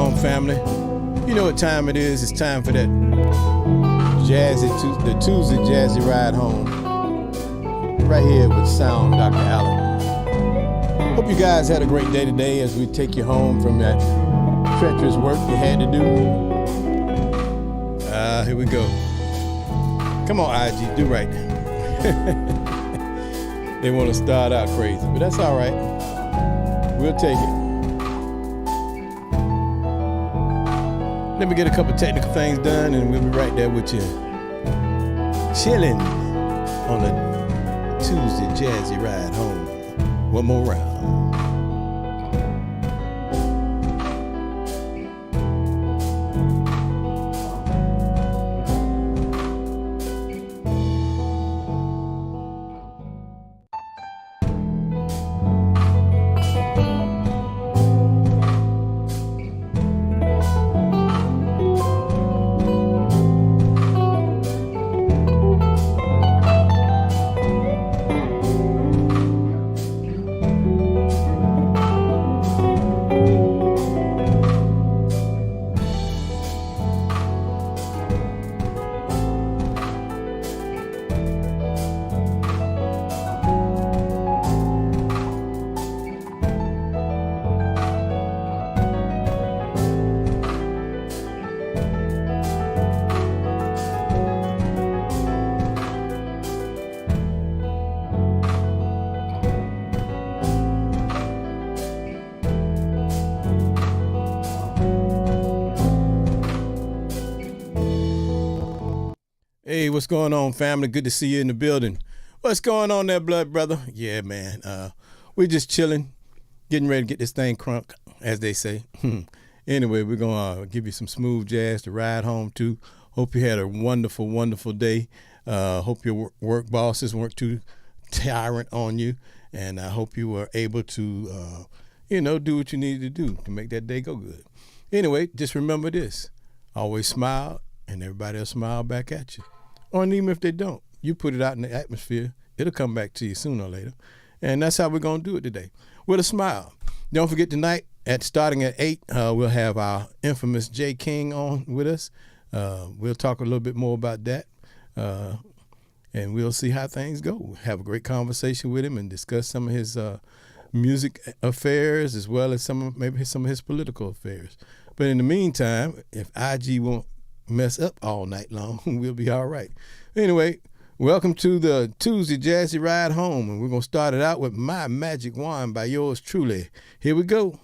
on, family? You know what time it is. It's time for that the Tuesday Jazzy Ride Home. Right here with Sound Dr. Allen. Hope you guys had a great day today as we take you home from that treacherous work you had to do. Here we go. Come on, IG, do right. They want to start out crazy, but that's all right. We'll take it. Let me get a couple technical things done and we'll be right there with you. Chilling on the Tuesday Jazzy Ride Home. One more round. Hey, what's going on, family? Good to see you in the building. What's going on there, blood brother? Yeah, man. We're just chilling, getting ready to get this thing crunk, as they say. Anyway, we're going to give you some smooth jazz to ride home to. Hope you had a wonderful, wonderful day. Hope your work bosses weren't too tyrant on you. And I hope you were able to, do what you needed to do to make that day go good. Anyway, just remember this. Always smile, and everybody will smile back at you. Or even if they don't, you put it out in the atmosphere, it'll come back to you sooner or later. And that's how we're going to do it today, with a smile. Don't forget tonight, starting at 8, we'll have our infamous J. King on with us. We'll talk a little bit more about that, and we'll see how things go. Have a great conversation with him and discuss some of his music affairs as well as maybe some of his political affairs. But in the meantime, if IG won't mess up all night long, we'll be all right. Anyway, welcome to the Tuesday Jazzy Ride Home, and we're going to start it out with My Magic Wand by yours truly. Here we go.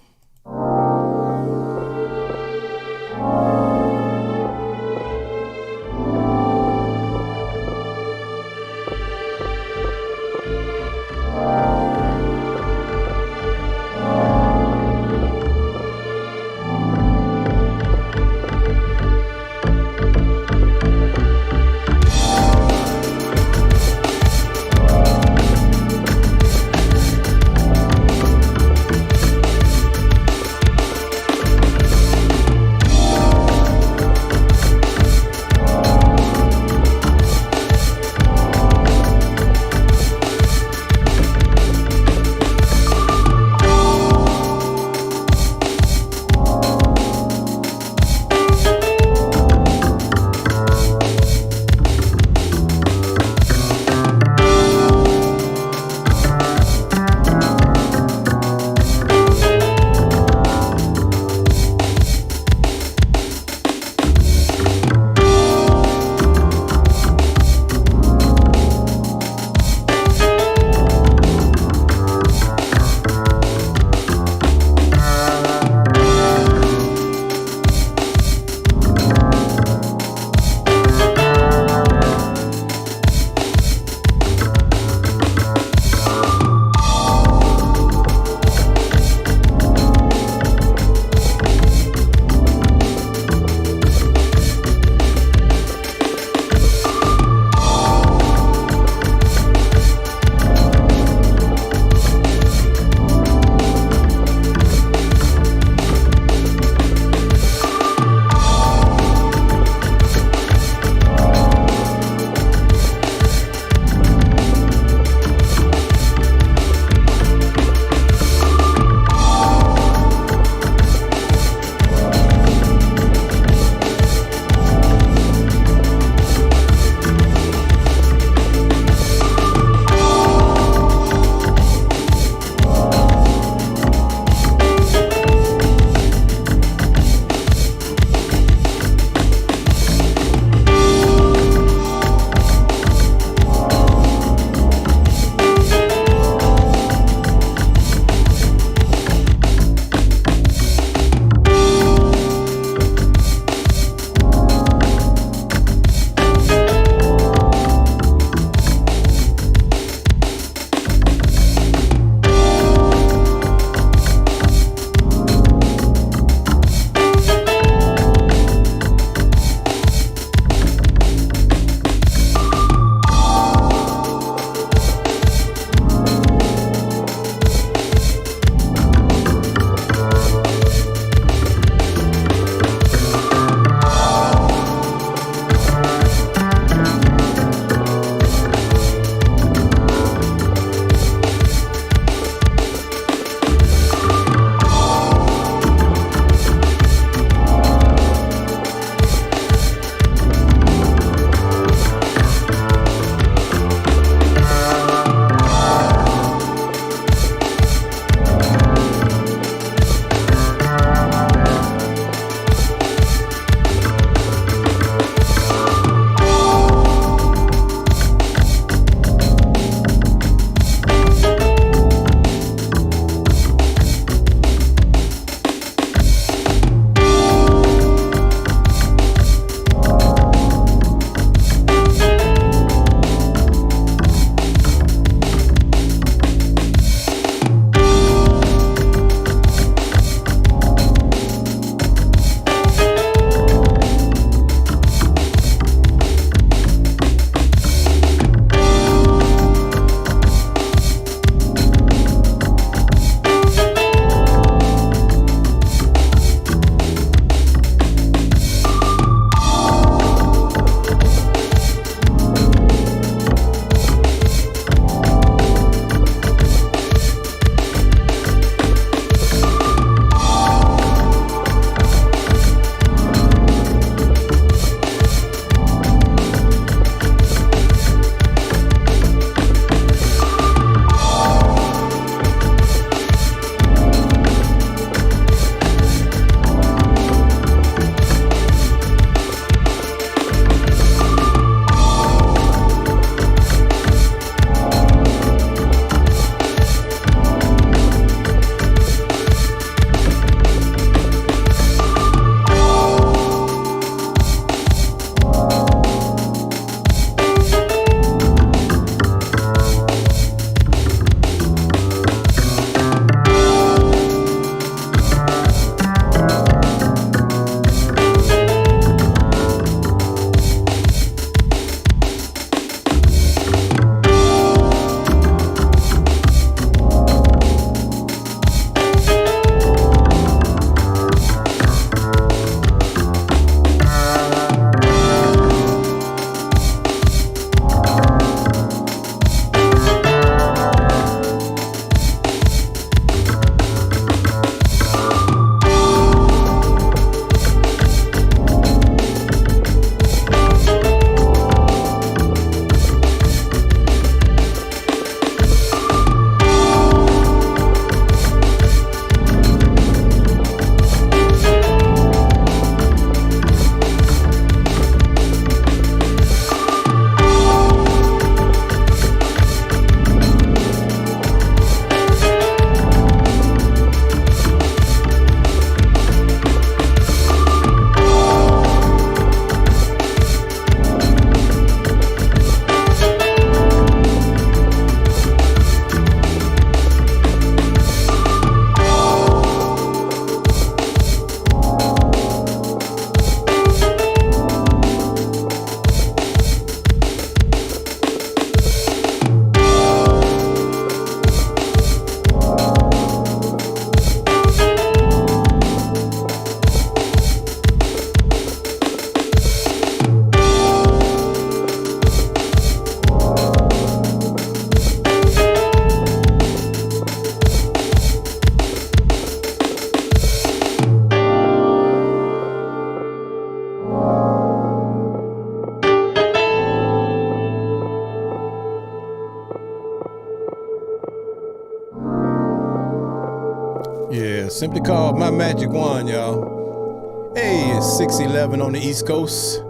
simply called My Magic Wand, y'all. Hey, it's 6:11 on the East Coast.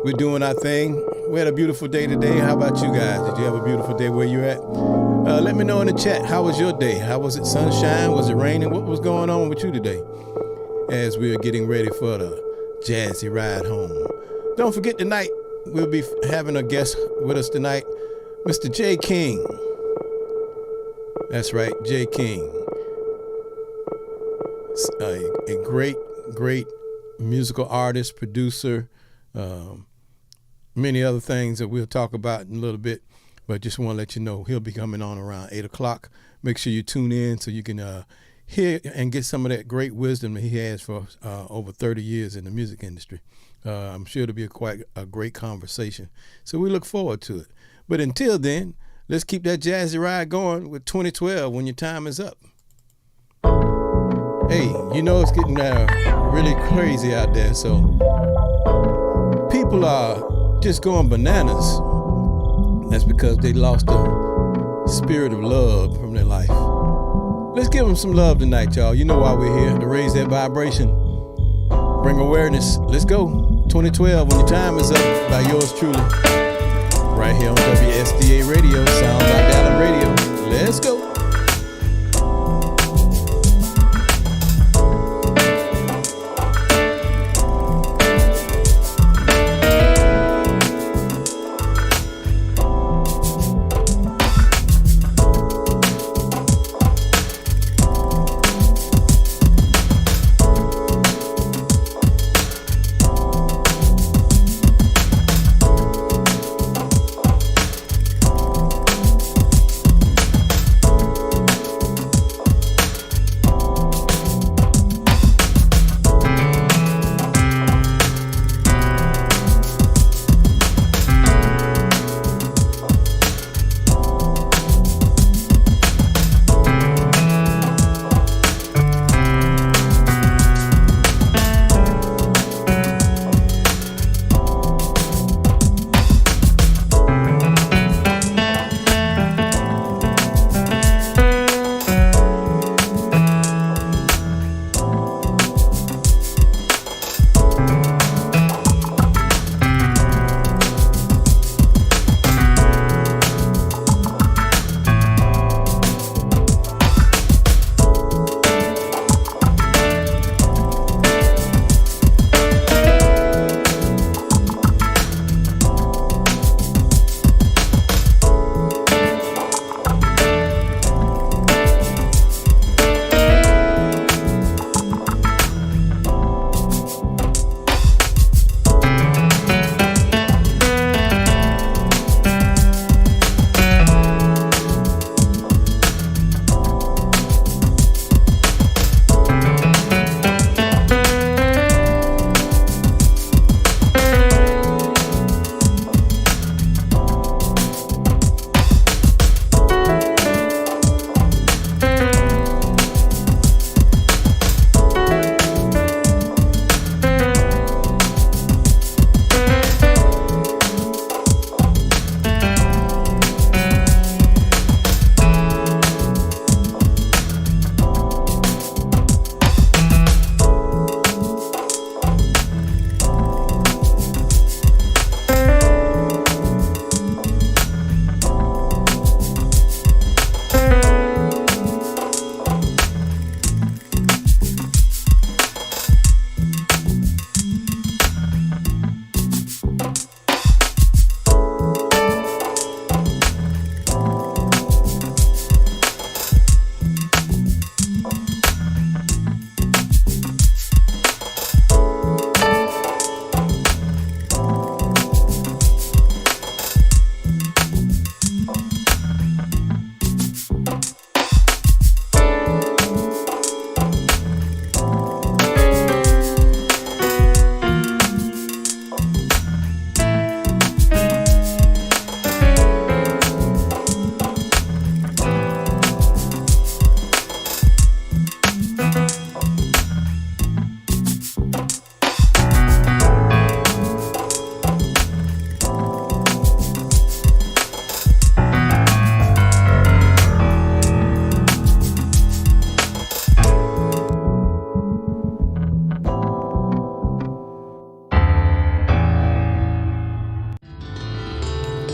We're doing our thing. We had a beautiful day today. How about you guys? Did you have a beautiful day where you at? Let me know in the chat. How was your day? How was it? Sunshine? Was it raining? What was going on with you today? As we are getting ready for the Jazzy ride home. Don't forget tonight, we'll be having a guest with us tonight, Mr. J. King. That's right, J. King. A great musical artist, producer, many other things that we'll talk about in a little bit, but just want to let you know he'll be coming on around 8 o'clock. Make sure you tune in so you can hear and get some of that great wisdom that he has for over 30 years in the music industry. I'm sure it'll be quite a great conversation. So we look forward to it. But until then, let's keep that jazzy ride going with 2012 when your time is up. Hey, you know it's getting really crazy out there, so people are just going bananas. That's because they lost the spirit of love from their life. Let's give them some love tonight, y'all. You know why we're here, to raise that vibration, bring awareness. Let's go. 2012, when your time is up, by yours truly. Right here on WSDA Radio, Sound by Dallas Radio. Let's go.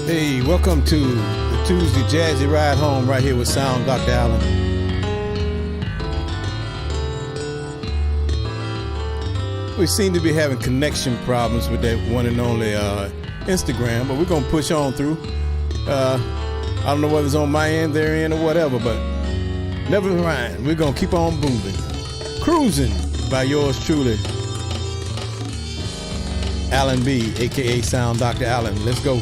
Hey, welcome to the Tuesday Jazzy Ride Home right here with Sound Dr. Allen. We seem to be having connection problems with that one and only Instagram, but we're going to push on through. I don't know whether it's on my end, their end, or whatever, but never mind. We're going to keep on moving. Cruising by yours truly, Allen B, a.k.a. Sound Dr. Allen. Let's go.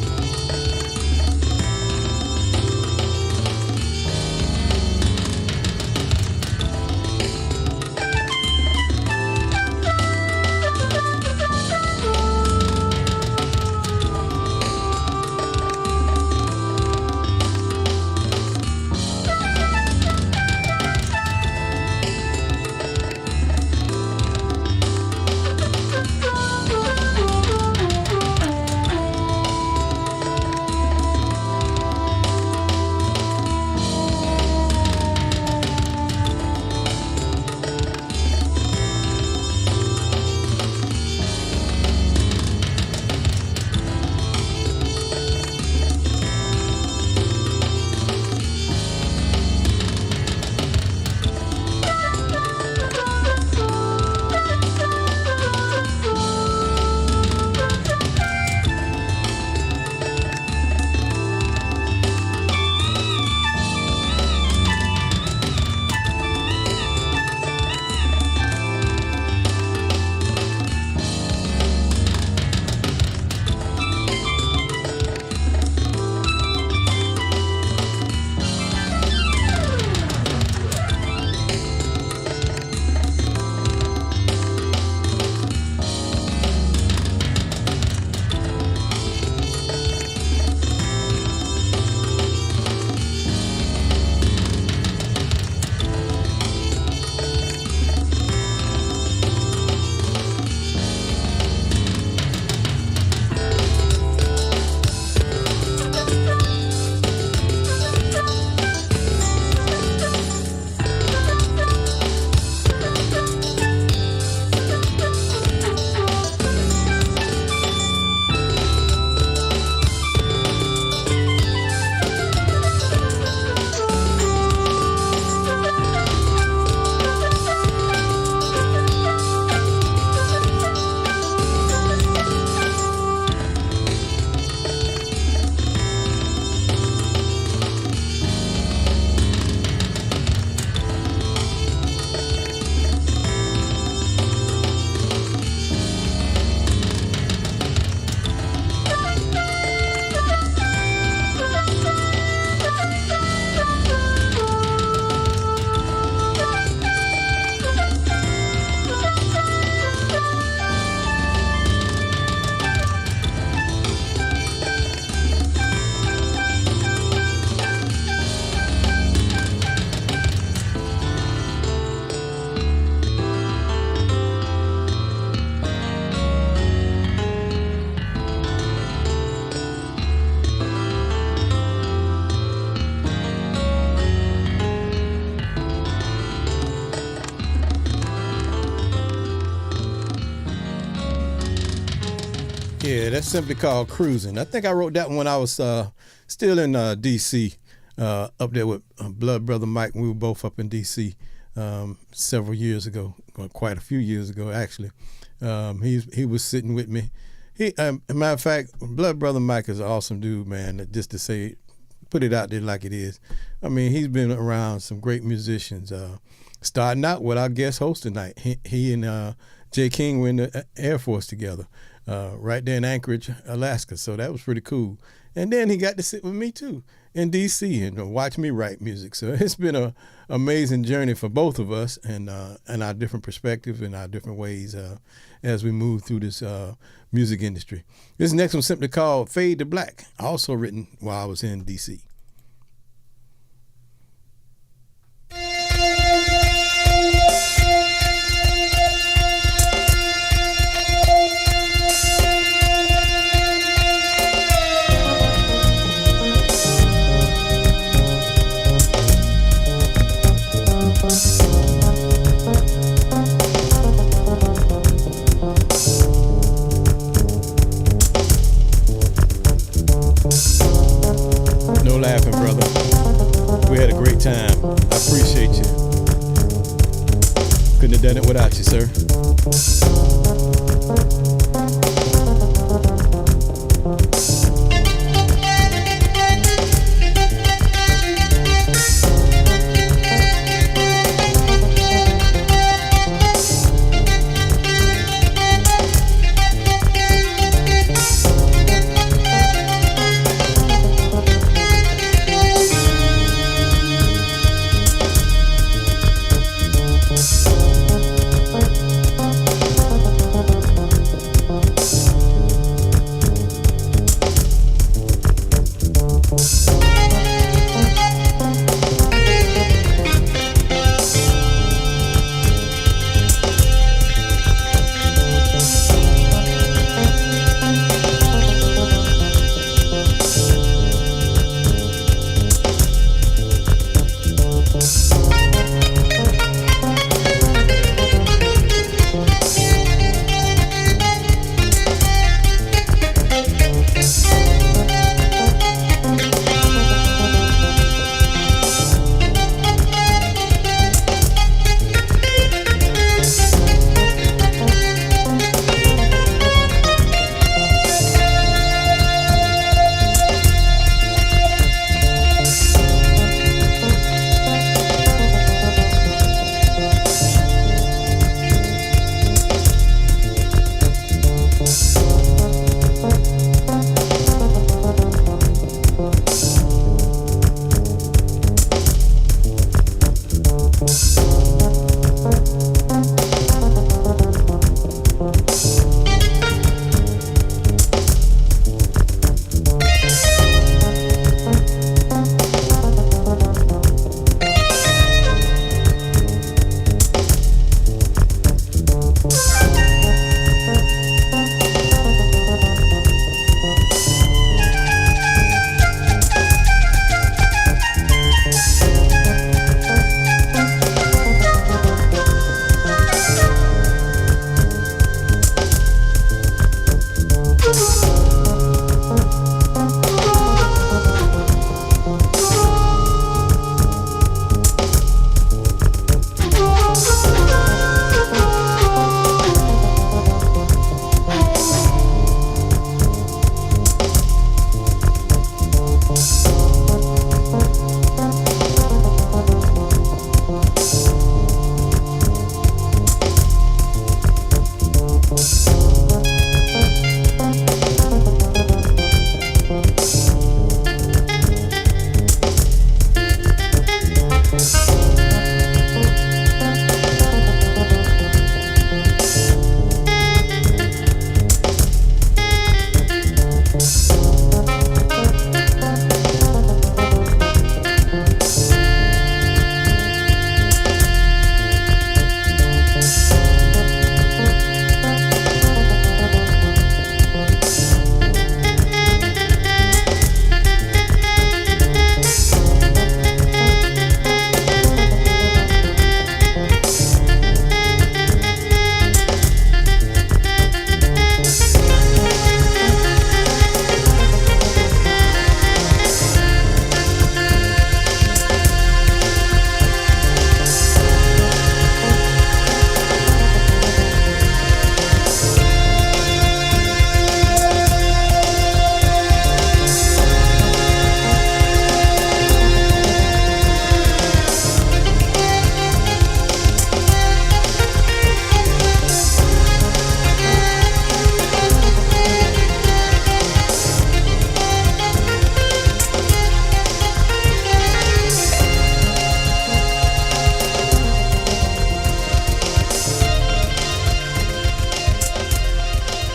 Yeah, that's simply called cruising. I think I wrote that one when I was still in D.C., up there with Blood Brother Mike. We were both up in D.C. Several years ago, or quite a few years ago, actually. He was sitting with me. As a matter of fact, Blood Brother Mike is an awesome dude, man, just to say, put it out there like it is. I mean, he's been around some great musicians. Starting out with our guest host tonight. He and Jay King were in the Air Force together. Right there in Anchorage, Alaska. So that was pretty cool. And then he got to sit with me too in D.C. and watch me write music. So it's been an amazing journey for both of us and our different perspectives and our different ways as we move through this music industry. This next one's simply called Fade to Black, also written while I was in D.C. done it without you, sir.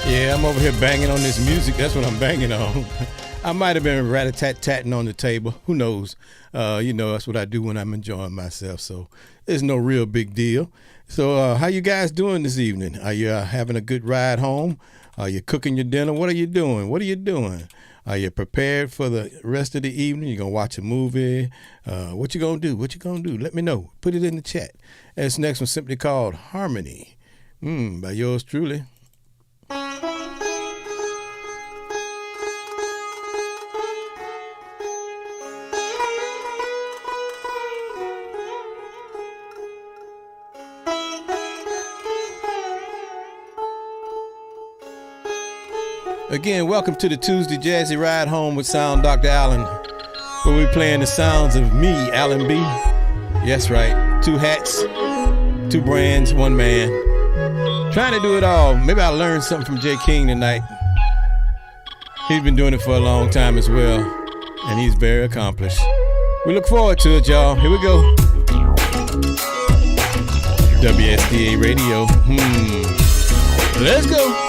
Yeah, I'm over here banging on this music. That's what I'm banging on. I might have been rat-a-tat-tatting on the table. Who knows? That's what I do when I'm enjoying myself. So it's no real big deal. So how you guys doing this evening? Are you having a good ride home? Are you cooking your dinner? What are you doing? What are you doing? Are you prepared for the rest of the evening? You gonna watch a movie? What you gonna do? What you gonna do? Let me know. Put it in the chat. This next one simply called Harmony. By yours truly. Again, welcome to the Tuesday Jazzy Ride Home with Sound Dr. Allen, where we're playing the sounds of me, Allen B. Yes, right. 2 hats, 2 brands, 1 man. Trying to do it all. Maybe I learned something from J. King tonight. He's been doing it for a long time as well, and he's very accomplished. We look forward to it, y'all. Here we go. WSDA Radio. Let's go.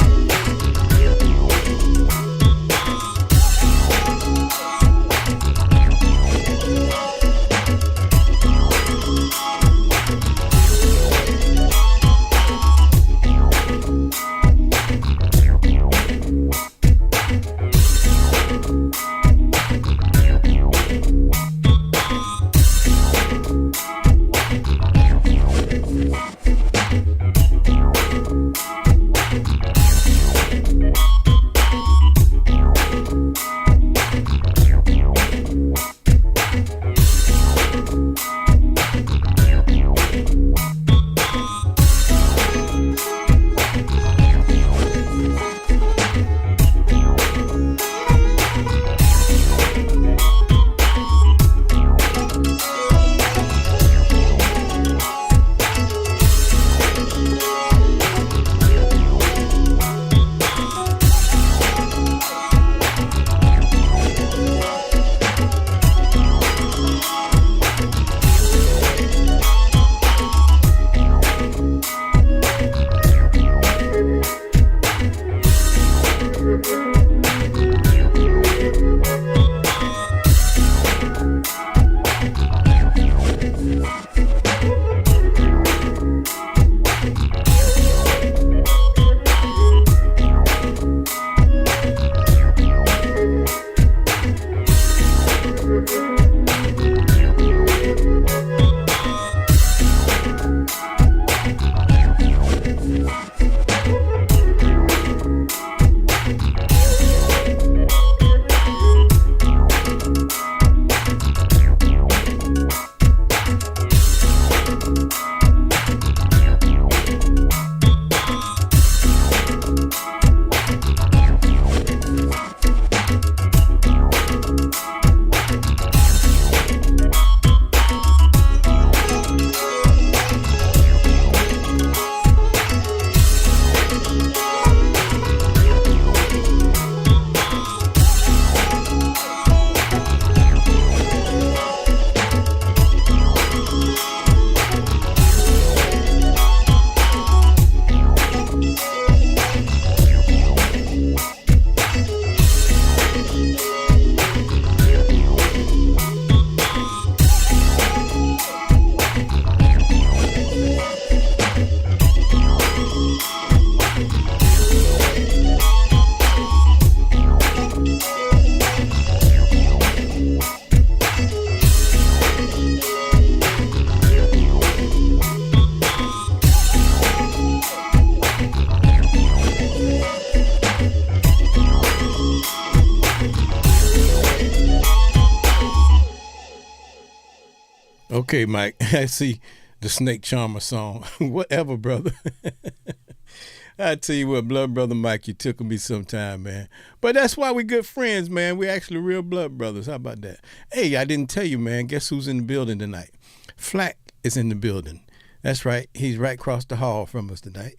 Okay, Mike, I see the Snake Charmer song. Whatever, brother. I tell you what, blood brother Mike, you took me sometime, man. But that's why we good friends, man. We're actually real blood brothers. How about that? Hey, I didn't tell you, man. Guess who's in the building tonight? Flack is in the building. That's right. He's right across the hall from us tonight,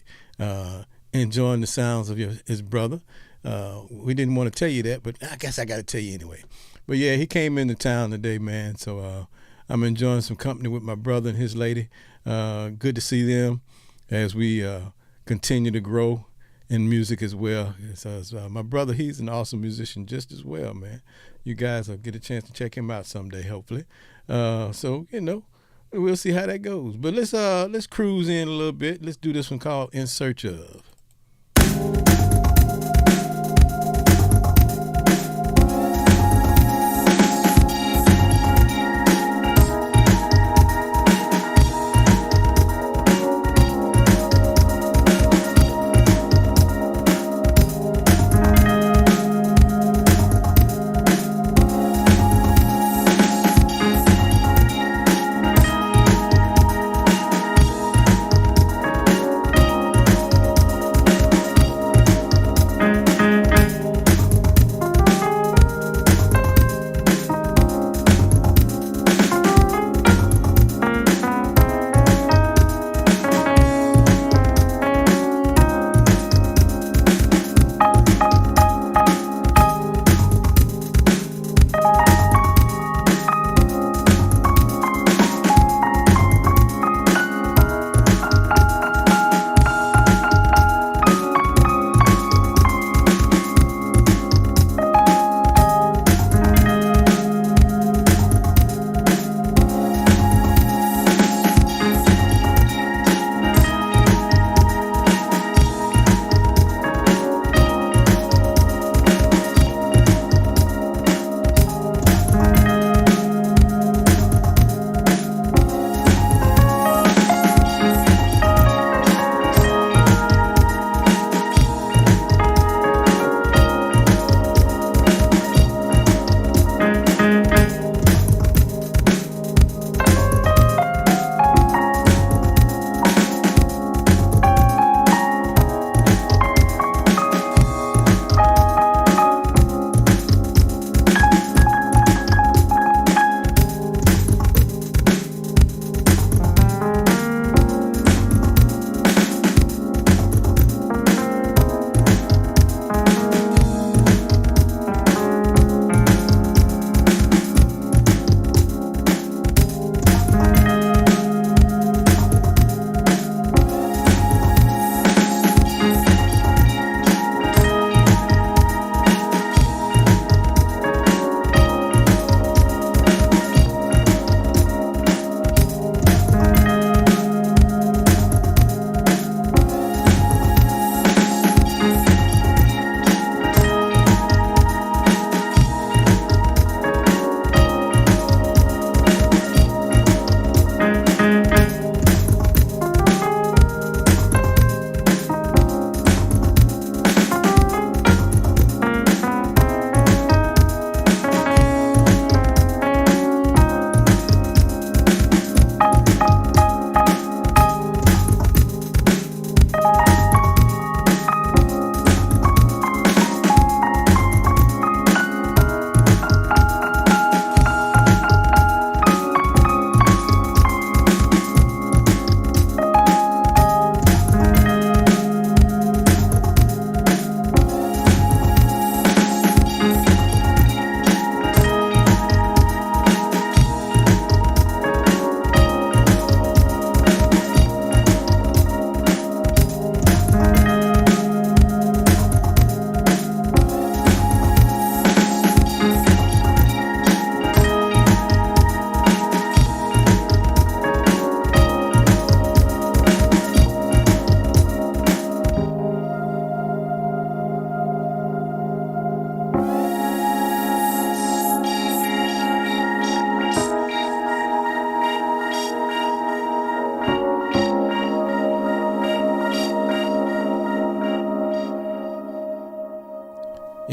enjoying the sounds of his brother. We didn't want to tell you that, but I guess I got to tell you anyway. But, yeah, he came into town today, man, so I'm enjoying some company with my brother and his lady. Good to see them as we continue to grow in music as well. So, my brother, he's an awesome musician just as well, man. You guys will get a chance to check him out someday, hopefully. So, you know, we'll see how that goes. But let's cruise in a little bit. Let's do this one called In Search Of.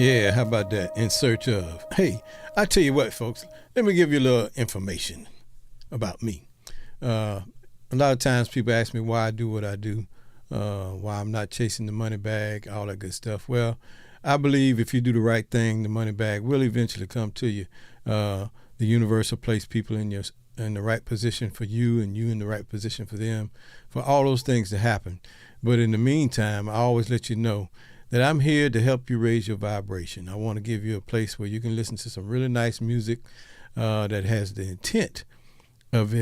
Yeah, how about that? In search of. Hey, I tell you what, folks. Let me give you a little information about me. A lot of times people ask me why I do what I do, why I'm not chasing the money bag, all that good stuff. Well, I believe if you do the right thing, the money bag will eventually come to you. The universe will place people in the right position for you, and you in the right position for them, for all those things to happen. But in the meantime, I always let you know that I'm here to help you raise your vibration. I want to give you a place where you can listen to some really nice music that has the intent of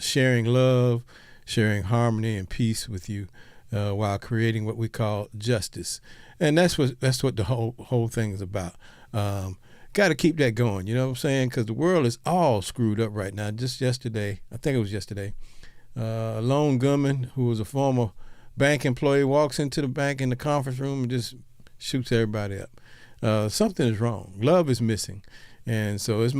sharing love, sharing harmony and peace with you, while creating what we call justice. And that's what the whole thing is about. Got to keep that going, you know what I'm saying? Because the world is all screwed up right now. Just yesterday, I think it was yesterday, a lone gunman who was a former bank employee walks into the bank in the conference room and just shoots everybody up. Something is wrong. Love is missing. And so it's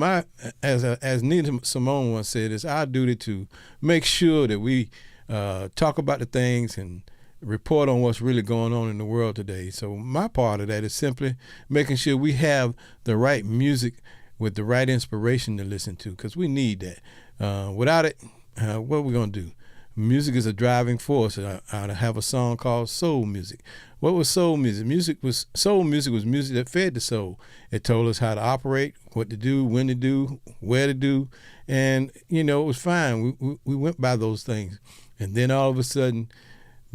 as Nina Simone once said, it's our duty to make sure that we talk about the things and report on what's really going on in the world today. So my part of that is simply making sure we have the right music with the right inspiration to listen to, because we need that. Without it, what are we going to do? Music is a driving force. I have a song called Soul Music. What was soul music? Soul music was music that fed the soul. It told us how to operate, what to do, when to do, where to do, and it was fine. We went by those things, and then all of a sudden,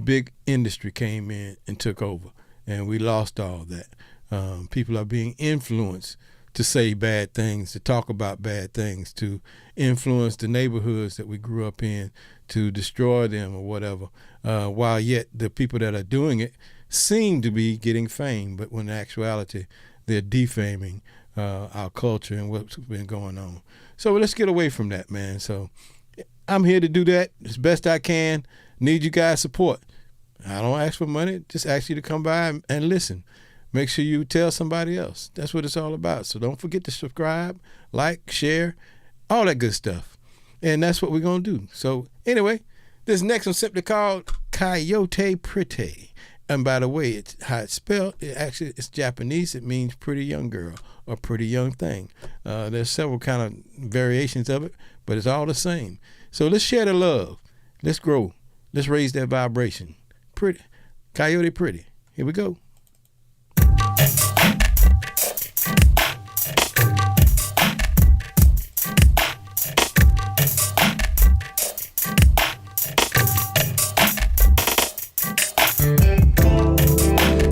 big industry came in and took over, and we lost all that. People are being influenced to say bad things, to talk about bad things, to influence the neighborhoods that we grew up in, to destroy them or whatever, while yet the people that are doing it seem to be getting fame, but when in actuality they're defaming our culture and what's been going on. So let's get away from that, man. So I'm here to do that as best I can. Need you guys' support. I don't ask for money, just ask you to come by and listen. Make sure you tell somebody else. That's what it's all about. So don't forget to subscribe, like, share, all that good stuff. And that's what we're going to do. So anyway, this next one's simply called Coyote Pretty. And by the way, it's how it's spelled. It's Japanese. It means pretty young girl or pretty young thing. There's several kind of variations of it, but it's all the same. So let's share the love. Let's grow. Let's raise that vibration. Pretty. Coyote Pretty. Here we go.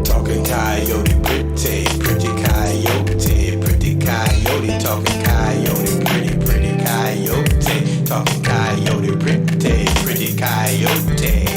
Talking coyote pretty, pretty coyote, pretty coyote, talking coyote pretty, pretty coyote, talking coyote pretty, pretty coyote.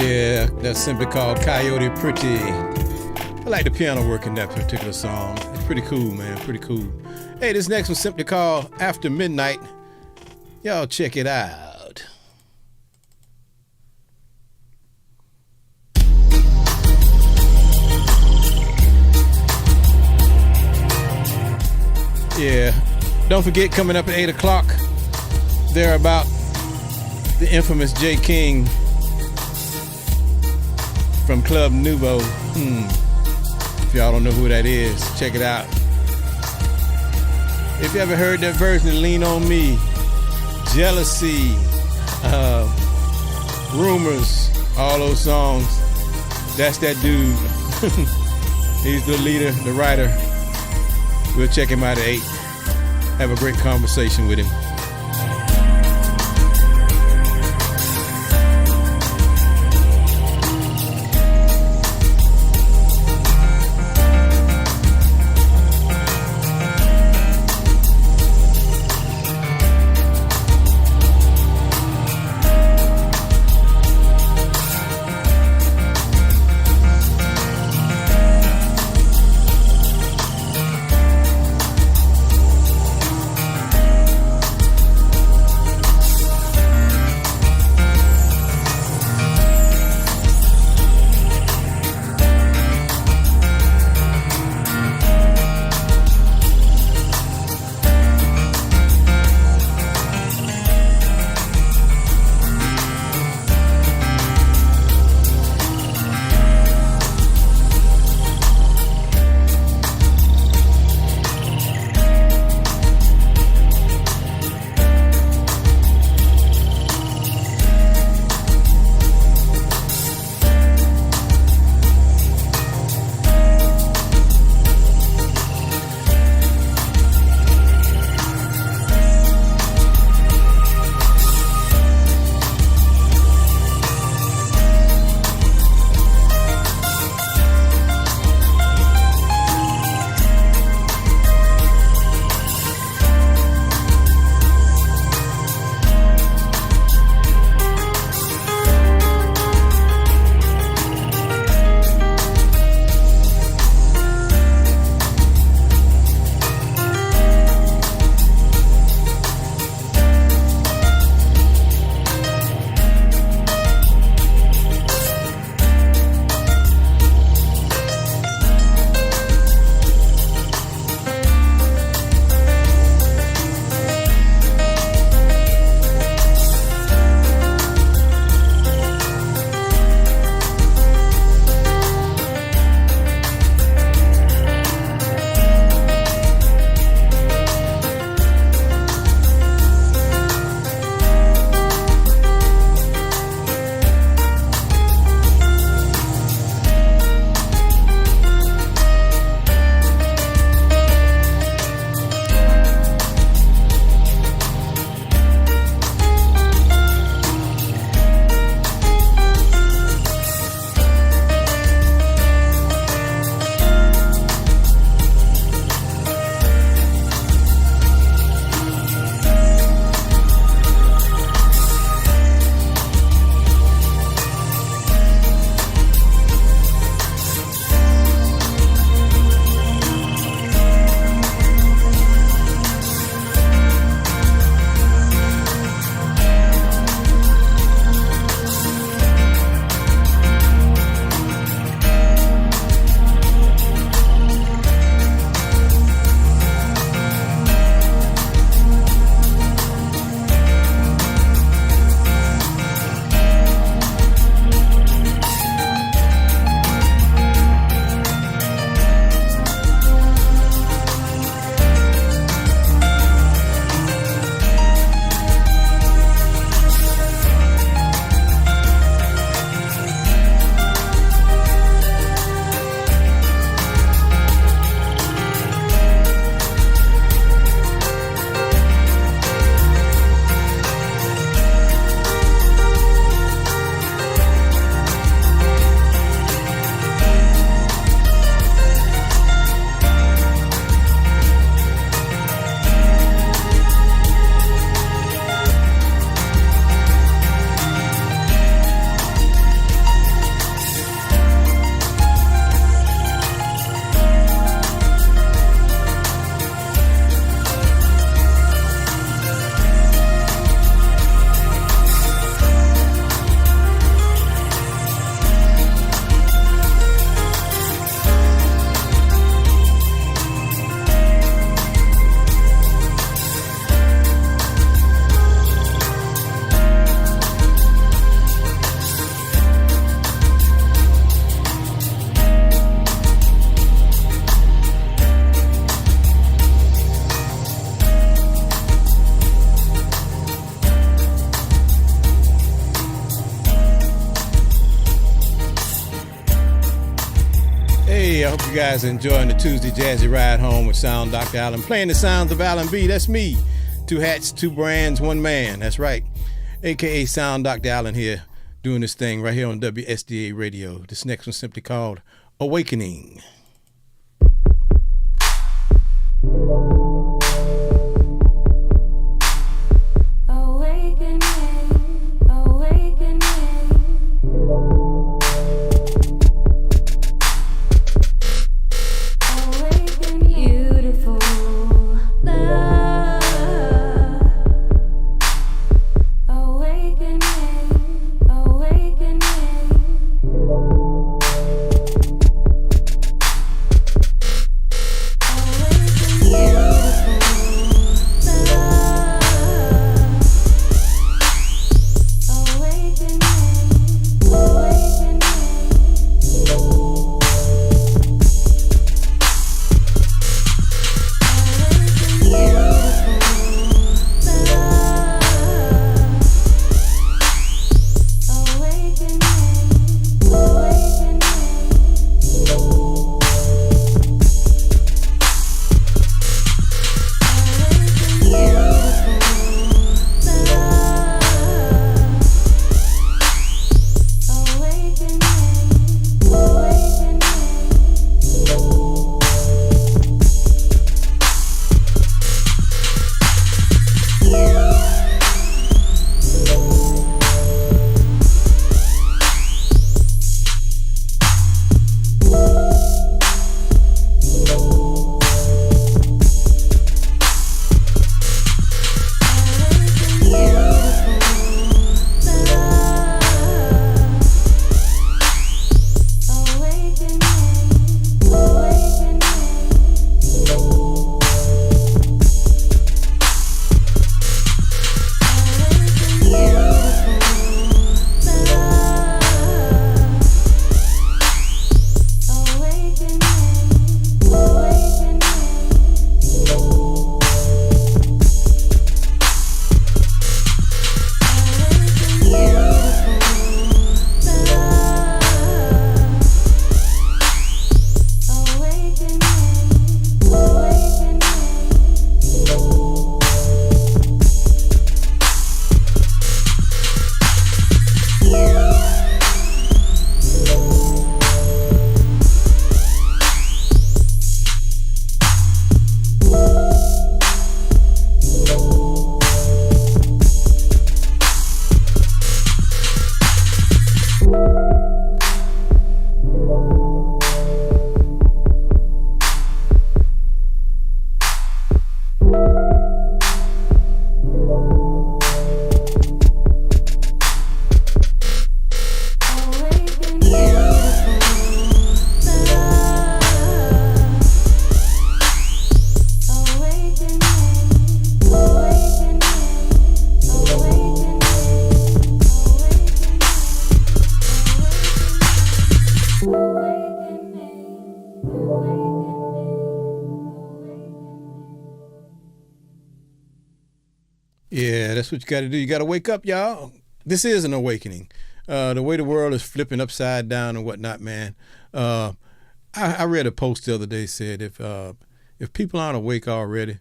Yeah, that's simply called Coyote Pretty. I like the piano work in that particular song. It's pretty cool, man, pretty cool. Hey, this next one's simply called After Midnight. Y'all check it out. Yeah, don't forget, coming up at 8 o'clock, they're about the infamous J. King from Club Nouveau. If y'all don't know who that is, check it out. If you ever heard that version of Lean On Me, Jealousy, Rumors, all those songs, that's that dude. He's the leader, the writer. We'll check him out at 8. Have a great conversation with him. Hey, I hope you guys are enjoying the Tuesday Jazzy Ride Home with Sound Dr. Allen. Playing the sounds of Allen B. That's me. 2 hats, 2 brands, 1 man. That's right. AKA Sound Dr. Allen here, doing this thing right here on WSDA Radio. This next one's simply called Awakening. Yeah, that's what you got to do. You got to wake up, y'all. This is an awakening. The way the world is flipping upside down and whatnot, man. I read a post the other day said if people aren't awake already,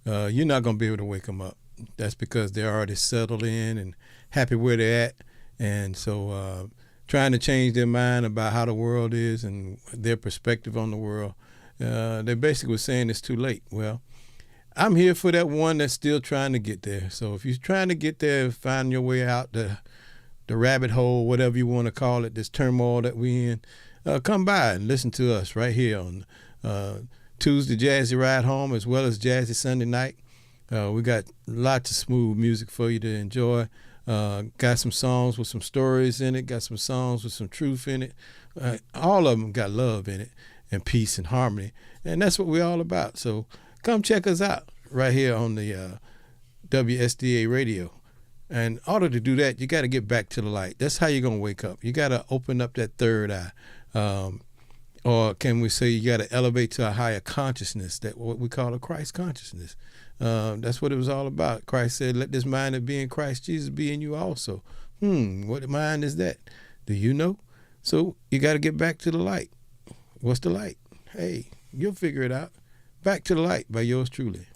you're not going to be able to wake them up. That's because they're already settled in and happy where they're at. And so trying to change their mind about how the world is and their perspective on the world, they basically were saying it's too late. Well, I'm here for that one that's still trying to get there. So if you're trying to get there, find your way out the rabbit hole, whatever you want to call it, this turmoil that we in, come by and listen to us right here on Tuesday Jazzy Ride Home as well as Jazzy Sunday Night. We got lots of smooth music for you to enjoy. Got some songs with some stories in it, got some songs with some truth in it. All of them got love in it and peace and harmony. And that's what we're all about. So come check us out right here on the WSDA radio. And in order to do that, you got to get back to the light. That's how you're going to wake up. You got to open up that third eye. Or can we say you got to elevate to a higher consciousness, that what we call a Christ consciousness. That's what it was all about. Christ said, let this mind that be in Christ Jesus be in you also. What mind is that? Do you know? So you got to get back to the light. What's the light? Hey, you'll figure it out. Back to the Light by yours truly.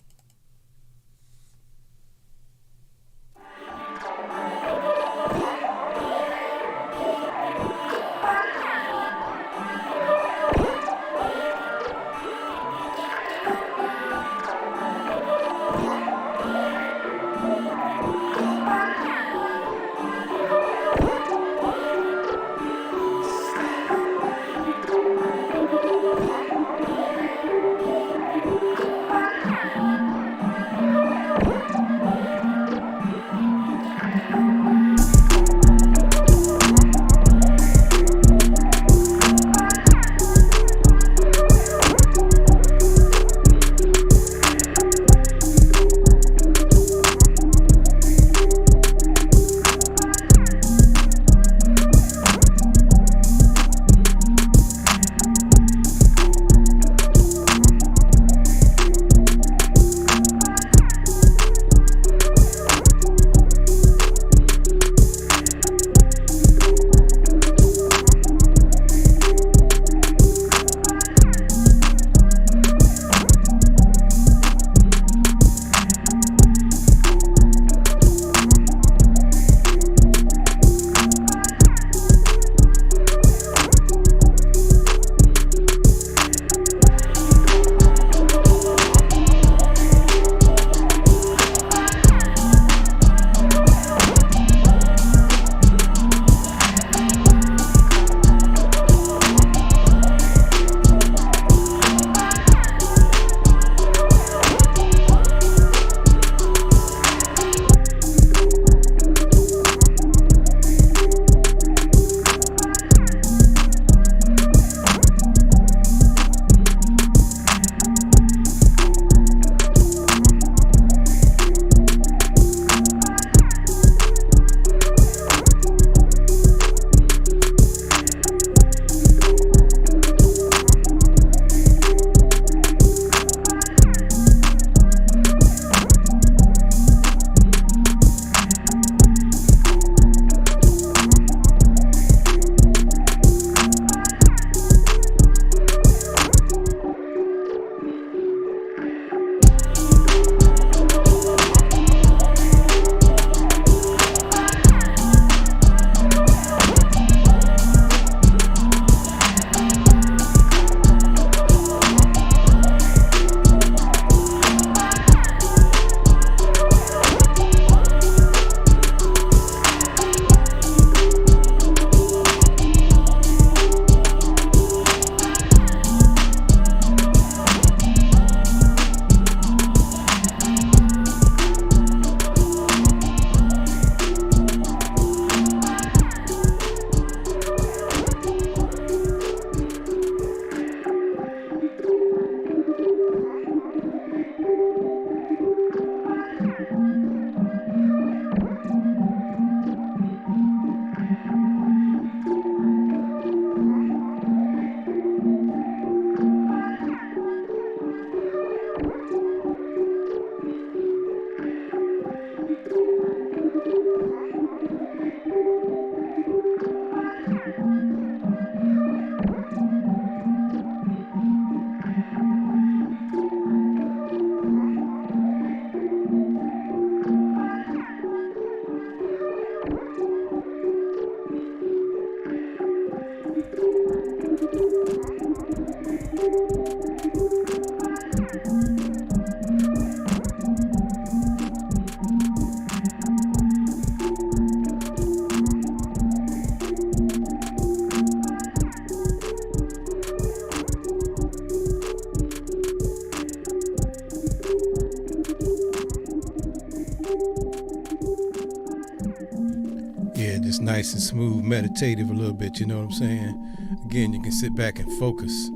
Yeah, just nice and smooth, meditative a little bit, you know what I'm saying? Again, you can sit back and focus.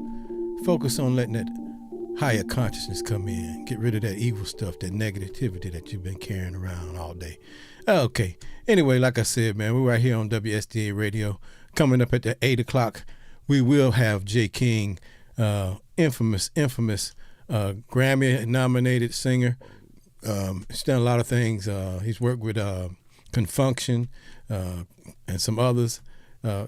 Focus on letting that higher consciousness come in. Get rid of that evil stuff, that negativity that you've been carrying around all day. Okay. Anyway, like I said, man, we're right here on WSDA Radio. Coming up at the 8 o'clock, we will have Jay King, infamous Grammy-nominated singer. He's done a lot of things. He's worked with Confunction and some others. You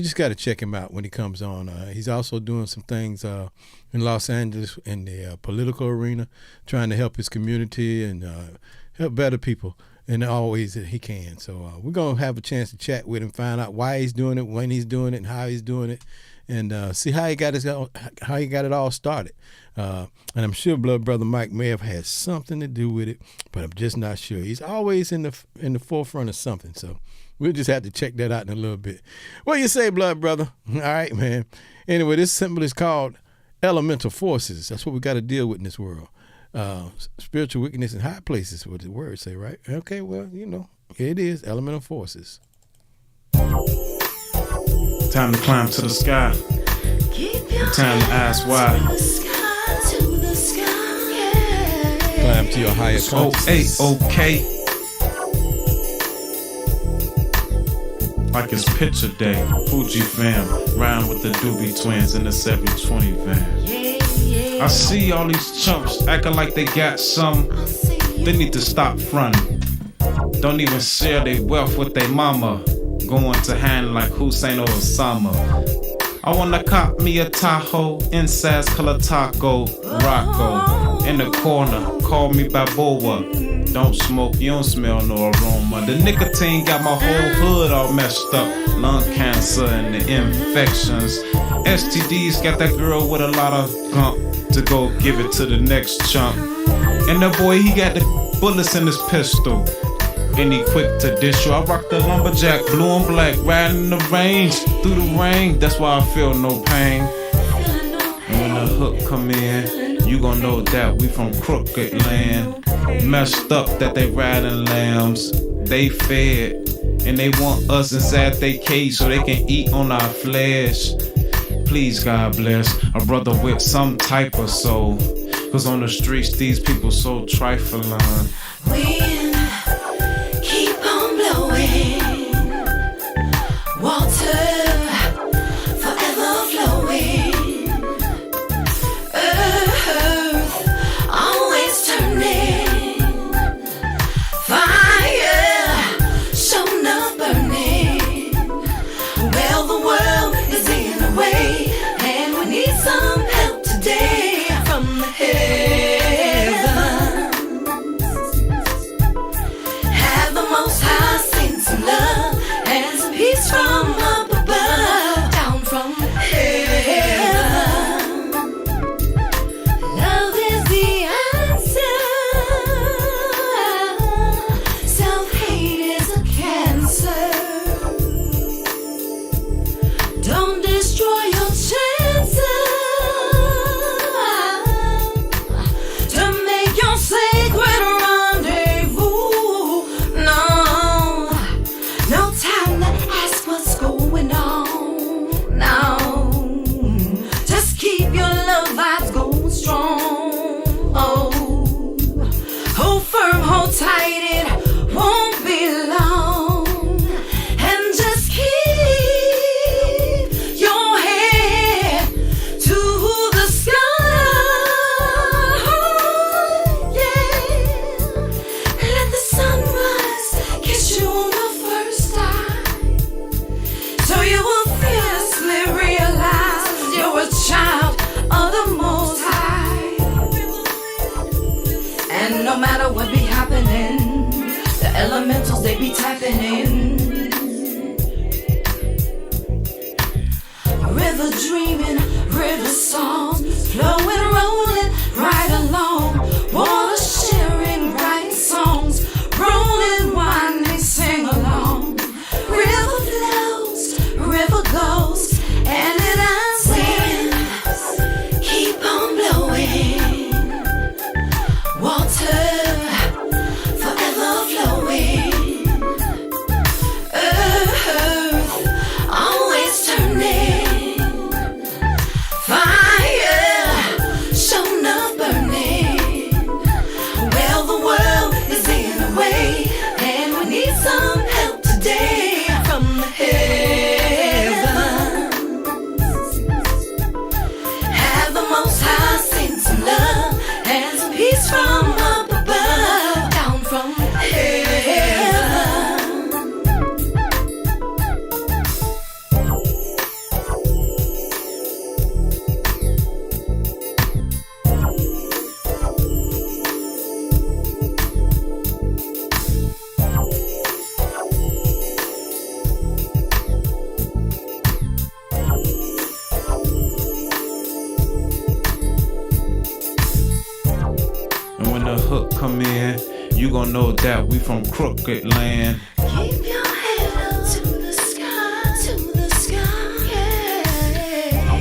just got to check him out when he comes on. He's also doing some things in Los Angeles in the political arena, trying to help his community and help better people in all ways that he can. So we're going to have a chance to chat with him, find out why he's doing it, when he's doing it, and how he's doing it, and see how he got it all started. And I'm sure Blood Brother Mike may have had something to do with it, but I'm just not sure. He's always in the forefront of something. So we'll just have to check that out in a little bit. What you say, Blood Brother? All right, man. Anyway, this symbol is called elemental forces. That's what we got to deal with in this world. Spiritual wickedness in high places, what the words say, right? Okay, well, here it is, elemental forces. Time to climb to the sky. Time to ask why. Climb to your higher consciousness. Okay. Like it's picture day. Fuji fam, riding with the Doobie Twins in the 720 van. I see all these chumps acting like they got some. They need to stop fronting. Don't even share their wealth with their mama. Going to hand like Hussein or Osama. I wanna cop me a Tahoe, insides color taco, Rocco. In the corner, call me Balboa. Don't smoke, you don't smell no aroma. The nicotine got my whole hood all messed up. Lung cancer and the infections. STDs got that girl with a lot of gump to go give it to the next chump. And the boy, he got the bullets in his pistol. And he quick to dish you. I rock the lumberjack, blue and black, riding the range, through the rain. That's why I feel no pain. And when the hook come in, you gon' know that we from crooked land. Messed up that they riding lambs. They fed, and they want us inside they cage so they can eat on our flesh. Please, God bless a brother with some type of soul. Cause on the streets, these people so trifling. Wind, keep on blowing. Water, forever flowing. Earth, always turning. Fire, shown up burning. Well, the world is in a way, and we need some help today from the heavens. Have the Most High send some love and some peace from up above, down from heaven. Love is the answer. Self-hate is a cancer. Don't destroy your chances to make your sacred rendezvous. No, no time to ask what's going on. No, just keep your love vibes going strong. Hold firm, hold tight, it won't be long. And just keep your head to the sky. Yeah, let the sunrise kiss you on the first time, so you will fiercely realize you're a child of the Most High. And no matter what be happening, the elementals they be tapping in. River dreaming, river songs, flowing, rolling right along. Water sharing, writing songs, rolling, winding, sing along. River flows, river goes, and it answers. Keep on blowing. Water, forever flowing. Earth, always turning. Fire, you gon' know that we from crooked land. Keep your head up to the sky, yeah.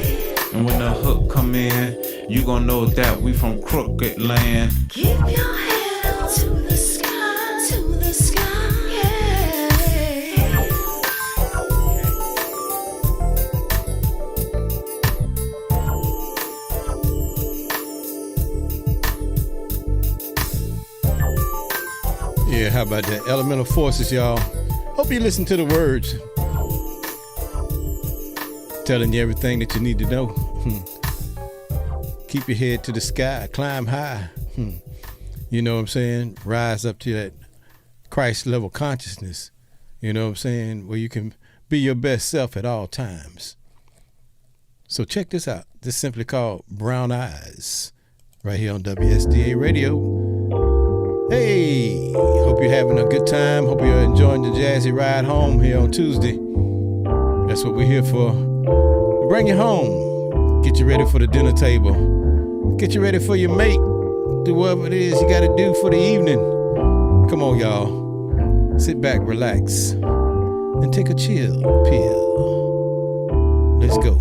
And when the hook come in, you gon' know that we from crooked land. Keep your head up to the sky, yeah. Yeah, how about that? Elemental Forces, y'all. Hope you listen to the words. Telling you everything that you need to know. Keep your head to the sky. Climb high. You know what I'm saying? Rise up to that Christ level consciousness. You know what I'm saying? Where you can be your best self at all times. So check this out. This is simply called Brown Eyes. Right here on WSDA Radio. Hey, hope you're having a good time. Hope you're enjoying the Jazzy ride home here on Tuesday. That's what we're here for. Bring you home. Get you ready for the dinner table. Get you ready for your mate. Do whatever it is you got to do for the evening. Come on, y'all. Sit back, relax, and take a chill pill. Let's go.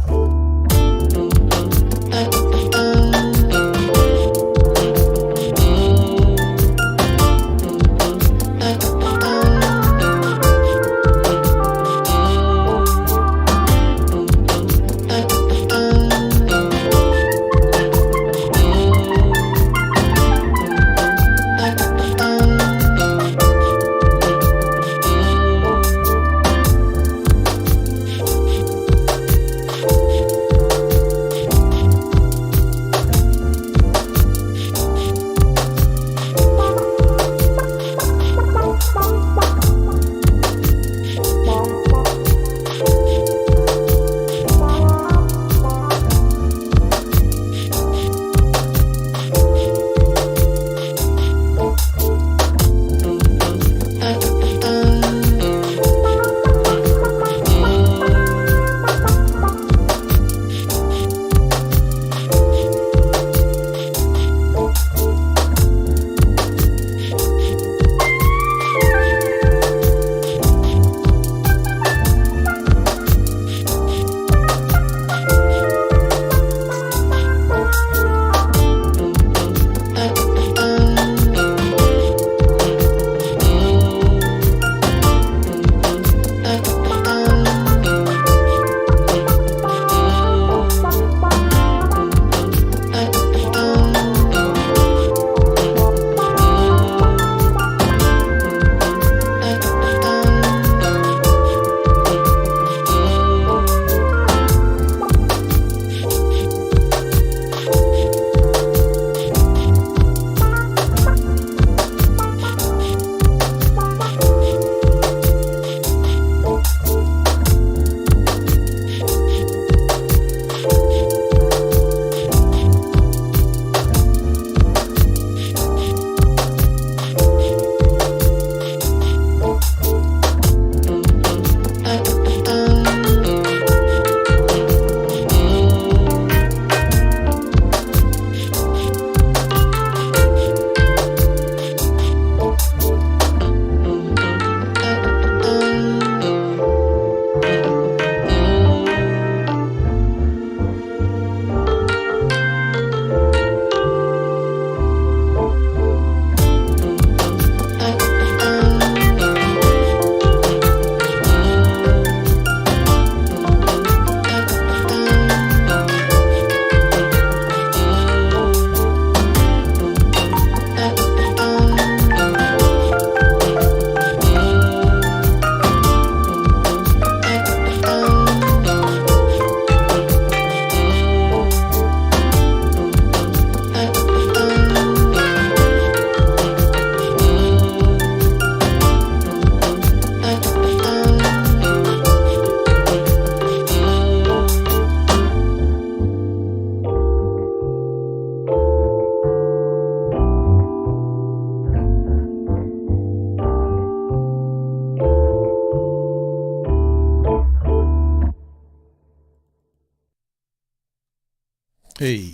Hey.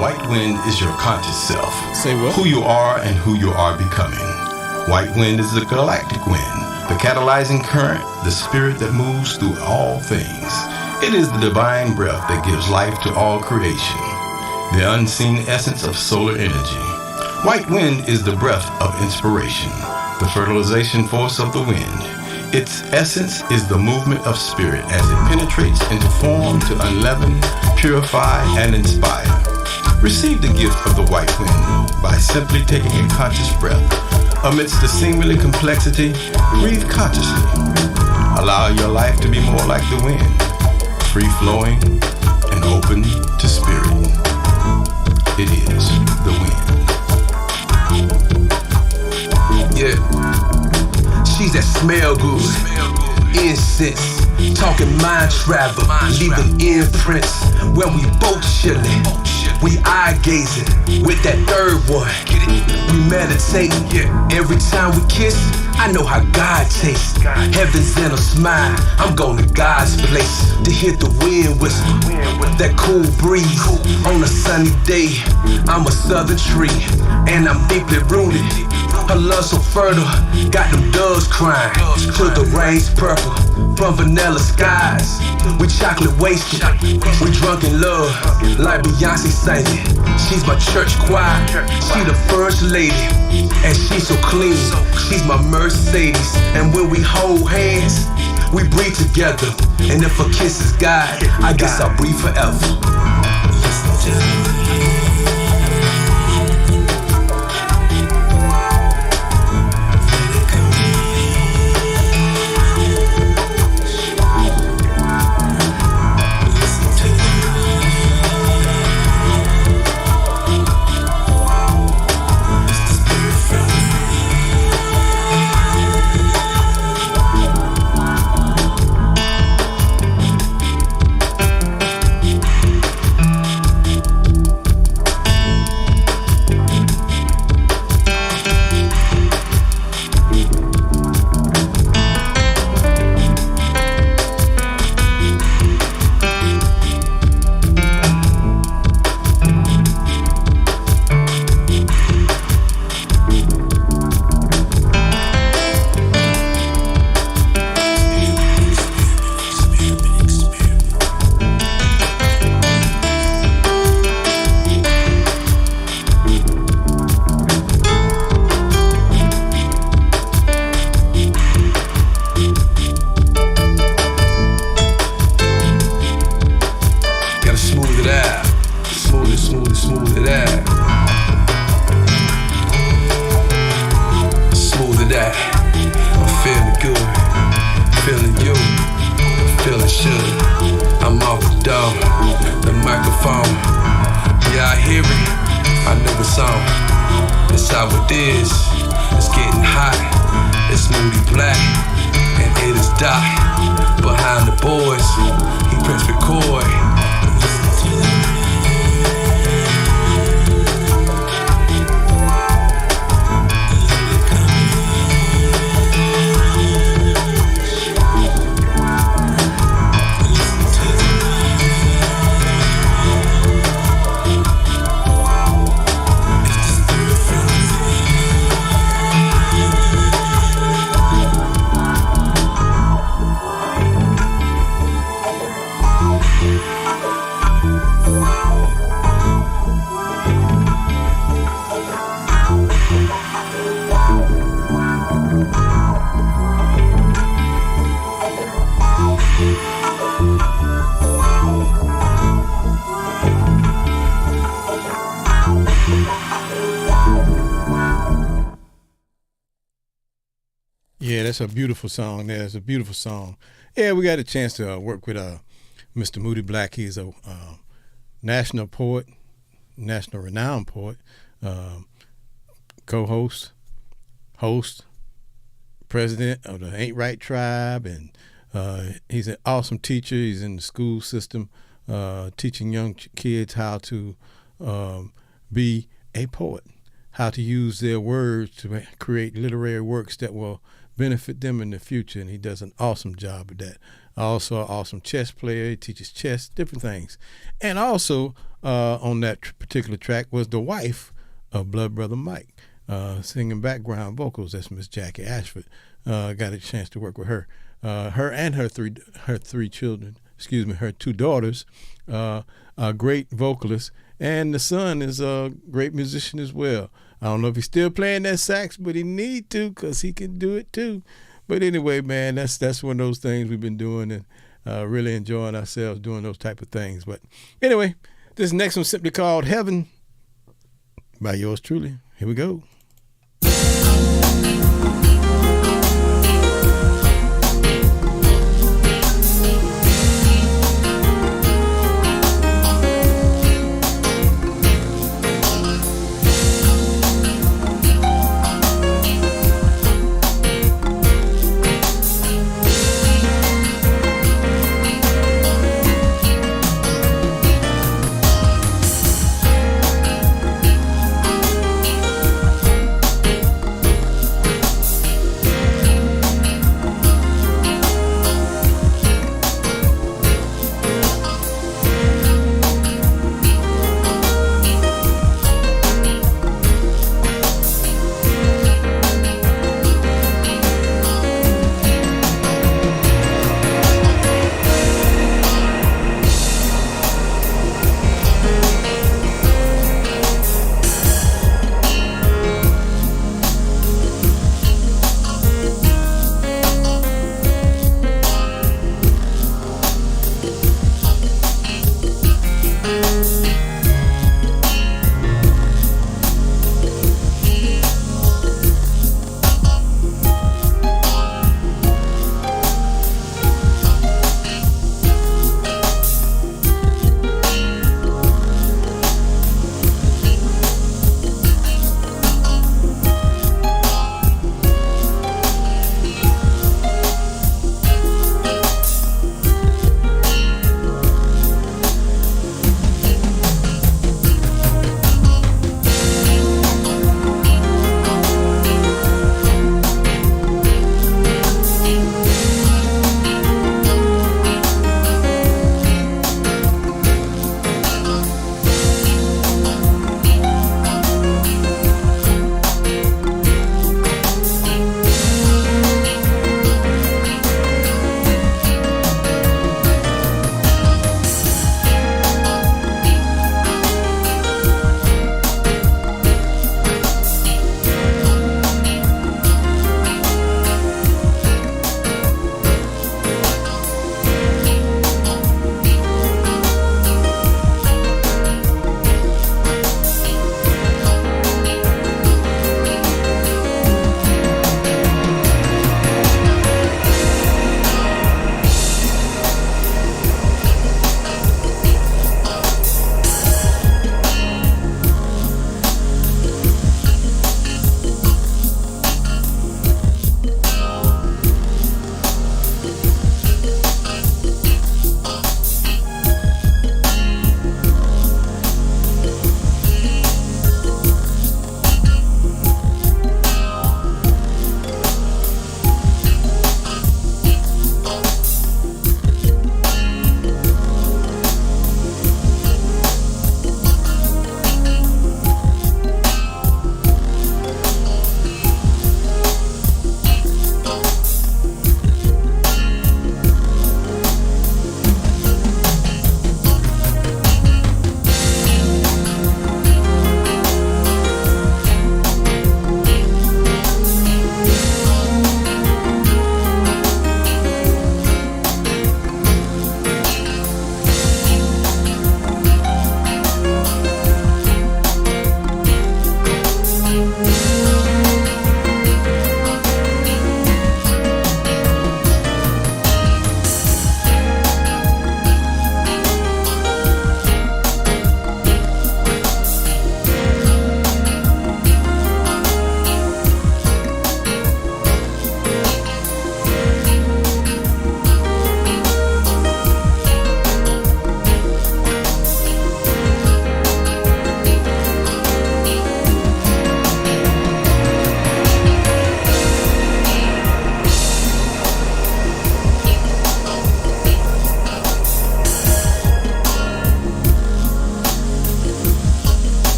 White Wind is your conscious self. Say what? Who you are and who you are becoming. White wind is the galactic wind, the catalyzing current, the spirit that moves through all things. It is the divine breath that gives life to all creation, the unseen essence of solar energy. White wind is the breath of inspiration, the fertilization force of the wind. Its essence is the movement of spirit as it penetrates into form to unleaven, purify, and inspire. Receive the gift of the white wind by simply taking a conscious breath. Amidst the singular complexity, breathe consciously. Allow your life to be more like the wind, free-flowing and open to spirit. It is the wind. Yeah. She's that smell good, incense, talking mind travel, leaving imprints. When we both chillin', we eye gazing with that third one. We meditate, every time we kiss. I know how God tastes. Heaven's in a smile. I'm going to God's place to hear the wind whistle, that cool breeze on a sunny day. I'm a southern tree and I'm deeply rooted. Her love so fertile, got them doves crying till the rain's purple from vanilla skies. We chocolate wasted, we drunk in love like Beyonce singing. She's my church choir, she the first lady, and she's so clean. She's my Mercedes, and when we hold hands, we breathe together. And if a kiss is God, I guess I'll breathe forever. Yeah, that's a beautiful song. That's a beautiful song. Yeah, we got a chance to work with Mr. Moody Black. He's a national poet, national renowned poet, co-host, host, president of the Ain't Right Tribe, and he's an awesome teacher. He's in the school system teaching young kids how to be a poet, how to use their words to create literary works that will benefit them in the future, and he does an awesome job of that. Also an awesome chess player. He teaches chess, different things. And also on that particular track was the wife of Blood Brother Mike, singing background vocals. That's Miss Jackie Ashford. Got a chance to work with her. Her and her three children, her 2 daughters, are great vocalists. And the son is a great musician as well. I don't know if he's still playing that sax, but he need to, because he can do it too. But anyway, man, that's one of those things we've been doing, and really enjoying ourselves doing those type of things. But anyway, this next one simply called Heaven by yours truly. Here we go.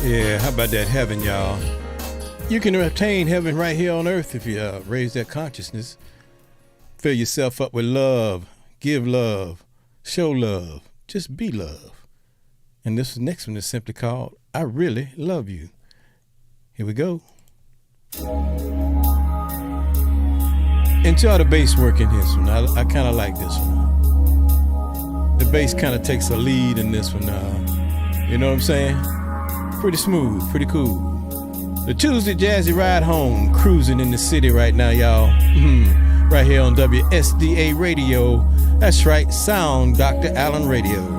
Yeah, how about that heaven, y'all? You can obtain heaven right here on earth if you raise that consciousness. Fill yourself up with love. Give love. Show love. Just be love. And this next one is simply called I Really Love You. Here we go. Enjoy the bass work in this one. I kind of like this one. The bass kind of takes a lead in this one. You know what I'm saying? Pretty smooth, pretty cool. The Tuesday Jazzy Ride Home, cruising in the city right now, y'all. Right here on WSDA Radio. That's right, Sound Dr. Allen Radio.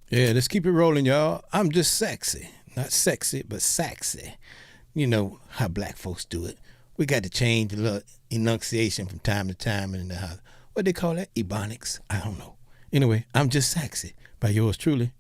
Yeah, let's keep it rolling, y'all. I'm just sexy. Not sexy, but sexy. You know how black folks do it. We got to change a little enunciation from time to time. And what they call that? Ebonics? I don't know. Anyway, I'm just sexy by yours truly.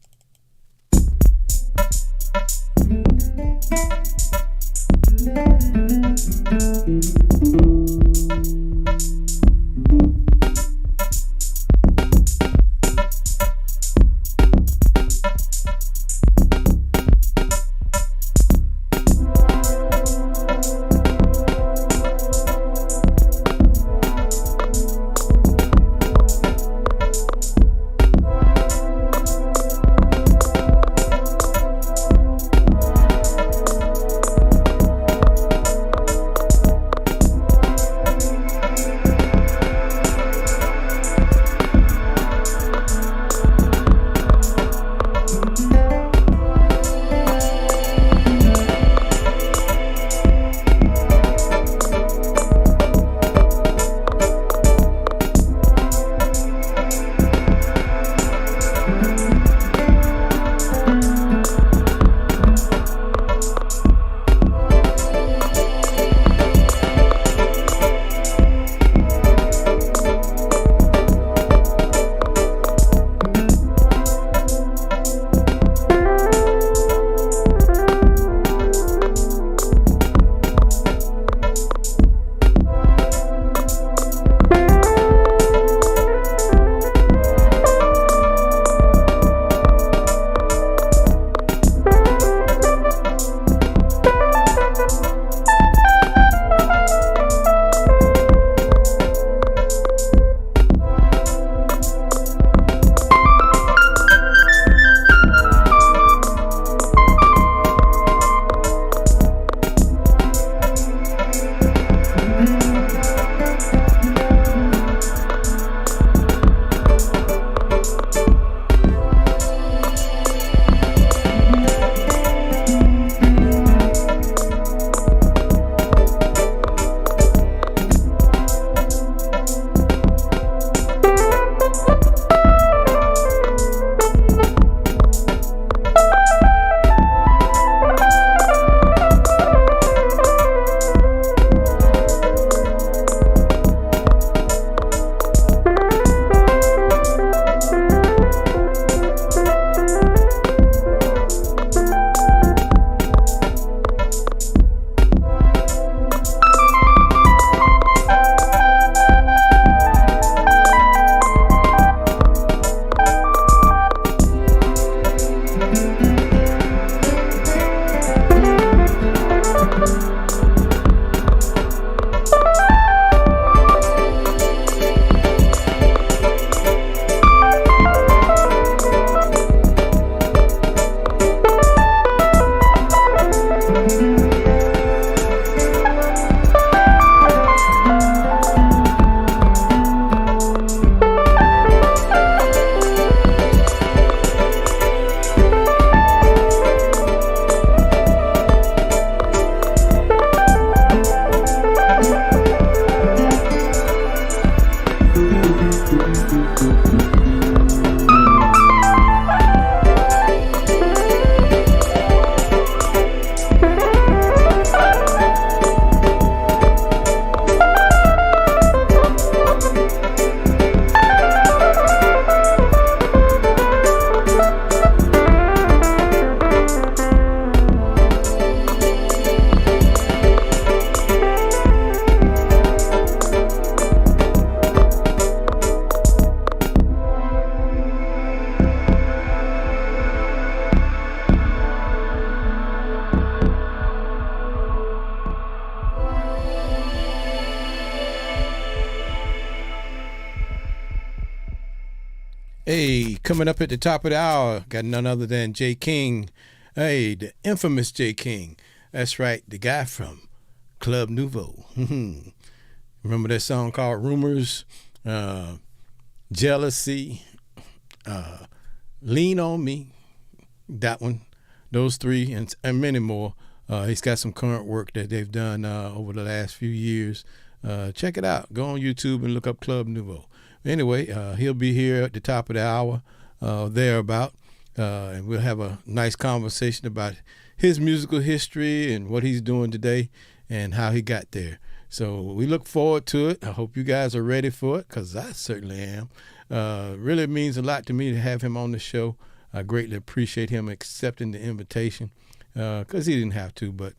Hey, coming up at the top of the hour, got none other than J. King. Hey, the infamous J. King. That's right, the guy from Club Nouveau. Remember that song called Rumors, Jealousy, Lean on Me, that one, those three, and many more. He's got some current work that they've done over the last few years. Check it out. Go on YouTube and look up Club Nouveau. Anyway, he'll be here at the top of the hour, thereabout, and we'll have a nice conversation about his musical history and what he's doing today and how he got there. So we look forward to it. I hope you guys are ready for it, because I certainly am. Really means a lot to me to have him on the show. I greatly appreciate him accepting the invitation, because he didn't have to. But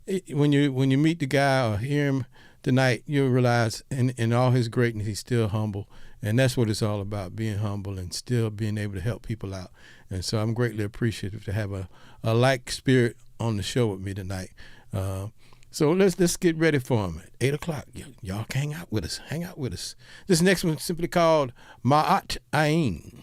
when you meet the guy or hear him tonight, you'll realize in all his greatness, he's still humble. And that's what it's all about, being humble and still being able to help people out. And so I'm greatly appreciative to have a like spirit on the show with me tonight. So let's get ready for him at 8 o'clock. Y'all hang out with us. Hang out with us. This next one is simply called Ma'at Ain.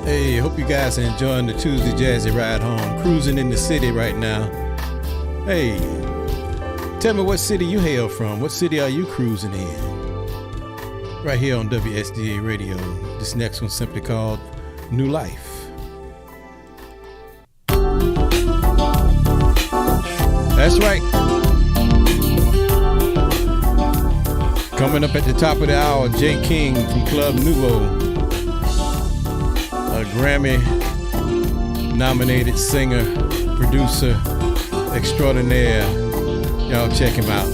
Hey, hope you guys are enjoying the Tuesday Jazzy Ride Home. Cruising in the city right now. Hey, tell me what city you hail from. What city are you cruising in? Right here on WSDA Radio. This next one's simply called New Life. That's right. Coming up at the top of the hour, Jay King from Club Nouveau, a Grammy-nominated singer, producer extraordinaire. Y'all check him out.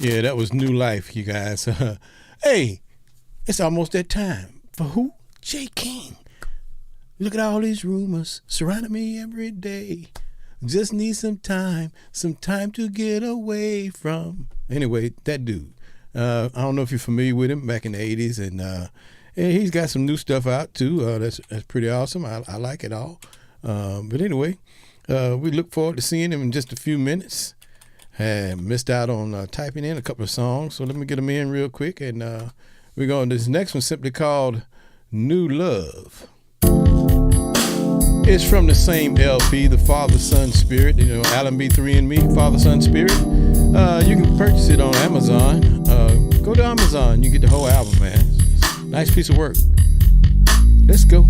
Yeah, that was New Life, you guys. Hey, it's almost that time. For who? J. King. Look at all these rumors surrounding me every day. Just need some time to get away from. Anyway, that dude. I don't know if you're familiar with him back in the 80s, and he's got some new stuff out too. That's pretty awesome. I like it all. But anyway, we look forward to seeing him in just a few minutes. Had missed out on typing in a couple of songs, so let me get them in real quick, and we're going to this next one, simply called New Love. It's from the same LP, the Father, Son, Spirit, Alan B3 and me, Father, Son, Spirit. You can purchase it on Amazon. Go to Amazon, you get the whole album, man. Nice piece of work. Let's go.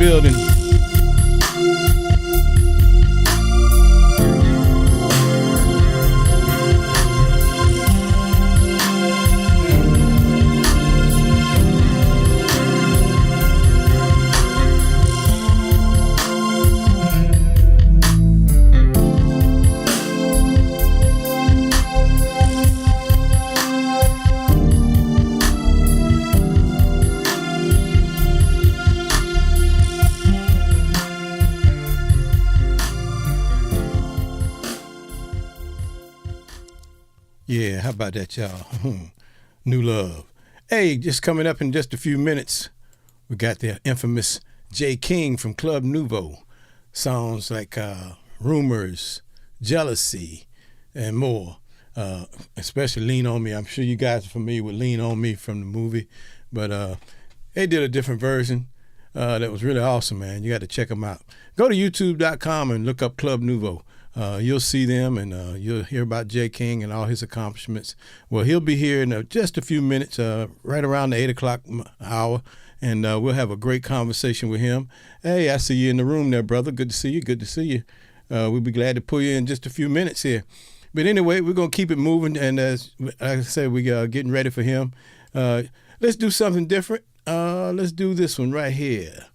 building. Yeah, how about that, y'all? New Love. Hey, just coming up in just a few minutes, we got the infamous J. King from Club Nouveau. Songs like Rumors, Jealousy, and more. Especially Lean On Me. I'm sure you guys are familiar with Lean On Me from the movie. But they did a different version that was really awesome, man. You got to check them out. Go to youtube.com and look up Club Nouveau. You'll see them, and you'll hear about J. King and all his accomplishments. Well, he'll be here in just a few minutes, right around the 8 o'clock hour, and we'll have a great conversation with him. Hey, I see you in the room there, brother. Good to see you. Good to see you. We'll be glad to pull you in just a few minutes here. But anyway, we're going to keep it moving, and as I said, we're getting ready for him. Let's do something different. Let's do this one right here.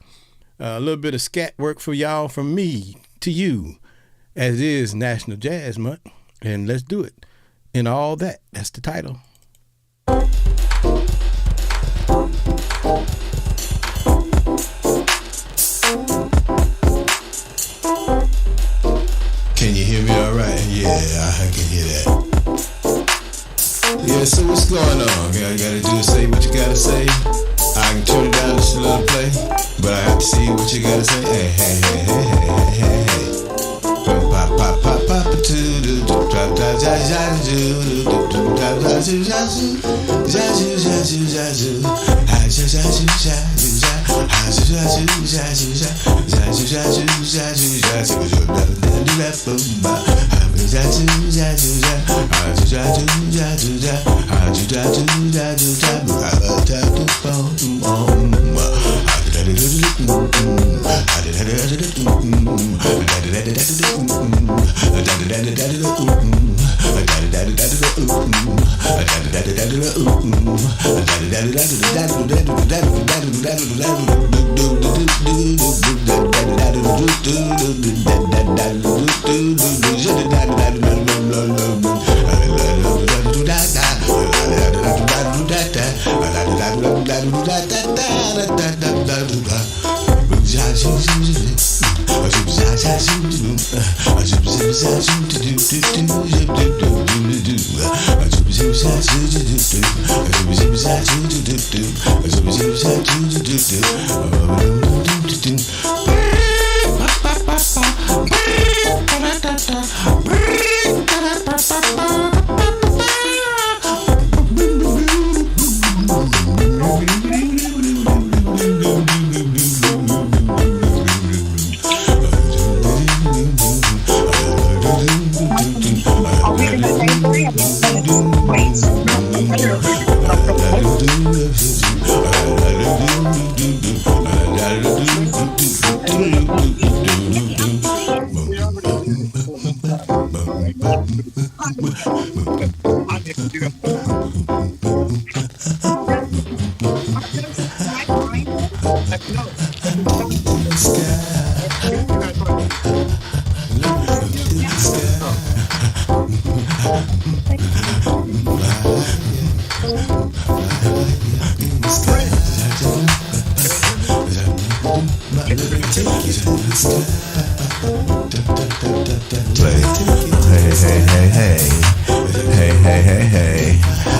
A little bit of scat work for y'all from me to you. As it is National Jazz Month, and let's do it. And all that. That's the title. Can you hear me all right? Yeah, I can hear that. Yeah, so what's going on? All you gotta do is say what you gotta say. I can turn it down just a little play, but I have to see what you gotta say. Hey, hey, hey, hey, hey, hey, hey. Pop, pop, pop, pop,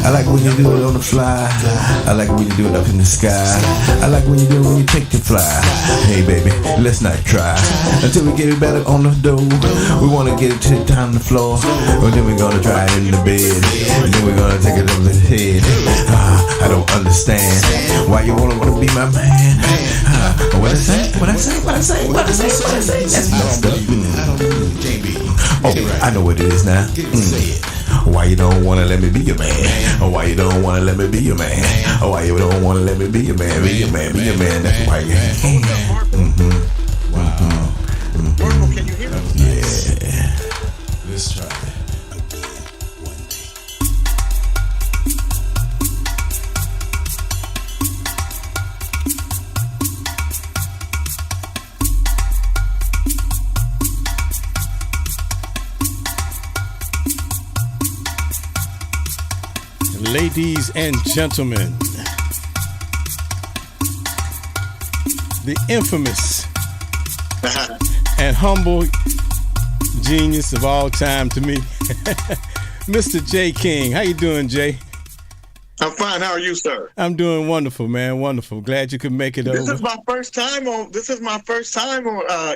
I like when you do it on the fly. I like when you do it up in the sky. I like when you do it when you take the fly. Hey baby, let's not try until we get it better on the dough. We wanna get it to the time the floor, or then we're gonna try it in the bed, and then we're gonna take it over the head. I don't understand why you wanna be my man. What I say? What I say? What I say? What I say? What I say? That's messed up. Oh, I know what it is now. why you don't wanna let me be your man? Oh, why you don't wanna let me be your man? Oh, why you don't wanna let me be your man? Be your man, be your man. That's why you. Wow. Marco, can you hear me? Yeah. Let's try it. Ladies and gentlemen, the infamous and humble genius of all time to me, Mr. J. King. How you doing, Jay? I'm fine. How are you, sir? I'm doing wonderful, man. Wonderful. Glad you could make it over. This is my first time on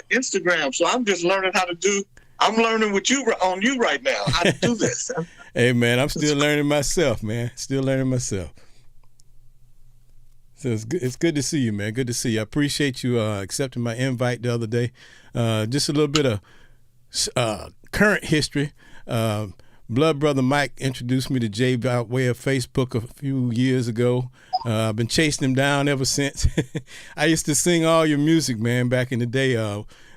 Instagram, so I'm just learning how to do. I'm learning with you on you right now how to do this. Hey, man, I'm still learning myself, man. Still learning myself. So it's good to see you, man. Good to see you. I appreciate you accepting my invite the other day. Just a little bit of current history. Blood Brother Mike introduced me to Jay by way of Facebook a few years ago. I've been chasing him down ever since. I used to sing all your music, man, back in the day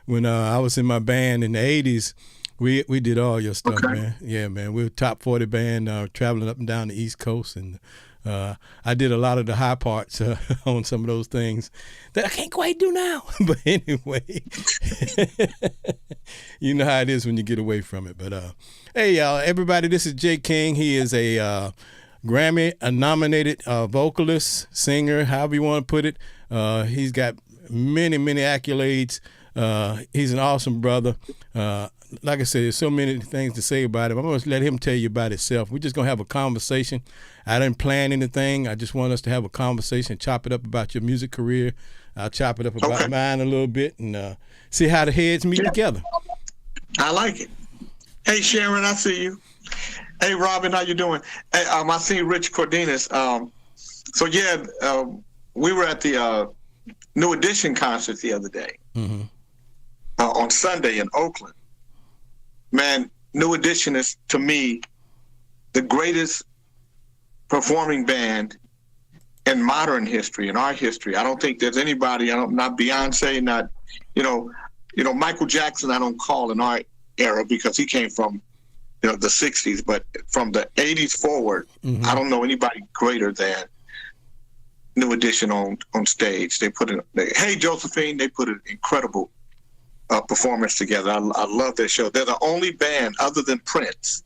when I was in my band in the 80s. We did all your stuff, man. Yeah, man. We were a top 40 band traveling up and down the East Coast, and I did a lot of the high parts on some of those things that I can't quite do now. But anyway, you know how it is when you get away from it. But hey, everybody, this is Jay King. He is a Grammy-nominated vocalist, singer, however you want to put it. He's got many, many accolades. He's an awesome brother. Like I said, there's so many things to say about him. I'm going to let him tell you about himself. We're just going to have a conversation. I didn't plan anything. I just want us to have a conversation, chop it up about your music career. I'll chop it up about mine a little bit and see how the heads meet together. I like it. Hey, Sharon, I see you. Hey, Robin, how you doing? Hey, I see Rich Cordenas. We were at the New Edition concert the other day on Sunday in Oakland. Man, New Edition is, to me, the greatest performing band in modern history, in our history. I don't think there's anybody, not Beyonce, not, Michael Jackson, I don't call in our era because he came from, the 60s, but from the 80s forward, I don't know anybody greater than New Edition on stage. They put in, Hey Josephine, they put an incredible performance together. I love their show. They're the only band other than Prince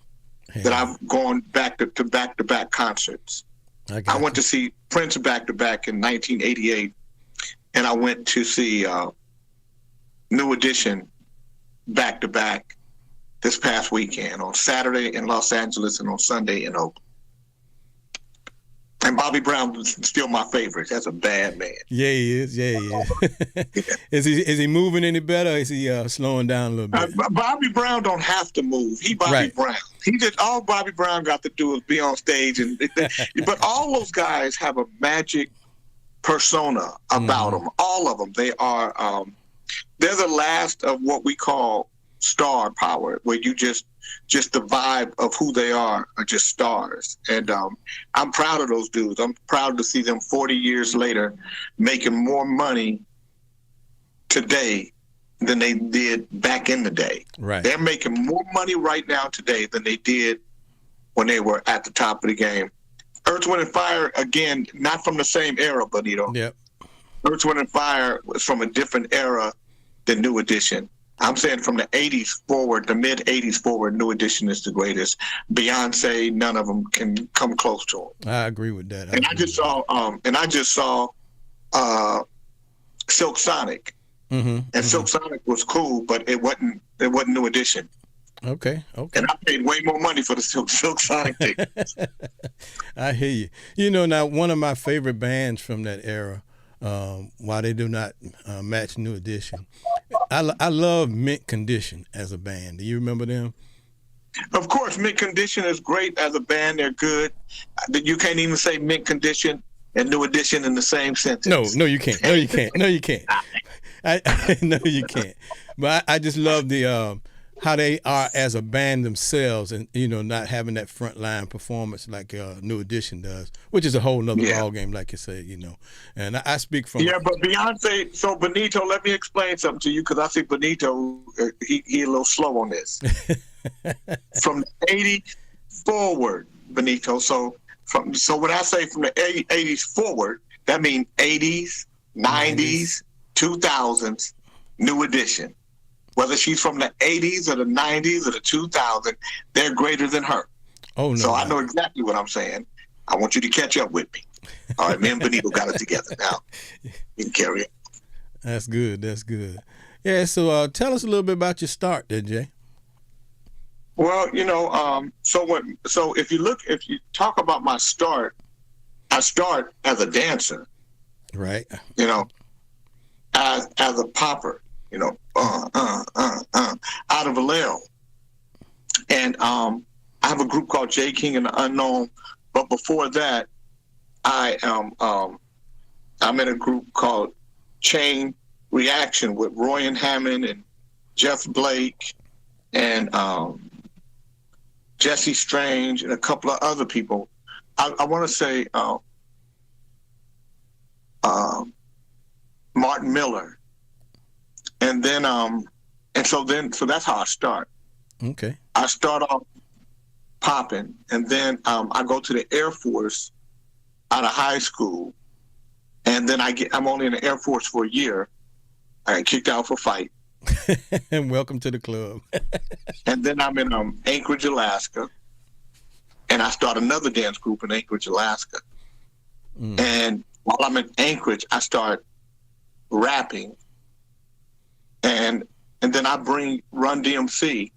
that I've gone back to back concerts. I went to see Prince back to back in 1988, and I went to see New Edition back to back this past weekend on Saturday in Los Angeles and on Sunday in Oakland. And Bobby Brown is still my favorite. That's a bad man. Yeah, he is. Yeah, he is. Is he moving any better? Or is he slowing down a little bit? Bobby Brown don't have to move. He Bobby Brown. He just all Bobby Brown got to do is be on stage, but all those guys have a magic persona about them. All of them. They are. They're the last of what we call star power, where you just the vibe of who they are just stars. And I'm proud of those dudes. I'm proud to see them 40 years later making more money today than they did back in the day. Right. They're making more money right now today than they did when they were at the top of the game. Earth, Wind & Fire, again, not from the same era, Benito. Yep. Earth, Wind & Fire was from a different era than New Edition. I'm saying from the 80s forward, the mid 80s forward, New Edition is the greatest. Beyonce, none of them can come close to him. I agree with that. I just saw Silk Sonic. And Silk Sonic was cool, but it wasn't New Edition. Okay. And I paid way more money for the Silk Sonic tickets. I hear you. Now one of my favorite bands from that era, while they do not match New Edition, I love Mint Condition as a band. Do you remember them? Of course, Mint Condition is great as a band. They're good. You can't even say Mint Condition and New Edition in the same sentence. No, you can't. No, you can't. No, you can't. No, you can't. But I just love the how they are as a band themselves, and not having that front line performance like New Edition does, which is a whole nother ball game, like you said, And I speak from but Beyonce. So Benito, let me explain something to you because I think Benito he a little slow on this. From the '80s forward, Benito. So when I say from the '80s forward, that means '80s, '90s, 2000s, New Edition. Whether she's from the '80s or the '90s or the 2000s, they're greater than her. Oh no! So I know exactly what I'm saying. I want you to catch up with me. All right, me and Benito got it together now. You can carry it. That's good. That's good. Yeah. So tell us a little bit about your start, there, Jay. Well, so if you talk about my start, I start as a dancer. Right. As a popper. Out of Vallejo. And I have a group called J. King and the Unknown. But before that, I'm in a group called Chain Reaction with Roy and Hammond and Jeff Blake and Jesse Strange and a couple of other people. I want to say Martin Miller. And then, so that's how I start. Okay. I start off popping, and then I go to the Air Force out of high school, and then I'm only in the Air Force for a year. I got kicked out for fight. And welcome to the club. And then I'm in Anchorage, Alaska, and I start another dance group in Anchorage, Alaska. And while I'm in Anchorage, I start rapping. And then I bring Run DMC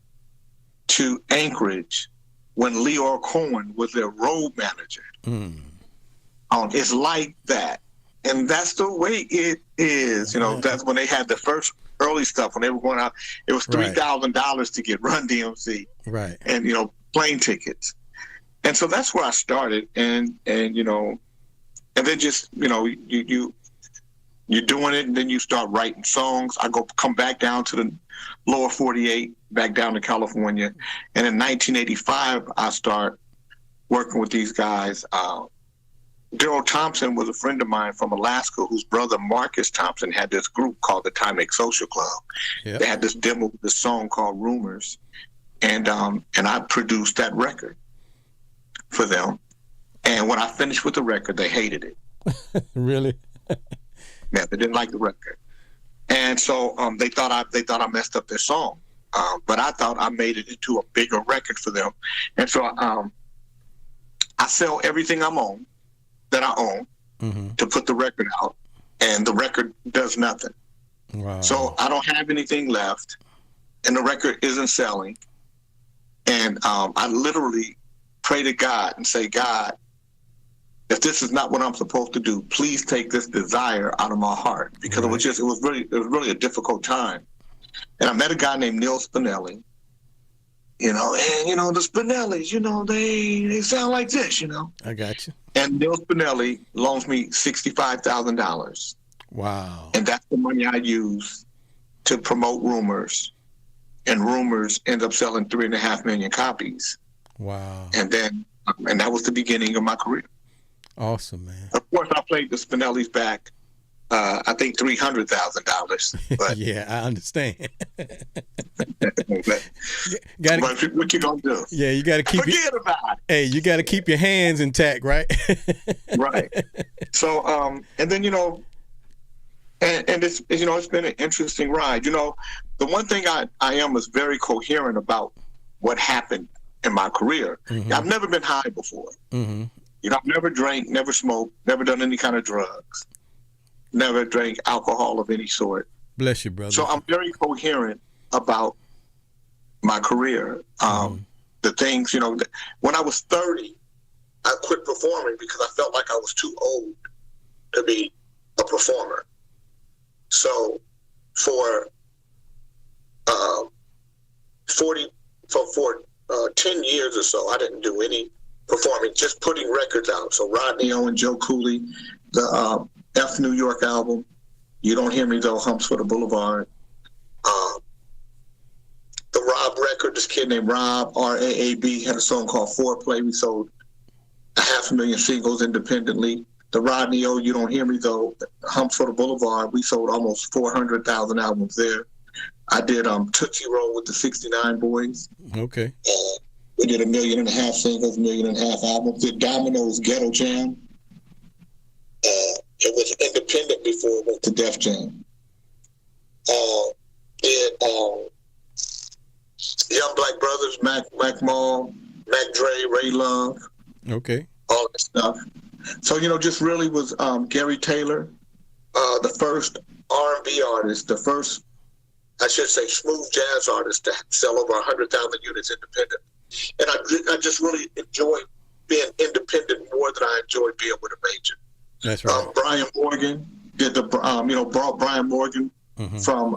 to Anchorage when Leor Cohen was their road manager. It's like that. And that's the way it is. That's when they had the first early stuff, when they were going out. It was $3,000 to get Run DMC. Right. And, plane tickets. And so that's where I started. And then just, you're doing it, and then you start writing songs. I come back down to the lower 48, back down to California. And in 1985, I start working with these guys. Daryl Thompson was a friend of mine from Alaska, whose brother Marcus Thompson had this group called the Timex Social Club. Yep. They had this demo, this song called Rumors. And I produced that record for them. And when I finished with the record, they hated it. Really? Yeah, they didn't like the record, and so they thought I messed up their song, but I thought I made it into a bigger record for them, and so I sell everything that I own to put the record out, and the record does nothing. Wow. So I don't have anything left, and the record isn't selling, and I literally pray to God and say, God, if this is not what I'm supposed to do, please take this desire out of my heart, because it was really a difficult time. And I met a guy named Neil Spinelli, and the Spinellis, they sound like this, I got you. And Neil Spinelli loans me $65,000. Wow. And that's the money I use to promote Rumors, and Rumors end up selling 3.5 million copies. Wow. And that was the beginning of my career. Awesome, man. Of course, I played the Spinellis back, I think $300,000. But yeah, I understand. but what you gonna do? Yeah, you got to keep. Forget about it. Hey, you got to keep your hands intact, right? Right. So, and then and it's it's been an interesting ride. The one thing I am is very coherent about what happened in my career. Mm-hmm. I've never been high before. Mm-hmm. I've never drank, never smoked, never done any kind of drugs, never drank alcohol of any sort. Bless you, brother. So I'm very coherent about my career. The things, when I was 30, I quit performing because I felt like I was too old to be a performer. So for 10 years or so, I didn't do any performing, just putting records out. So Rodney Owen, Joe Cooley, the F New York album, You Don't Hear Me Though, Humps for the Boulevard, the Rob record. This kid named Rob, RAAB, had a song called Foreplay. We sold 500,000 singles independently. The Rodney O, You Don't Hear Me Though, Humps for the Boulevard, we sold almost 400,000 albums there. I did Tootsie Roll with the 69 Boys. Okay. We did 1.5 million singles, 1.5 million albums. Did Domino's Ghetto Jam. It was independent before it went to Def Jam. Did Young Black Brothers, Mac Mall, Mac Dre, Ray Love. Okay. All that stuff. So, you know, just really was Gary Taylor, the first R&B artist, the first, I should say, smooth jazz artist to sell over 100,000 units independent. And I just really enjoyed being independent more than I enjoyed being with a major. That's right. Brian Morgan did the, brought Brian Morgan from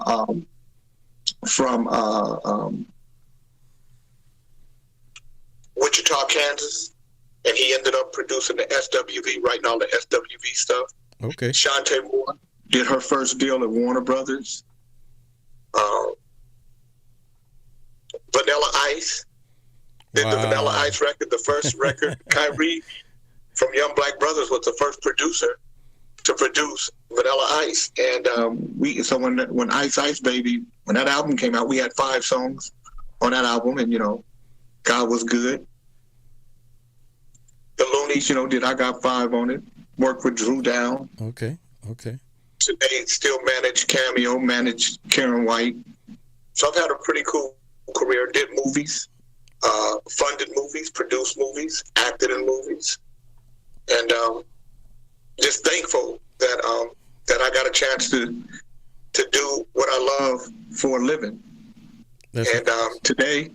Wichita, Kansas, and he ended up producing the SWV, writing all the SWV stuff. Okay. Shantae Moore did her first deal at Warner Brothers. Vanilla Ice did the Vanilla Ice record, the first record. Kyrie from Young Black Brothers was the first producer to produce Vanilla Ice. And when Ice Ice Baby, when that album came out, we had 5 songs on that album, and, you know, God was good. The Loonies, you know, did I Got 5 on it. Worked with Drew Down. Okay. Today, still managed Cameo, managed Karen White. So I've had a pretty cool career. Did movies, funded movies, produced movies, acted in movies, and just thankful that I got a chance to do what I love for a living. Today,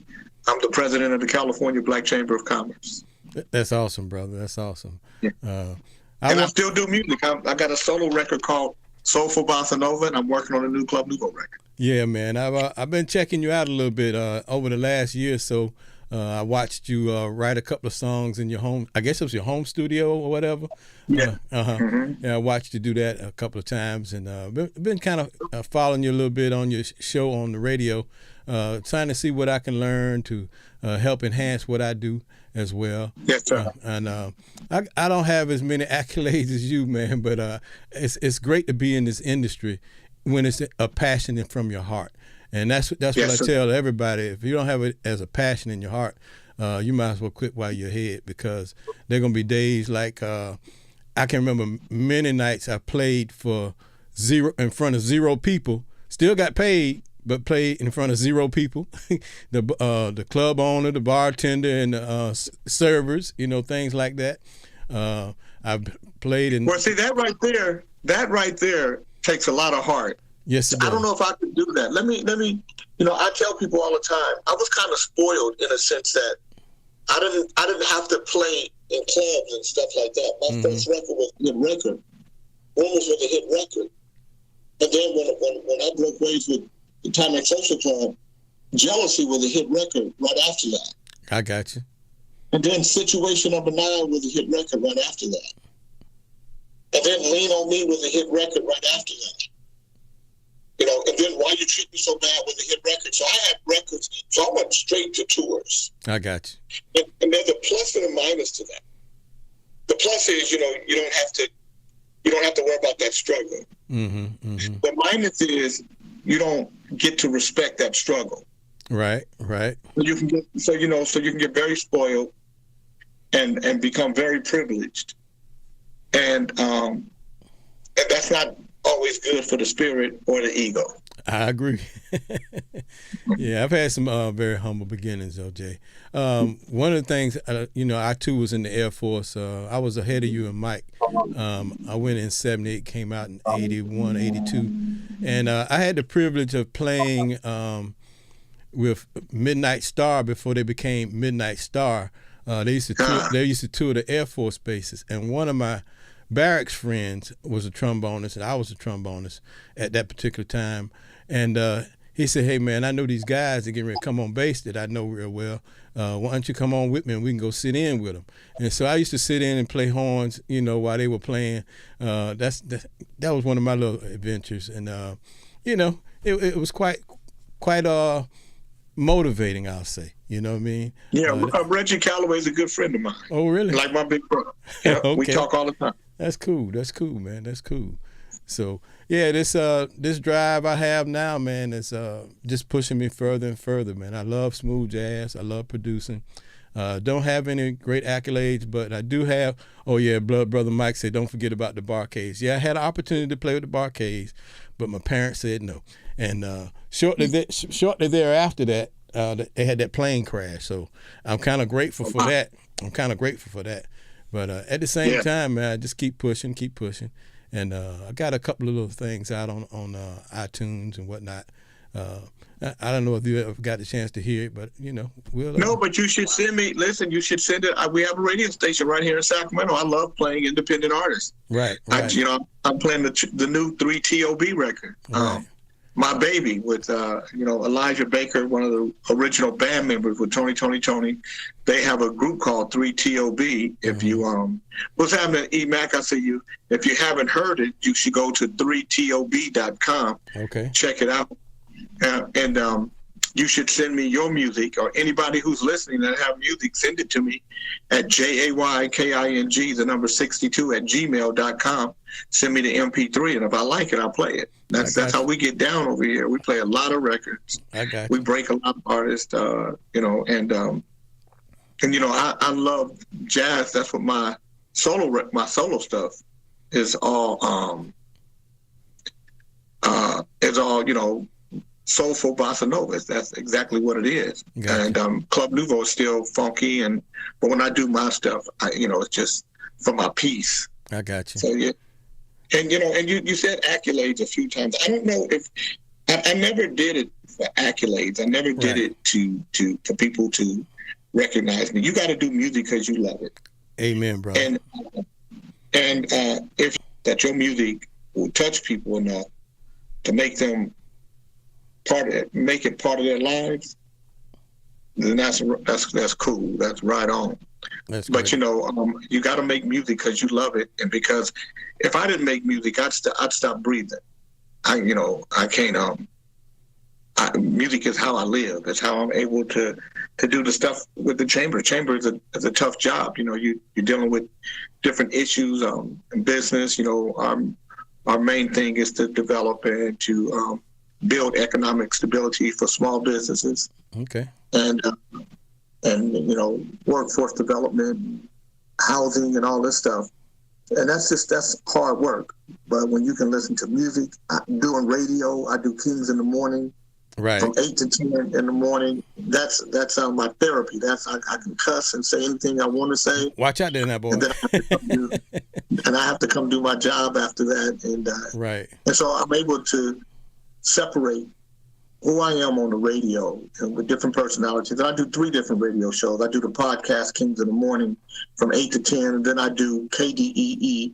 I'm the president of the California Black Chamber of Commerce. That's awesome, brother. That's awesome. Yeah. I still do music. I got a solo record called Soulful Bossa Nova, and I'm working on a new Club Nouveau record. Yeah, man. I've been checking you out a little bit over the last year or so. I watched you write a couple of songs in your home. I guess it was your home studio or whatever. Yeah. Yeah, I watched you do that a couple of times, and been kind of following you a little bit on your show on the radio, trying to see what I can learn to help enhance what I do as well. Yes, sir. And I don't have as many accolades as you, man, but it's great to be in this industry when it's a passion from your heart. And that's what I tell everybody. If you don't have it as a passion in your heart, you might as well quit while you're ahead, because there are going to be days like I can remember many nights I played in front of 0 people, still got paid, but played in front of 0 people. the club owner, the bartender, and the servers, you know, things like that. I've played in. Well, see, that right there takes a lot of heart. Yes, it does. I don't know if I could do that. Let me. You know, I tell people all the time, I was kind of spoiled in a sense that I didn't have to play in clubs and stuff like that. My first record was a hit record. Rumors was a hit record. And then when I broke waves with the Time Social Club, Jealousy was a hit record right after that. I got you. And then Situation Number 9 was a hit record right after that. And then Lean on Me was a hit record right after that. You know, and then Why You Treat Me So Bad was a hit record. So I had records, so I went straight to tours. I got you. And there's a plus and a minus to that. The plus is, you know, you don't have to worry about that struggle. The minus is you don't get to respect that struggle. Right. You can get very spoiled and become very privileged. And that's not always good for the spirit or the ego. I agree. Yeah, I've had some very humble beginnings, OJ. One of the things, I too was in the Air Force. I was ahead of you and Mike. I went in 78, came out in 81, 82. And I had the privilege of playing with Midnight Star before they became Midnight Star. They used to tour the Air Force bases. And one of my barracks friends was a trombonist, and I was a trombonist at that particular time. And he said, "Hey, man, I know these guys that getting ready to come on bass that I know real well. Why don't you come on with me and we can go sit in with them?" And so I used to sit in and play horns, while they were playing. That was one of my little adventures. And, it was quite motivating, I'll say. You know what I mean? Yeah, Reggie Calloway's a good friend of mine. Oh, really? Like my big brother. Yeah, Okay. We talk all the time. That's cool. That's cool, man. That's cool. So yeah, this drive I have now, man, is just pushing me further and further, man. I love smooth jazz. I love producing. Don't have any great accolades, but I do have. Oh yeah, brother Mike said, don't forget about the Barcades. Yeah, I had an opportunity to play with the Barcades, but my parents said no. And shortly thereafter that, they had that plane crash. So I'm kind of grateful for that. But at the same time, man, I just keep pushing. And I got a couple of little things out on iTunes and whatnot. I don't know if you ever got the chance to hear it, but we'll. No, but you should send me. Listen, you should send it. We have a radio station right here in Sacramento. I love playing independent artists. Right. I'm playing the new 3 TOB record. Right. My Baby with Elijah Baker, one of the original band members with Tony. They have a group called 3 TOB. If you what's happening at EMAC, I see you. If you haven't heard it, you should go to 3tob.com. Okay. Check it out. And you should send me your music, or anybody who's listening that have music, send it to me at JAYKING, 62 at gmail.com. Send me the MP3, and if I like it, I'll play it. That's how we get down over here. We play a lot of records. I got you. We break a lot of artists, and I love jazz. That's what my solo stuff is all. It's all soulful bossa novas. That's exactly what it is. Gotcha. And Club Nouveau is still funky, but when I do my stuff, it's just for my piece. I got you. So yeah, and you said accolades a few times. I don't know if I never did it for accolades. I never did it to people to recognize me. You got to do music because you love it. Amen, bro. And if that your music will touch people enough to make them make it part of their lives, then that's cool. That's right on. That's but great. You got to make music because you love it, and because if I didn't make music, I'd stop breathing. I can't. Music is how I live. It's how I'm able to do the stuff with the chamber. Chamber is a tough job. You're dealing with different issues in business. Our main thing is to develop and to build economic stability for small businesses. Okay. And workforce development, housing, and all this stuff. And that's hard work. But when you can listen to music, doing radio, I do Kings in the morning. Right. From 8 to 10 in the morning. That's my therapy. I can cuss and say anything I want to say. Watch out there, now, boy. And I have to come do my job after that. And right. And so I'm able to separate who I am on the radio and with different personalities. And I do 3 different radio shows. I do the podcast Kings in the Morning from 8 to 10, and then I do KDEE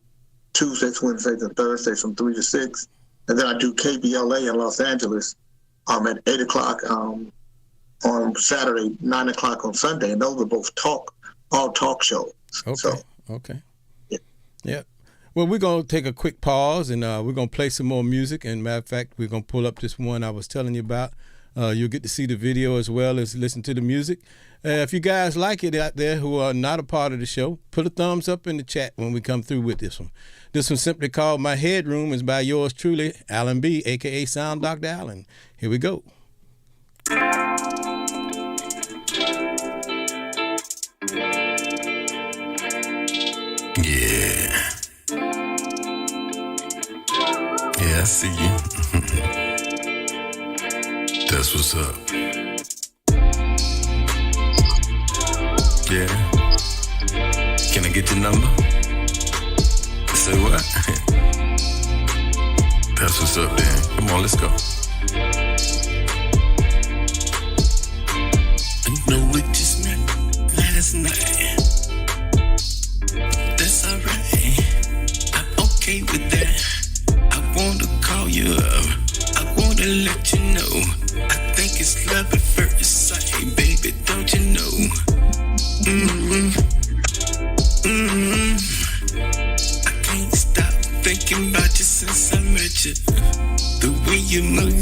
Tuesdays, Wednesdays, and Thursdays from 3 to 6. And then I do KBLA in Los Angeles at 8 o'clock on Saturday, 9 o'clock on Sunday. And those are both all talk shows. Okay. Okay. Yeah. Well, we're going to take a quick pause, and we're going to play some more music. And matter of fact, we're going to pull up this one I was telling you about. You'll get to see the video as well as listen to the music. If you guys like it out there who are not a part of the show, put a thumbs up in the chat when we come through with this one. This one's simply called My Headroom, is by yours truly, Alan B., a.k.a. Sound Dr. Allen. Here we go. Yeah, I see you. That's what's up. Yeah. Can I get your number? Say what? That's what's up, then. Come on, let's go. I know we just met last night. That's alright. I'm okay with that. I wanna call you up. I wanna let you know. I think it's love at first sight, baby, don't you know? I can't stop thinking about you since I met you. The way you move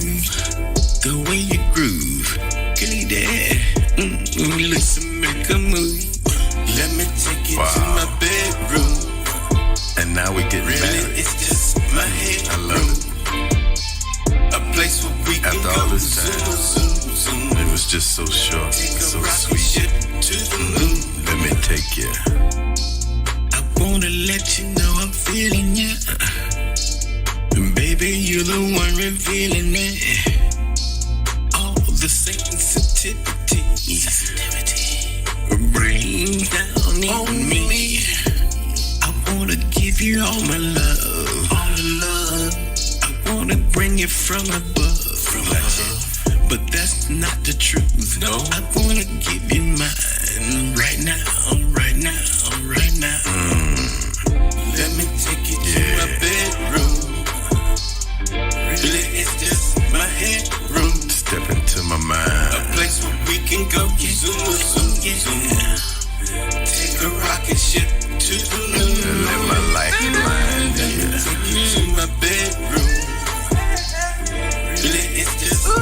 Listen, make a move. Let me take you to my bedroom. And now we get Really, married. it's just my head. I love it. A place where we can After go all this zoom, time, zoom, zoom. it was just so short, Take a so rocket sweet. ship to the moon. Let me take you. I wanna let you know I'm feeling ya. Baby, you're the one revealing it. All the sensitivities bring down on me. I wanna give you all my love, all the love. I wanna bring it from above, but that's not the truth. No, I wanna give you mine right now, right now, right now. Let me take you to my bedroom. Really, it's just my headroom. Step into my A mind. place where we can go zoom, zoom, zoom. Take a rocket ship to the moon. And let my life blind you. Take you to my bedroom. Really, it's just my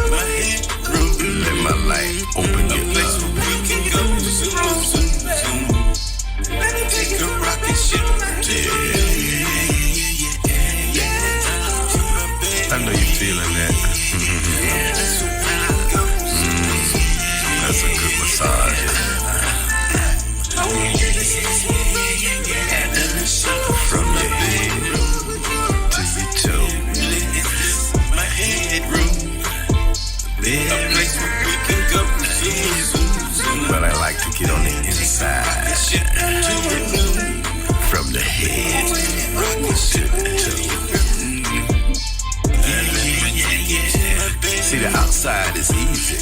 headroom. Let my life open A you place up. where we can go zoom, zoom, zoom. Take a rocket ship to the moon. I know you're feeling that. That's a good massage. From your head to your toe. My headroom. A place where we can go zoom, zoom, zoom. But I like to get on the inside. Ship to the moon. From the head to the toe. See, the outside is easy.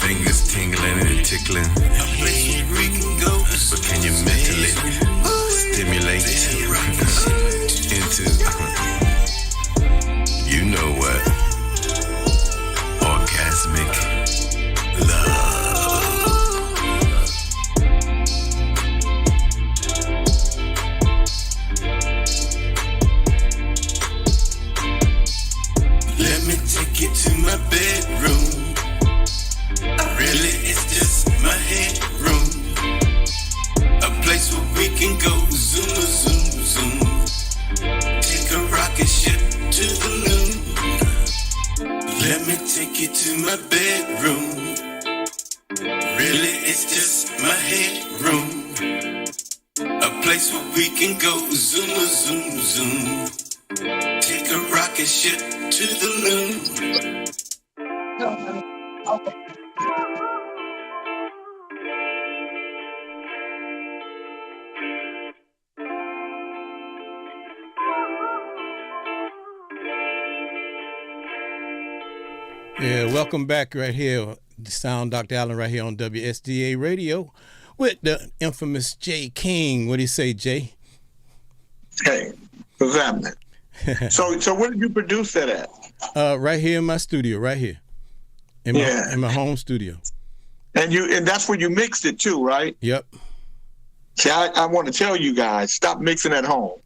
Fingers tingling and tickling. But can you mentally stimulate into, you know what? Orgasmic love. Let me take you to my bedroom. Really, it's just my headroom. A place where we can go zoom, zoom, zoom. Take a rocket ship to the moon. Let me take you to my bedroom. Really, it's just my headroom. A place where we can go zoom, zoom, zoom. Take a rocket ship to the moon. Yeah, welcome back right here. The Sound Dr. Allen right here on WSDA Radio with the infamous Jay King. What do you say, Jay? Hey, what's happening? So where did you produce that at? Right here in my studio, right here. In my home studio. And that's where you mixed it too, right? Yep. See, I want to tell you guys, stop mixing at home.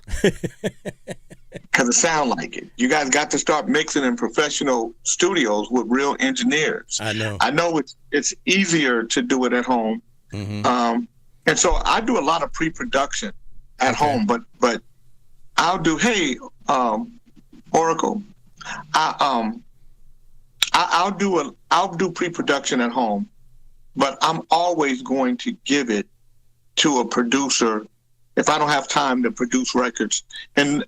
Because it sounds like it. You guys got to start mixing in professional studios with real engineers. I know. I know it's easier to do it at home. Mm-hmm. And so I do a lot of pre-production at home, but I'll do, Oracle, I'll do pre-production at home, but I'm always going to give it to a producer if I don't have time to produce records. And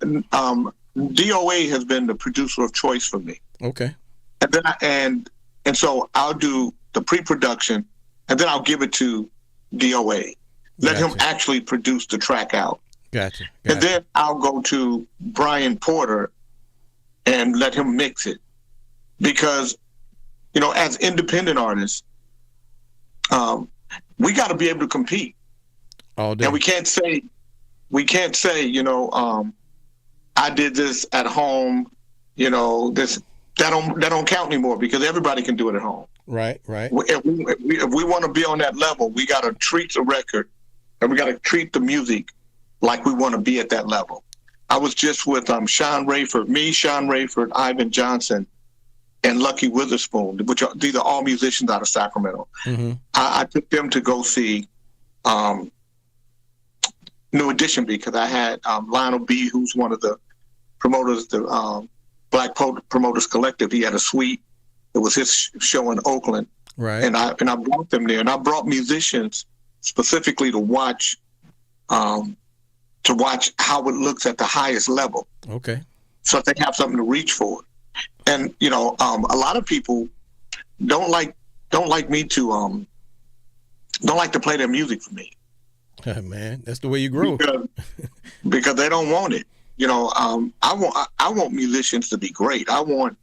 DOA has been the producer of choice for me. Okay. And then and so I'll do the pre-production, and then I'll give it to DOA. Let him actually produce the track out. Gotcha. And then I'll go to Brian Porter and let him mix it. Because, as independent artists, we got to be able to compete. All day. And we can't say, I did this at home, that don't count anymore, because everybody can do it at home. Right. If we want to be on that level, we got to treat the record and we got to treat the music like we want to be at that level. I was just with Sean Rayford, Ivan Johnson, and Lucky Witherspoon, which are, these are all musicians out of Sacramento. Mm-hmm. I took them to go see New Edition because I had Lionel B, who's one of the promoters, the Black Promoters Collective. He had a suite. It was his show in Oakland, Right. and I brought them there, and I brought musicians specifically to watch how it looks at the highest level, Okay. so they have something to reach for. And a lot of people don't like me to don't like to play their music for me. Man, that's the way you grow. Because they don't want it. I want musicians to be great. I want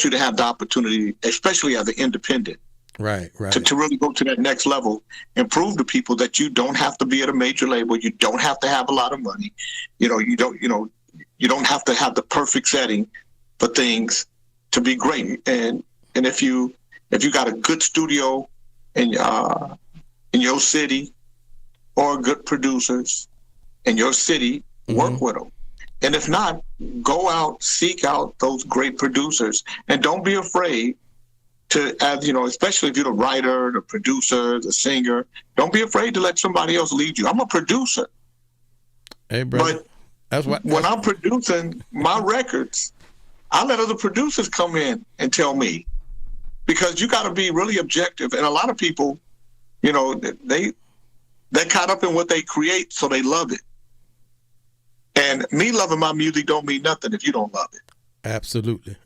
you to have the opportunity, especially as an independent, Right. to really go to that next level and prove to people that you don't have to be at a major label. You don't have to have a lot of money. You don't have to have the perfect setting for things to be great. And if you got a good studio in your city, or good producers in your city, work with them. And if not, go out, seek out those great producers, and don't be afraid to, especially if you're the writer, the producer, the singer, don't be afraid to let somebody else lead you. I'm a producer. Hey, brother. But when I'm producing my records, I let other producers come in and tell me, because you got to be really objective. And a lot of people, they're caught up in what they create, so they love it. And me loving my music don't mean nothing if you don't love it. Absolutely.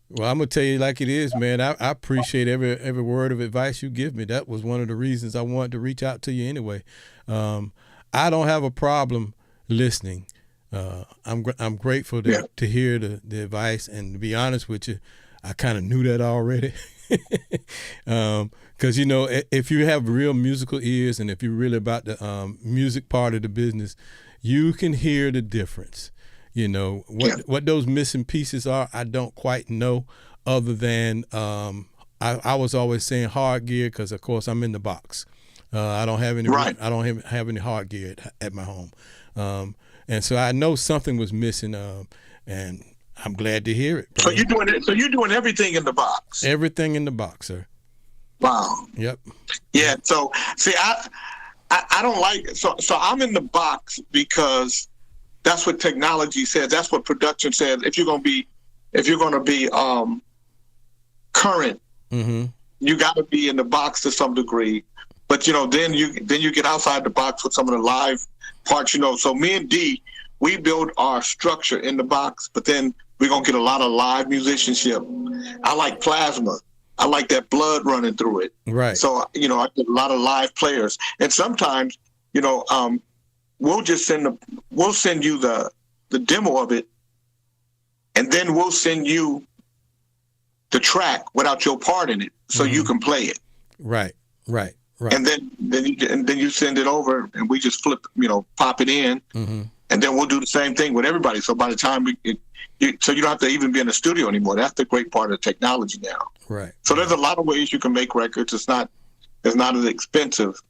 Well, I'm gonna tell you like it is, man. I appreciate every word of advice you give me. That was one of the reasons I wanted to reach out to you anyway. I don't have a problem listening. I'm grateful to hear the advice, and to be honest with you, I kind of knew that already. Because if you have real musical ears, and if you're really about the music part of the business, you can hear the difference. What those missing pieces are, I don't quite know, other than I was always saying hard gear, because of course I'm in the box. I don't have any I don't have any hard gear at my home, and so I know something was missing, and I'm glad to hear it. So you're doing it. So you're doing everything in the box. Everything in the box, sir. Wow. Yep. Yeah. So see, I don't like it. So I'm in the box because that's what technology says. That's what production says. If you're gonna be current, you got to be in the box to some degree. But then you get outside the box with some of the live parts. So me and D, we build our structure in the box, but then we're going to get a lot of live musicianship. I like plasma. I like that blood running through it. Right. So, I get a lot of live players. And sometimes, we'll send you the demo of it, and then we'll send you the track without your part in it, so you can play it. Right. And then you send it over, and we just flip, pop it in, and then we'll do the same thing with everybody. So by the time so you don't have to even be in the studio anymore. That's the great part of technology now. Right. So there's a lot of ways you can make records. It's not as expensive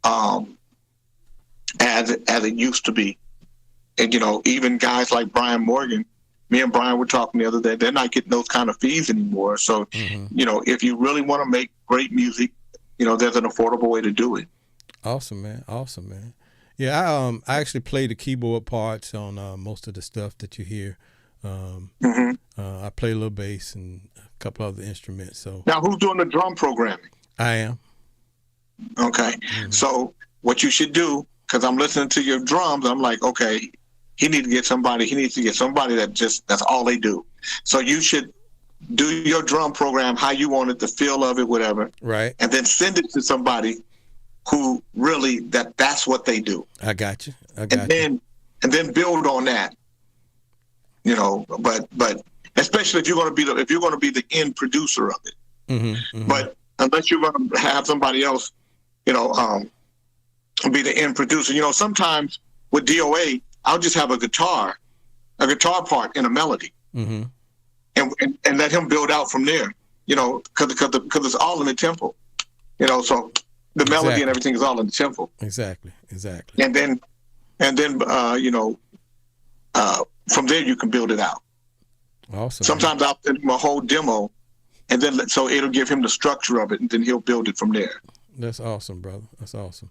as it used to be. And even guys like Brian Morgan, me and Brian were talking the other day, they're not getting those kind of fees anymore. So if you really want to make great music, there's an affordable way to do it. Awesome, man. Yeah, I actually play the keyboard parts on most of the stuff that you hear. I play a little bass and a couple other instruments. So now, who's doing the drum programming? I am. Okay, so what you should do, because I'm listening to your drums, I'm like, okay, he needs to get somebody that's all they do. So you should do your drum program how you want it, the feel of it, whatever. Right. And then send it to somebody who really that's what they do. I got you. And then build on that. But especially if you're going to be the end producer of it. But unless you're going to have somebody else, be the end producer. Sometimes with DOA, I'll just have a guitar part in a melody, and let him build out from there. Because it's all in the tempo. So the melody and everything is all in the tempo. Exactly. And then from there you can build it out. Awesome. Sometimes I'll send him a whole demo, and then so it'll give him the structure of it, and then he'll build it from there. That's awesome, brother. That's awesome.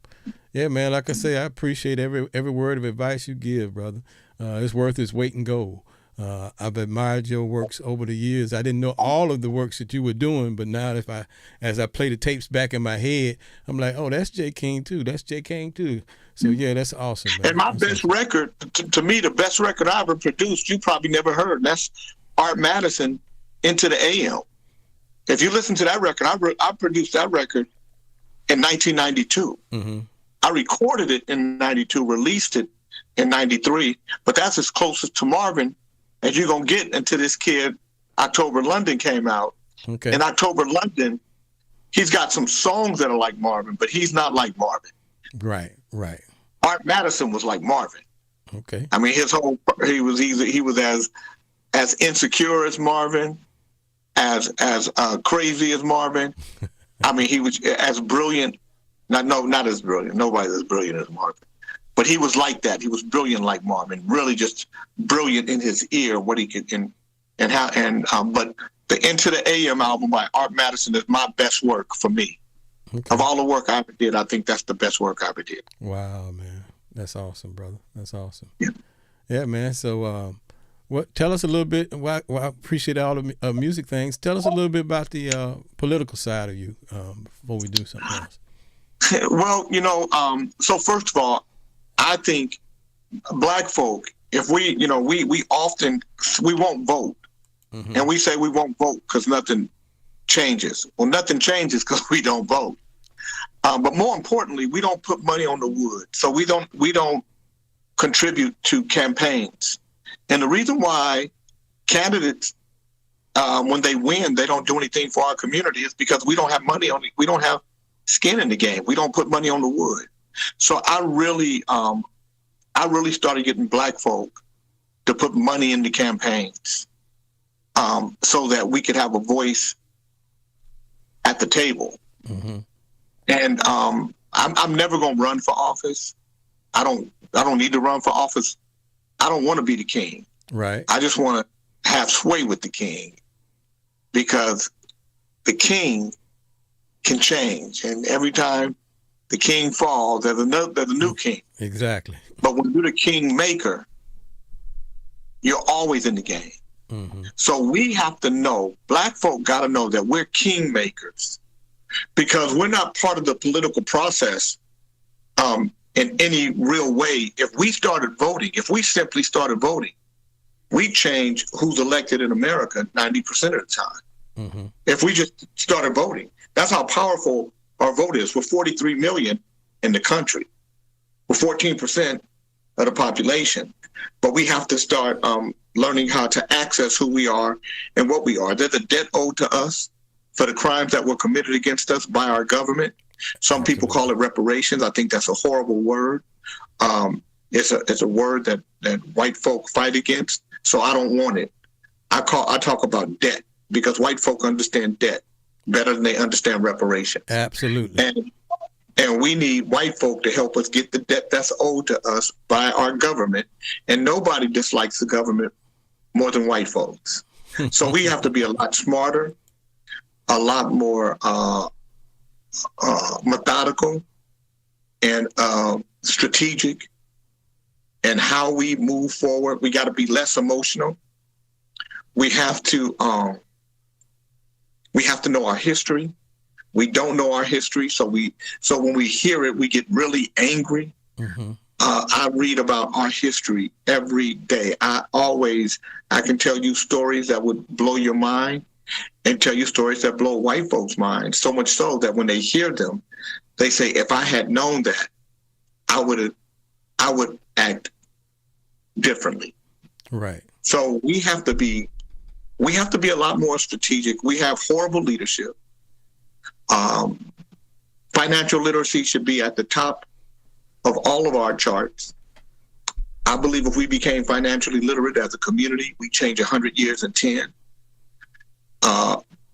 Yeah, man. Like I say, I appreciate every word of advice you give, brother. It's worth its weight in gold. I've admired your works over the years. I didn't know all of the works that you were doing, but now as I play the tapes back in my head, I'm like, oh, that's J. King too. That's J. King too. So yeah, that's awesome, man. And my best record, to me, the best record I ever produced, you probably never heard. That's Art Madison, Into the AM. If you listen to that record, I produced that record in 1992. Mm-hmm. I recorded it in 92, released it in 93, but that's as close to Marvin as you're going to get until this kid, October London, came out. Okay. In October London, he's got some songs that are like Marvin, but he's not like Marvin. Right, right. Art Madison was like Marvin. Okay. I mean, he was as insecure as Marvin, as crazy as Marvin. I mean, he was as brilliant. Not as brilliant. Nobody's as brilliant as Marvin. But he was like that. He was brilliant like Marvin. Really, just brilliant in his ear. What he could but the Into the AM album by Art Madison is my best work for me. Okay. Of all the work I ever did, I think that's the best work I ever did. Wow, man. That's awesome, brother. That's awesome. Yeah. Yeah, man. So, tell us a little bit. Well, I appreciate all the music things. Tell us a little bit about the political side of you before we do something else. Well, so first of all, I think black folk, if we won't vote. Mm-hmm. And we say we won't vote because nothing changes. Well, nothing changes because we don't vote. But more importantly, we don't put money on the wood. So we don't contribute to campaigns. And the reason why candidates, when they win, they don't do anything for our community is because we don't have money on it. We don't have skin in the game. We don't put money on the wood. So I really started getting black folk to put money into campaigns, so that we could have a voice at the table. Mm-hmm. And I'm never going to run for office. I don't need to run for office. I don't want to be the king. Right. I just want to have sway with the king, because the king can change, and every time the king falls, there's a new king. Exactly. But when you're the king maker, you're always in the game. Mm-hmm. So we have to know, black folk got to know that we're king makers, because we're not part of the political process in any real way. If we simply started voting, we change who's elected in America 90% of the time. Mm-hmm. If we just started voting, that's how powerful our vote is. We're 43 million in the country. We're 14% of the population. But we have to start learning how to access who we are and what we are. There's a debt owed to us for the crimes that were committed against us by our government. Some people call it reparations. I think that's a horrible word. It's a word that white folk fight against. So I don't want it. I talk about debt, because white folk understand debt better than they understand reparation. Absolutely. And we need white folk to help us get the debt that's owed to us by our government. And nobody dislikes the government more than white folks. So we have to be a lot smarter, a lot more methodical and strategic in how we move forward. We got to be less emotional. We have to know our history. We don't know our history, so when we hear it, we get really angry. Mm-hmm. I read about our history every day. I can tell you stories that would blow your mind, and tell you stories that blow white folks' minds. So much so that when they hear them, they say, "If I had known that, I would act differently." Right. So we have to be a lot more strategic. We have horrible leadership. Financial literacy should be at the top of all of our charts. I believe if we became financially literate as a community, we change 100 years in 10.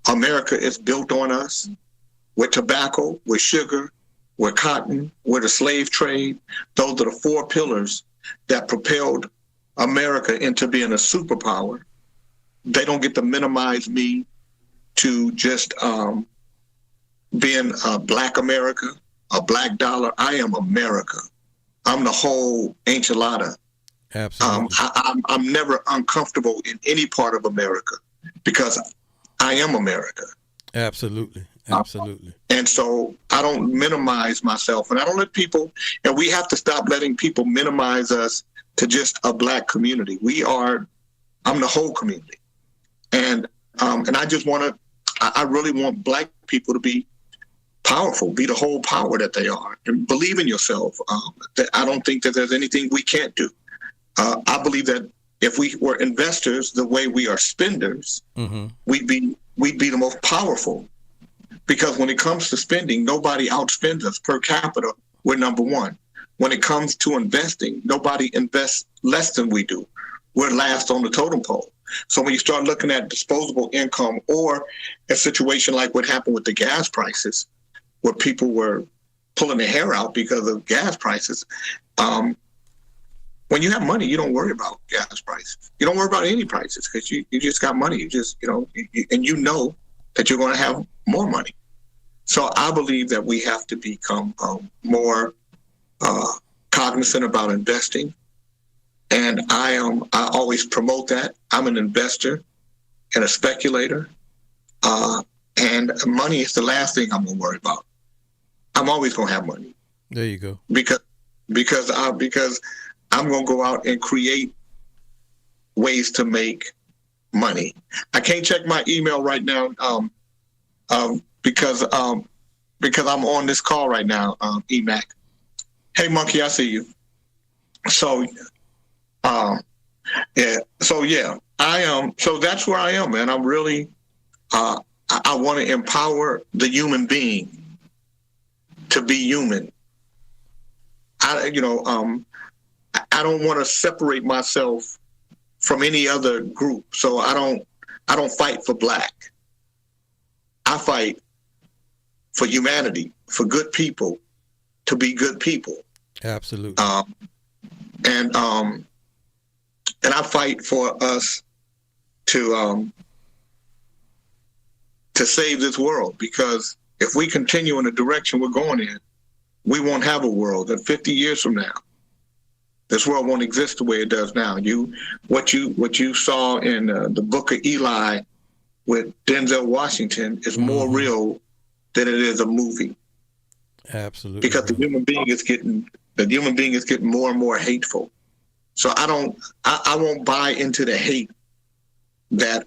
America is built on us with tobacco, with sugar, with cotton, with the slave trade. Those are the 4 pillars that propelled America into being a superpower. they don't get to minimize me to just being a Black America, a Black dollar. I am America. I'm the whole enchilada. Absolutely. I'm never uncomfortable in any part of America because I am America. Absolutely. Absolutely. And so I don't minimize myself, and I don't let people, and we have to stop letting people minimize us to just a Black community. I'm the whole community. And I just I really want Black people to be powerful, be the whole power that they are, and believe in yourself. I don't think that there's anything we can't do. I believe that if we were investors the way we are spenders, we'd be the most powerful. Because when it comes to spending, nobody outspends us per capita. We're number one. When it comes to investing, nobody invests less than we do. We're last on the totem pole. So when you start looking at disposable income or a situation like what happened with the gas prices, where people were pulling their hair out because of gas prices, when you have money, you don't worry about gas prices. You don't worry about any prices because you just got money. You just, and you know that you're going to have more money. So I believe that we have to become more cognizant about investing. And I always promote that. I'm an investor and a speculator. And money is the last thing I'm going to worry about. I'm always going to have money. There you go. Because I'm going to go out and create ways to make money. I can't check my email right now because I'm on this call right now, EMAC. Hey, Monkey, I see you. So, I am. So that's where I am, man. I'm really, I want to empower the human being to be human. I don't want to separate myself from any other group. So I don't fight for Black. I fight for humanity, for good people to be good people. Absolutely. And I fight for us to save this world, because if we continue in the direction we're going in, we won't have a world. And 50 years from now, this world won't exist the way it does now. What you saw in the Book of Eli with Denzel Washington is more real than it is a movie. Absolutely. Because the human being is getting more and more hateful. So I won't buy into the hate that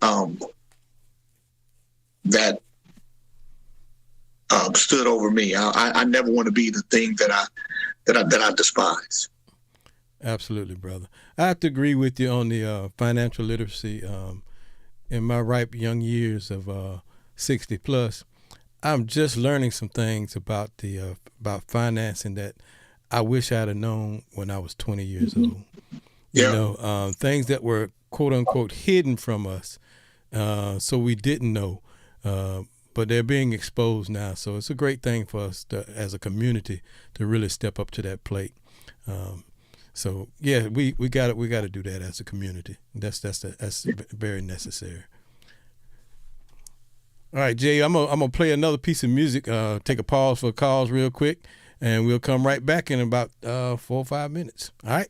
stood over me. I never want to be the thing that I despise. Absolutely, brother. I have to agree with you on the financial literacy. In my ripe young years of 60 plus, I'm just learning some things about about financing that I wish I'd have known when I was 20 years old. Things that were quote unquote hidden from us, so we didn't know, but they're being exposed now. So it's a great thing for us as a community to really step up to that plate. So yeah, we got to do that as a community. That's very necessary. All right, Jay, I'm gonna play another piece of music. Take a pause for calls real quick, and we'll come right back in about 4 or 5 minutes. All right.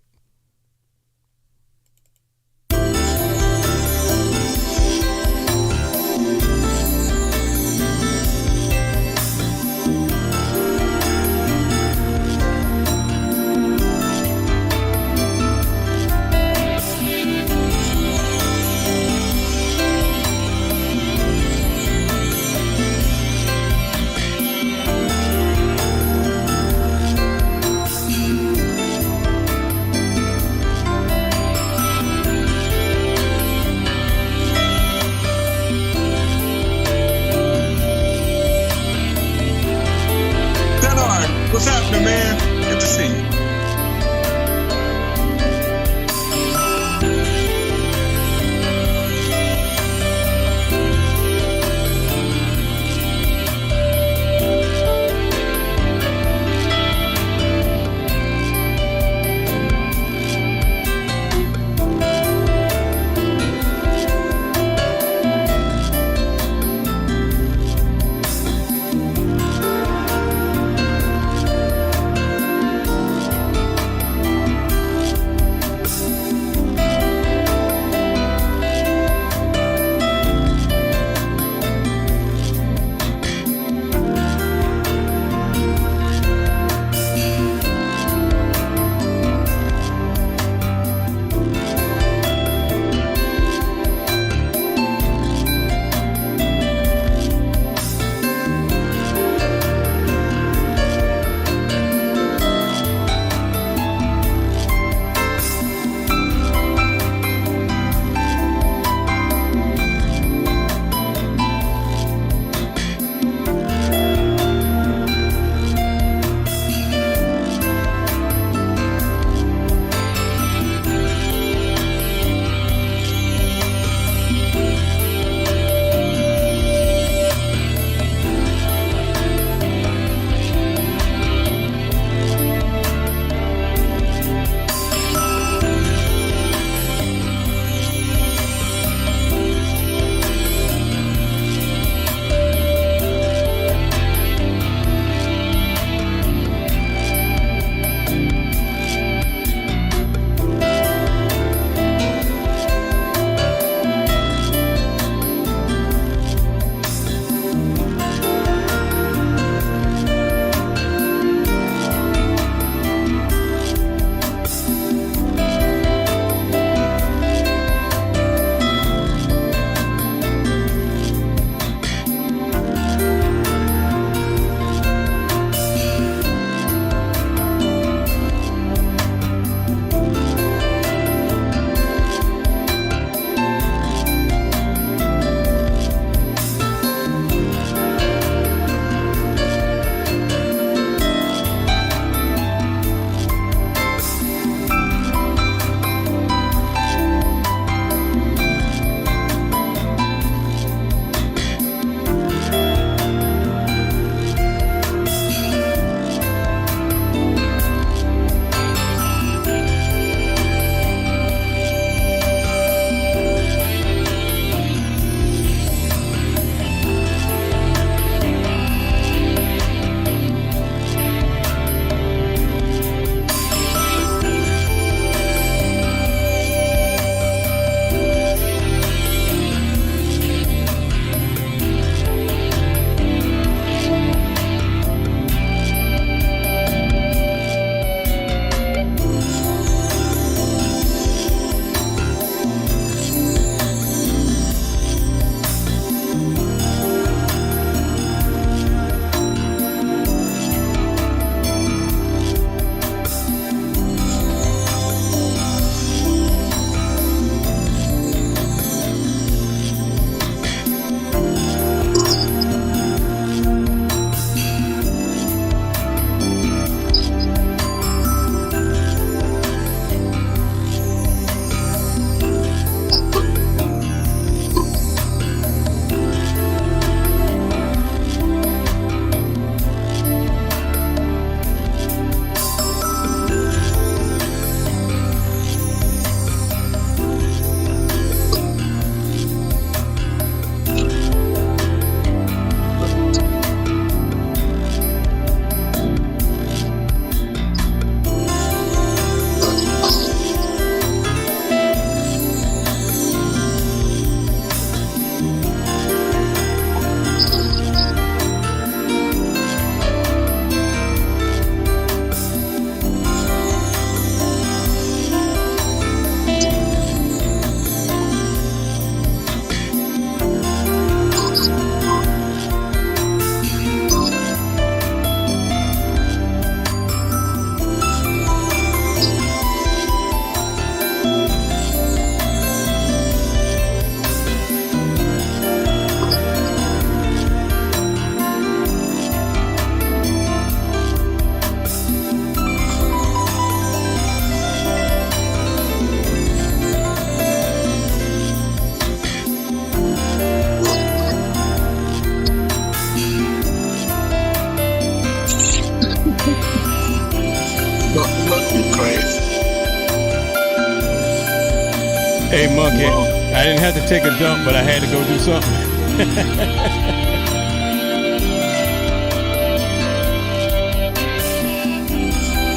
Hey, Monkey, I didn't have to take a dump, but I had to go do something.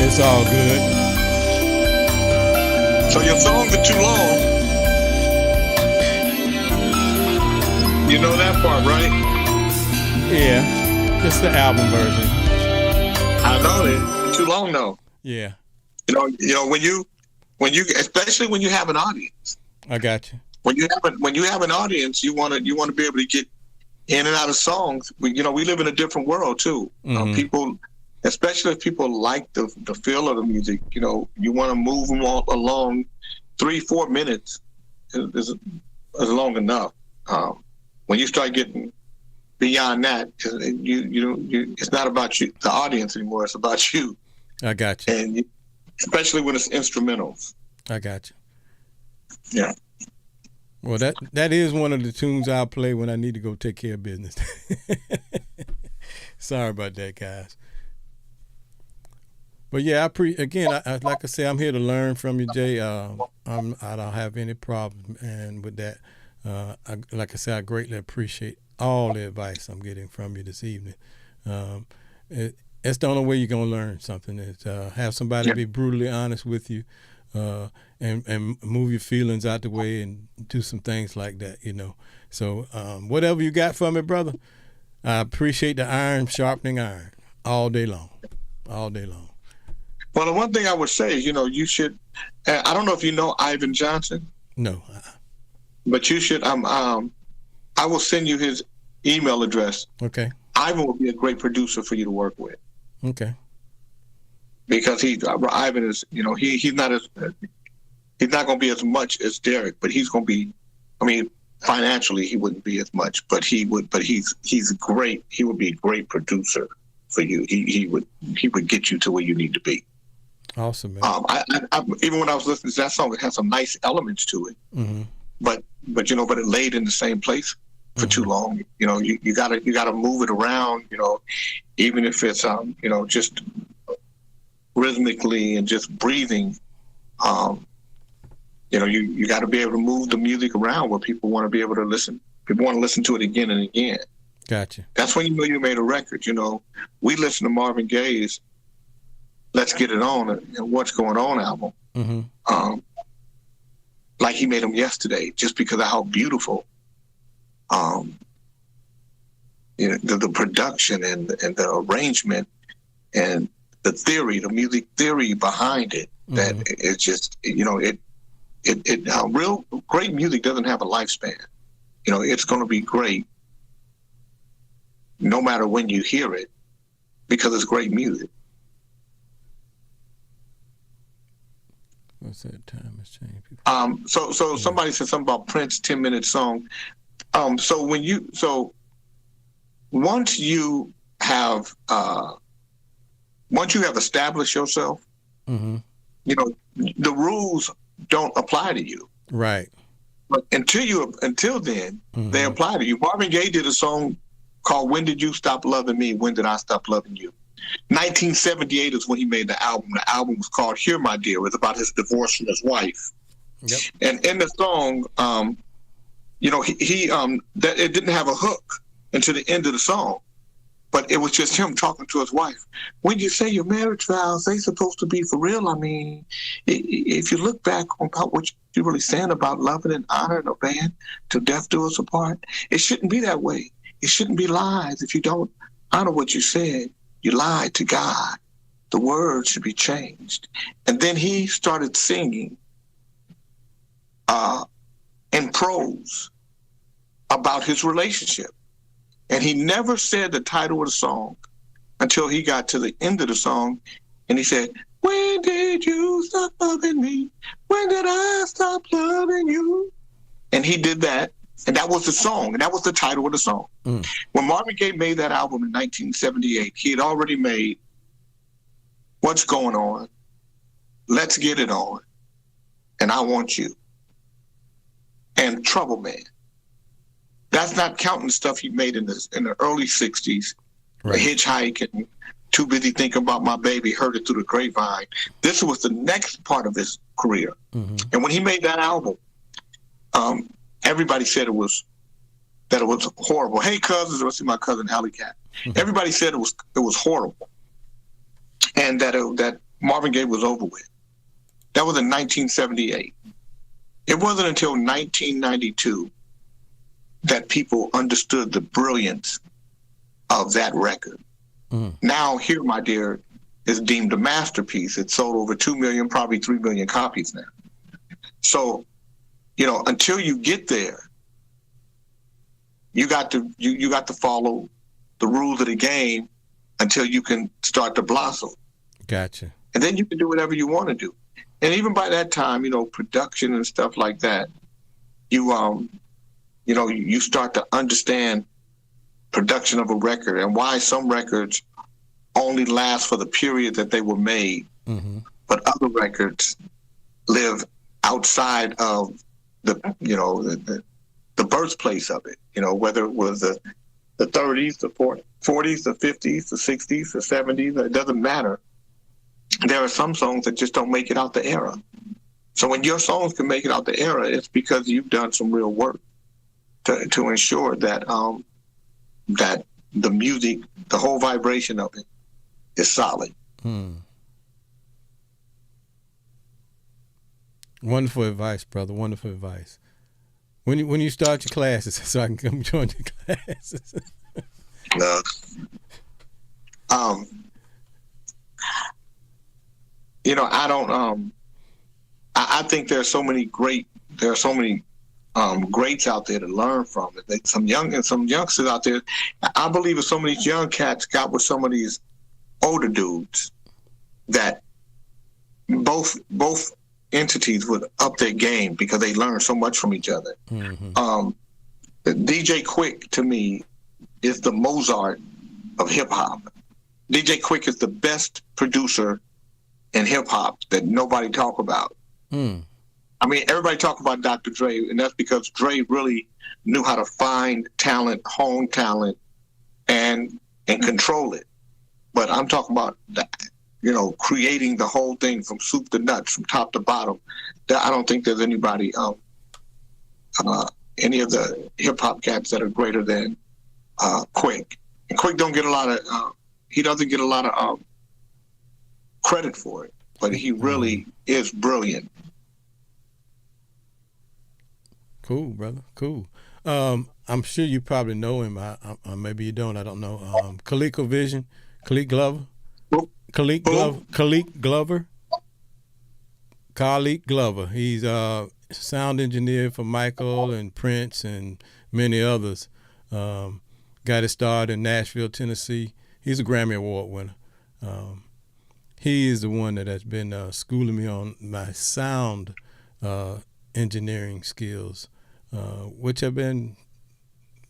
It's all good. So your songs are too long. You know that part, right? Yeah, it's the album version. I know it. Too long though. Yeah. You know when you especially when you have an audience. I got you. When you have an audience, you want to be able to get in and out of songs. We live in a different world too. People, especially if people like the feel of the music, you want to move them all along. 3-4 minutes is long enough. When you start getting beyond that, it's not about you, the audience anymore. It's about you. I got you. And especially when it's instrumentals. I got you. Yeah. Well, that is one of the tunes I'll play when I need to go take care of business. Sorry about that, guys. But yeah, I like I say, I'm here to learn from you, Jay. I don't have any problem and with that. Like I said, I greatly appreciate all the advice I'm getting from you this evening. It's the only way you're gonna learn something is have somebody be brutally honest with you, and move your feelings out the way and do some things like that. So whatever you got for me, brother, I appreciate the iron sharpening iron all day long. Well, the one thing I would say is, you should. I don't know if you know Ivan Johnson. No. But you should. I will send you his email address. Okay. Ivan will be a great producer for you to work with. Okay. Because Ivan is, he's not going to be as much as Derek, but he's going to be. I mean, financially he wouldn't be as much, but he would. But he's great. He would be a great producer for you. He would get you to where you need to be. Awesome, man. I even when I was listening to that song, it had some nice elements to it. Mm-hmm. But it laid in the same place for too long. You gotta move it around. Even if it's just rhythmically and just breathing. You got to be able to move the music around where people want to be able to listen. People want to listen to it again and again. Gotcha. That's when you know you made a record. We listen to Marvin Gaye's "Let's Get It On" and "What's Going On" album. Mm-hmm. Like he made them yesterday, just because of how beautiful, the production and the arrangement and the theory, the music theory behind it. That it's just, real great music doesn't have a lifespan. It's going to be great no matter when you hear it because it's great music. What's that? Time has changed. So somebody said something about Prince 10-minute song. So once you have established yourself, the rules don't apply to you. Right. But until then, they apply to you. Marvin Gaye did a song called "When Did You Stop Loving Me? When Did I Stop Loving You?" 1978 is when he made the album. The album was called "Here, My Dear." It was about his divorce from his wife. Yep. And in the song, it didn't have a hook until the end of the song, but it was just him talking to his wife. When you say your marriage vows, they supposed to be for real. I mean, if you look back on about what you're really saying about loving and honoring a man till death do us apart, it shouldn't be that way. It shouldn't be lies. If you don't honor what you said, you lied to God. The words should be changed. And then he started singing in prose about his relationship. And he never said the title of the song until he got to the end of the song. And he said, "When did you stop loving me? When did I stop loving you?" And he did that. And that was the song. And that was the title of the song. When Marvin Gaye made that album in 1978, he had already made "What's Going On?" "Let's Get It On," and "I Want You," and "Trouble Man." That's not counting stuff he made in the early 60s, right. Hitchhike and Too Busy Thinking About My Baby, Heard It Through the Grapevine. This was the next part of his career. And when he made that album, everybody said it was horrible. Hey, cousins, let's see my cousin Alley Cat. Everybody said it was horrible, and that Marvin Gaye was over with. That was in 1978. It wasn't until 1992 that people understood the brilliance of that record. Now, Here, My Dear is deemed a masterpiece. It's sold over 2 million, probably 3 million copies now. So, until you get there, you got to follow the rules of the game until you can start to blossom. Gotcha. And then you can do whatever you want to do. And even by that time, production and stuff like that, you start to understand production of a record and why some records only last for the period that they were made, but other records live outside of the birthplace of it. Whether it was the 30s, the 40s, the 50s, the 60s, the 70s, it doesn't matter. There are some songs that just don't make it out the era. So when your songs can make it out the era, it's because you've done some real work to ensure that that the music, the whole vibration of it, is solid. Wonderful advice, brother. Wonderful advice. When you start your classes, so I can come join your classes. I don't. I think there are so many greats out there to learn from. Some youngsters out there. I believe if some of these young cats got with some of these older dudes, that both entities would up their game because they learn so much from each other. DJ Quick, to me, is the Mozart of hip hop. DJ Quick is the best producer in hip hop that nobody talk about. I mean, everybody talk about Dr. Dre, and that's because Dre really knew how to find talent, hone talent, and control it. But I'm talking about that, creating the whole thing from soup to nuts, from top to bottom. I don't think there's anybody, any of the hip hop cats that are greater than Quick. And Quick don't get a lot of, he doesn't get a lot of credit for it, but he really is brilliant. Cool, brother. Cool. I'm sure you probably know him. Maybe you don't. I don't know. ColecoVision, Khalid Glover. Khalid Glover. He's sound engineer for Michael and Prince and many others. Got his start in Nashville, Tennessee. He's a Grammy Award winner. He is the one that has been schooling me on my sound engineering skills, which have been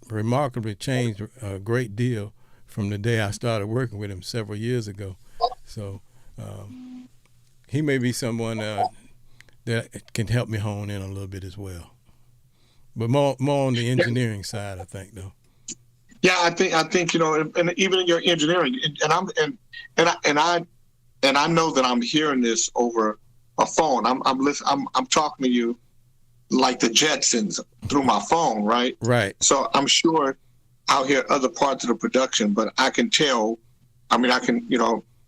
remarkably changed a great deal from the day I started working with him several years ago. So he may be someone that can help me hone in a little bit as well. But more on the engineering side, I think, though. Yeah, I think and even in your engineering, and I know that I'm hearing this over a phone. I'm talking to you like the Jetsons through my phone, right? Right. So I'm sure I'll hear other parts of the production, but I can tell. I mean,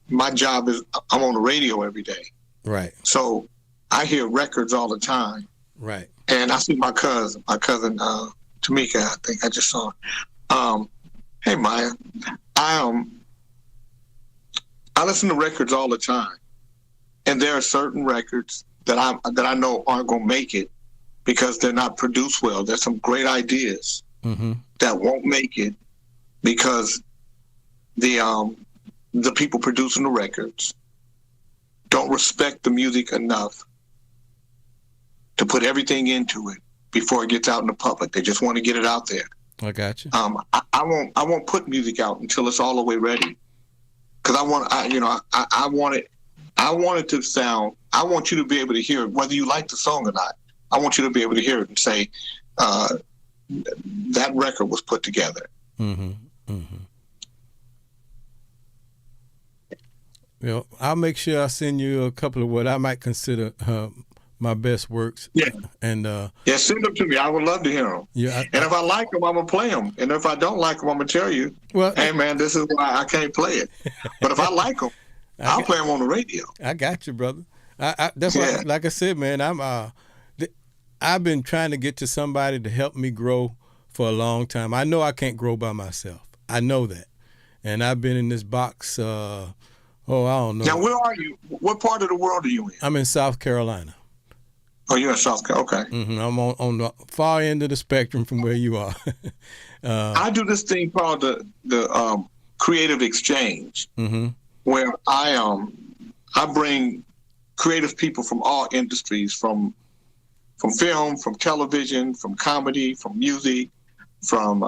my job is I'm on the radio every day. Right. So I hear records all the time. Right. And I see my cousin Tamika. I think I just saw her. Hey Maya, I listen to records all the time, and there are certain records that I know aren't gonna make it because they're not produced well. There's some great ideas that won't make it because the people producing the records don't respect the music enough to put everything into it before it gets out in the public. They just want to get it out there. I got you. I won't put music out until it's all the way ready, because I want it to sound. I want you to be able to hear it, whether you like the song or not. I want you to be able to hear it and say that record was put together. Well, I'll make sure I send you a couple of what I might consider my best works. Yeah. And Yeah, send them to me. I would love to hear them. Yeah. And if I like them, I'm gonna play them. And if I don't like them, I'm gonna tell you, Well, hey man, this is why I can't play it. But if I like them, I'll play them on the radio. I got you, brother. That's why, like I said, man, I've been trying to get to somebody to help me grow for a long time. I know I can't grow by myself. I know that. And I've been in this box, I don't know. Now, where are you? What part of the world are you in? I'm in South Carolina. Oh, you're in South Carolina. Okay. Mm-hmm. I'm on the far end of the spectrum from where you are. I do this thing called the creative exchange, where I bring creative people from all industries, from film, from television, from comedy, from music, from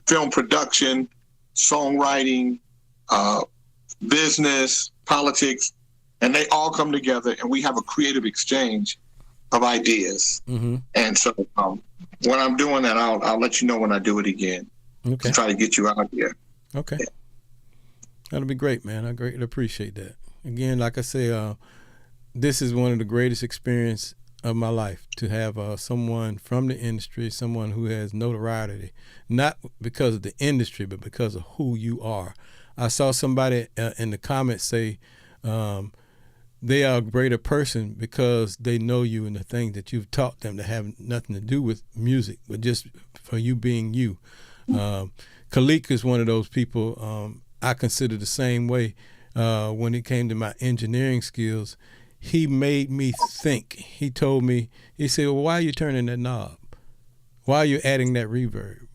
film production, songwriting, business, politics, and they all come together and we have a creative exchange of ideas. And so when I'm doing that, I'll let you know when I do it again. Okay. To try to get you out here. Okay. Yeah. That'll be great, man. I greatly appreciate that. Again, like I say, this is one of the greatest experiences of my life, to have someone from the industry, someone who has notoriety, not because of the industry, but because of who you are. I saw somebody in the comments say they are a greater person because they know you and the things that you've taught them that have nothing to do with music, but just for you being you. Khalik is one of those people I consider the same way. When it came to my engineering skills, he made me think. He told me, he said, well, why are you turning that knob? Why are you adding that reverb?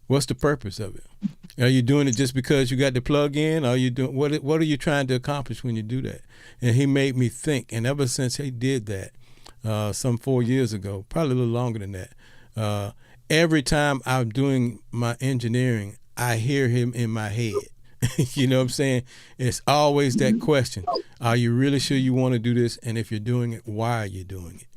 What's the purpose of it? Are you doing it just because you got the plug in? Are you doing what are you trying to accomplish when you do that? And he made me think. And ever since he did that, some 4 years ago, probably a little longer than that, every time I'm doing my engineering, I hear him in my head. You know what I'm saying? It's always that question. Are you really sure you want to do this? And if you're doing it, why are you doing it?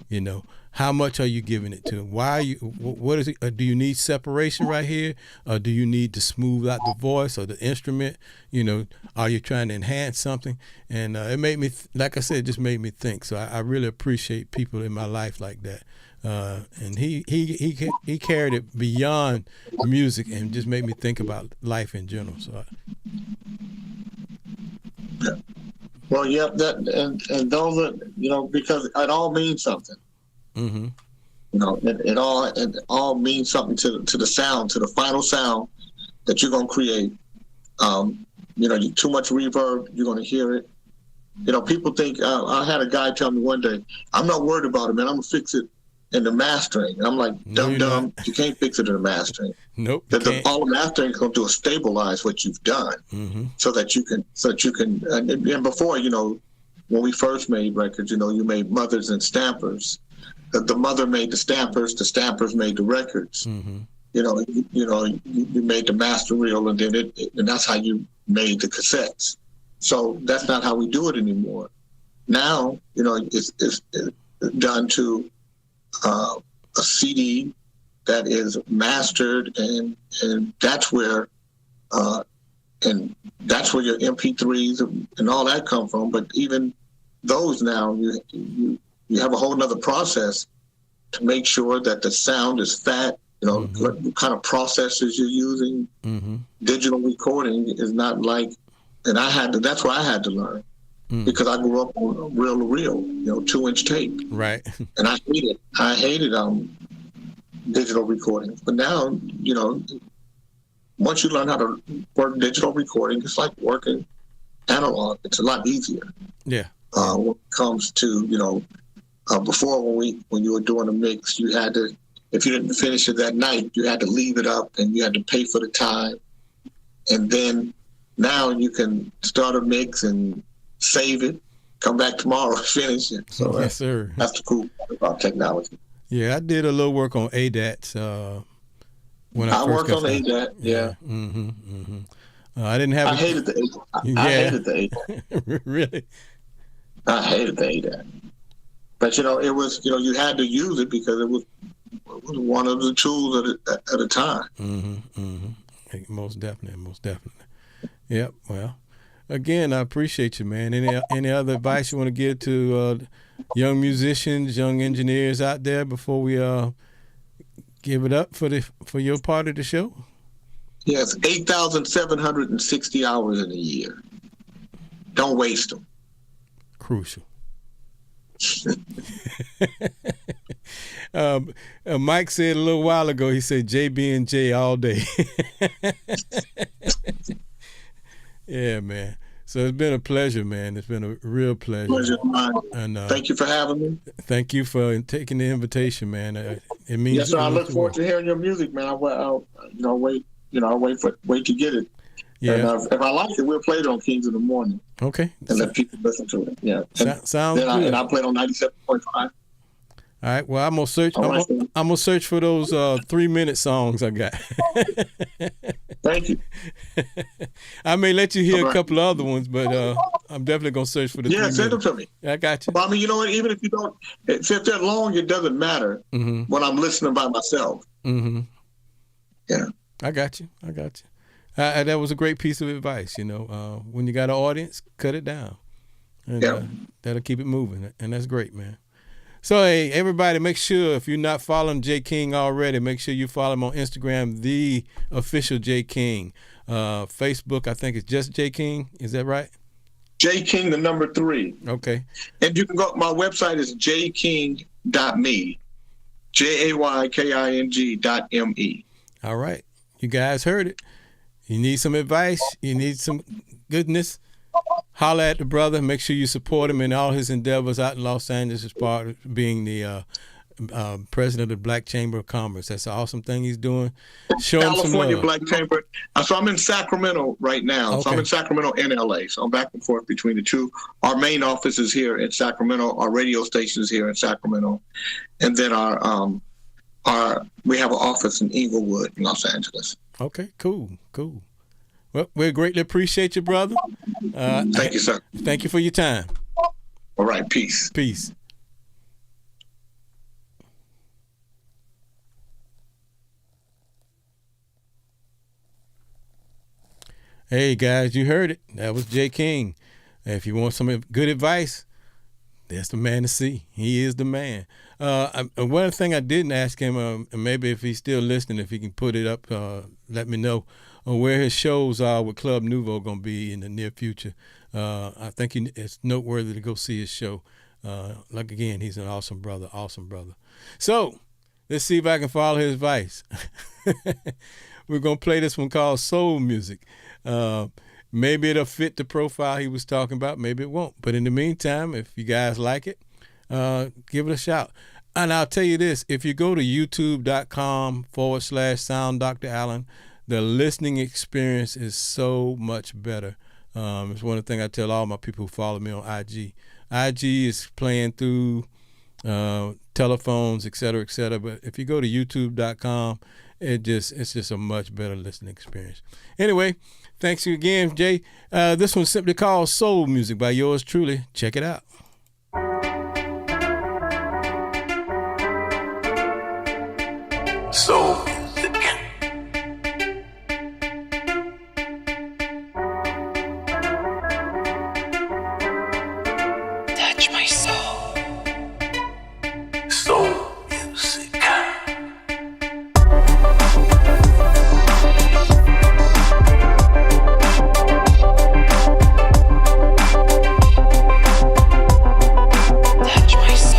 You know, how much are you giving it to? Why are you, what is it? Do you need separation right here? Or do you need to smooth out the voice or the instrument? You know, are you trying to enhance something? And it made me, like I said, it just made me think. So I really appreciate people in my life like that. And he carried it beyond music and just made me think about life in general. So, well, yeah, that and those are, you know, because it all means something. You know, it all means something to the sound, to the final sound that you're gonna create. You know, too much reverb, you're gonna hear it. You know, people think I had a guy tell me one day, I'm not worried about it, man. I'm gonna fix it in the mastering. And I'm like, dumb, you can't fix it in the mastering. Nope. All the mastering is going to do is stabilize what you've done, so that you can. And before, you know, when we first made records, you know, you made mothers and stampers. The mother made the stampers made the records. You know, you made the master reel, and then and that's how you made the cassettes. So that's not how we do it anymore. Now, you know, it's done to a CD that is mastered, and that's where your MP3s and all that come from. But even those now, you have a whole nother process to make sure that the sound is fat. You know, what kind of processors you're using. Digital recording is not like, and that's what I had to learn. Because I grew up on reel to reel, you know, 2-inch tape. Right. And I hated digital recording. But now, you know, once you learn how to work digital recording, it's like working analog. It's a lot easier. Yeah. When it comes to, you know, before when you were doing a mix, you had to, if you didn't finish it that night, you had to leave it up and you had to pay for the time. And then now you can start a mix and save it, come back tomorrow, finish it. So yes, sir. That's the cool part about technology. Yeah, I did a little work on ADATs when I first worked on ADAT. Yeah. I didn't have. I hated the ADAT. I hated the ADAT. Really? I hated the ADAT. But you know, it was, you know, you had to use it because it was one of the tools at a time. Most definitely. Yep. Well. again, I appreciate you, man. Any other advice you want to give to young musicians, young engineers out there before we give it up for your part of the show? Yes, 8,760 hours in a year. Don't waste them. Crucial. Mike said a little while ago, he said JB and J all day. Yeah, man. So it's been a pleasure, man. It's been a real pleasure. Pleasure of mine. And thank you for having me. Thank you for taking the invitation, man. It means. Yes, sir. I look forward to hearing your music, man. I'll wait to get it. Yeah. And if I like it, we'll play it on Kings of the Morning. Okay. And let people listen to it. Yeah. Sounds good. And I play it on 97.5. All right. Well, I'm gonna search. I'm gonna search for those 3-minute songs I got. Thank you. I may let you hear a couple of other ones, but I'm definitely gonna search for the. Yeah, send them to me. I got you. But I mean, you know what? Even if you don't, if they're long, it doesn't matter when I'm listening by myself. Mm-hmm. Yeah. I got you. That was a great piece of advice. When you got an audience, cut it down, and that'll keep it moving, and that's great, man. So, hey, everybody, make sure if you're not following J King already, make sure you follow him on Instagram, the official J King. Facebook, I think it's just J King. Is that right? J King, the number 3. Okay. And you can go. My website is jking.me, JAYKING.me. All right, you guys heard it. You need some advice. You need some goodness. Holler at the brother. Make sure you support him in all his endeavors out in Los Angeles as part of being the president of the Black Chamber of Commerce. That's an awesome thing he's doing. Show him some love. California Black Chamber. So I'm in Sacramento right now. Okay. So I'm in Sacramento and LA. So I'm back and forth between the two. Our main office is here in Sacramento. Our radio station is here in Sacramento. And then we have an office in Inglewood, in Los Angeles. Okay, cool. Well, we greatly appreciate you, brother. Thank you, sir. Thank you for your time. All right, peace. Peace. Hey, guys, you heard it. That was J King. If you want some good advice, that's the man to see. He is the man. One thing I didn't ask him, maybe if he's still listening, if he can put it up, let me know where his shows are with Club Nouveau going to be in the near future. I think it's noteworthy to go see his show. Again, he's an awesome brother. So let's see if I can follow his advice. We're going to play this one called Soul Music. Maybe it'll fit the profile he was talking about. Maybe it won't. But in the meantime, if you guys like it, give it a shout. And I'll tell you this, if you go to youtube.com/Sound Dr. Allen, the listening experience is so much better. It's one of the things I tell all my people who follow me on IG. IG is playing through telephones, et cetera, et cetera. But if you go to youtube.com, it's just a much better listening experience. Anyway, thanks you again, Jay. This one's simply called Soul Music by yours truly. Check it out. Soul music. Touch my soul. Soul music. Touch my soul.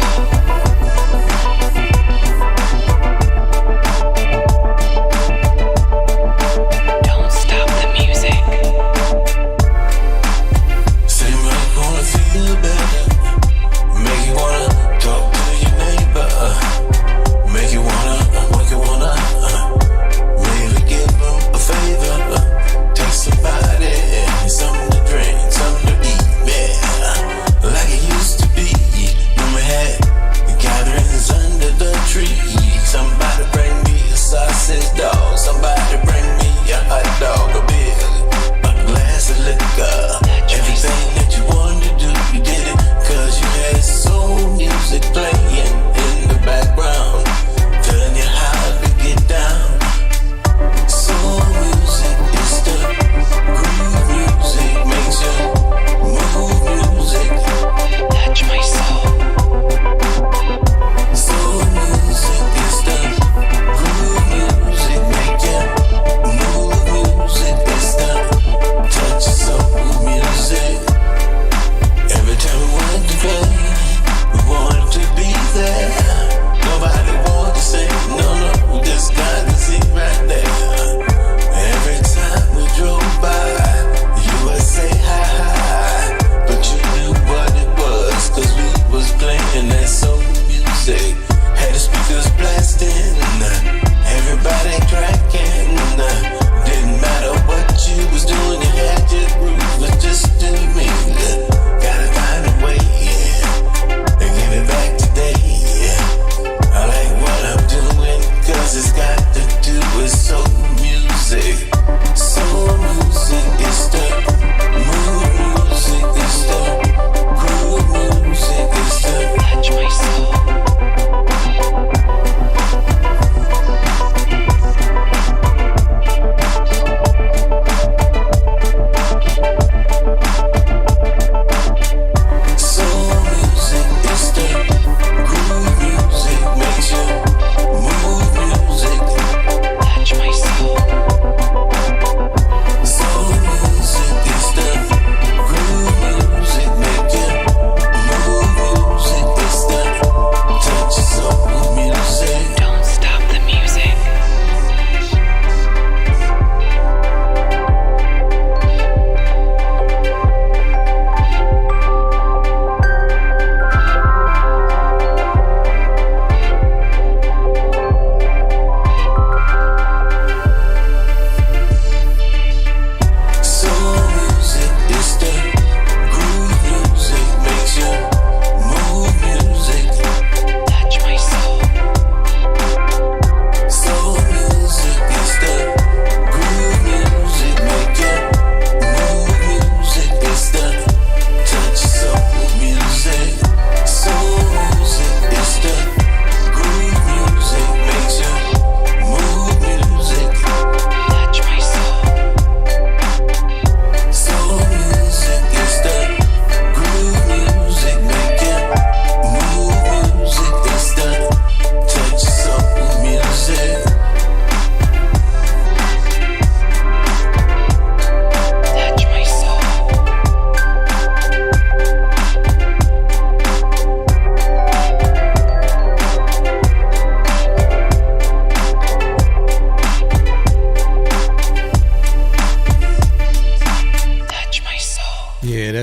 do is soul music. Soul music is the mood music, is the groove music, is the touch my soul.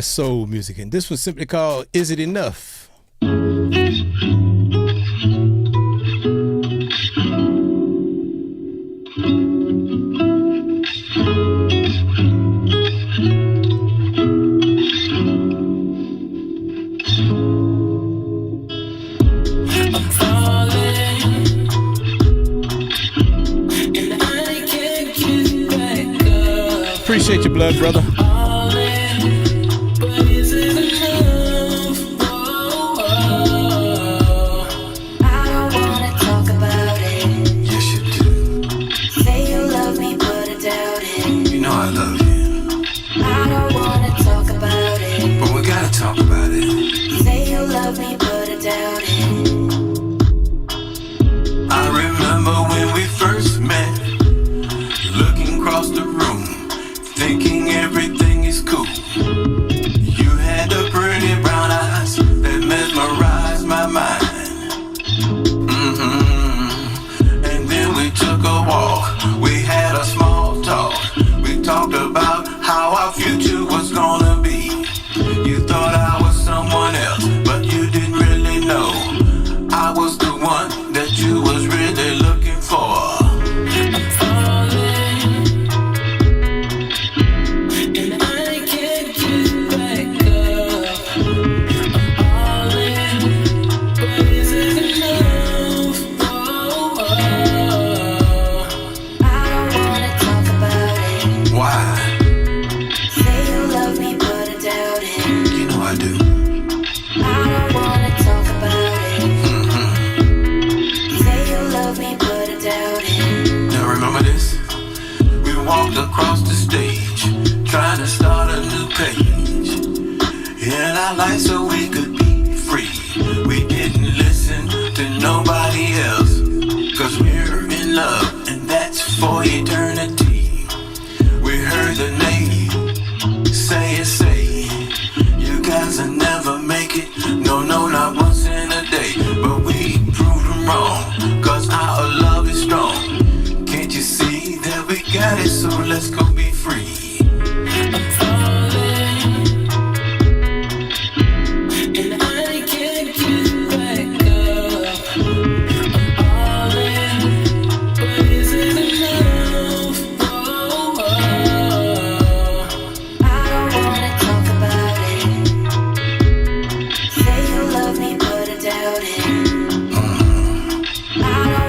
Soul music, and this was simply called Is It Enough? Appreciate your blood, brother. I don't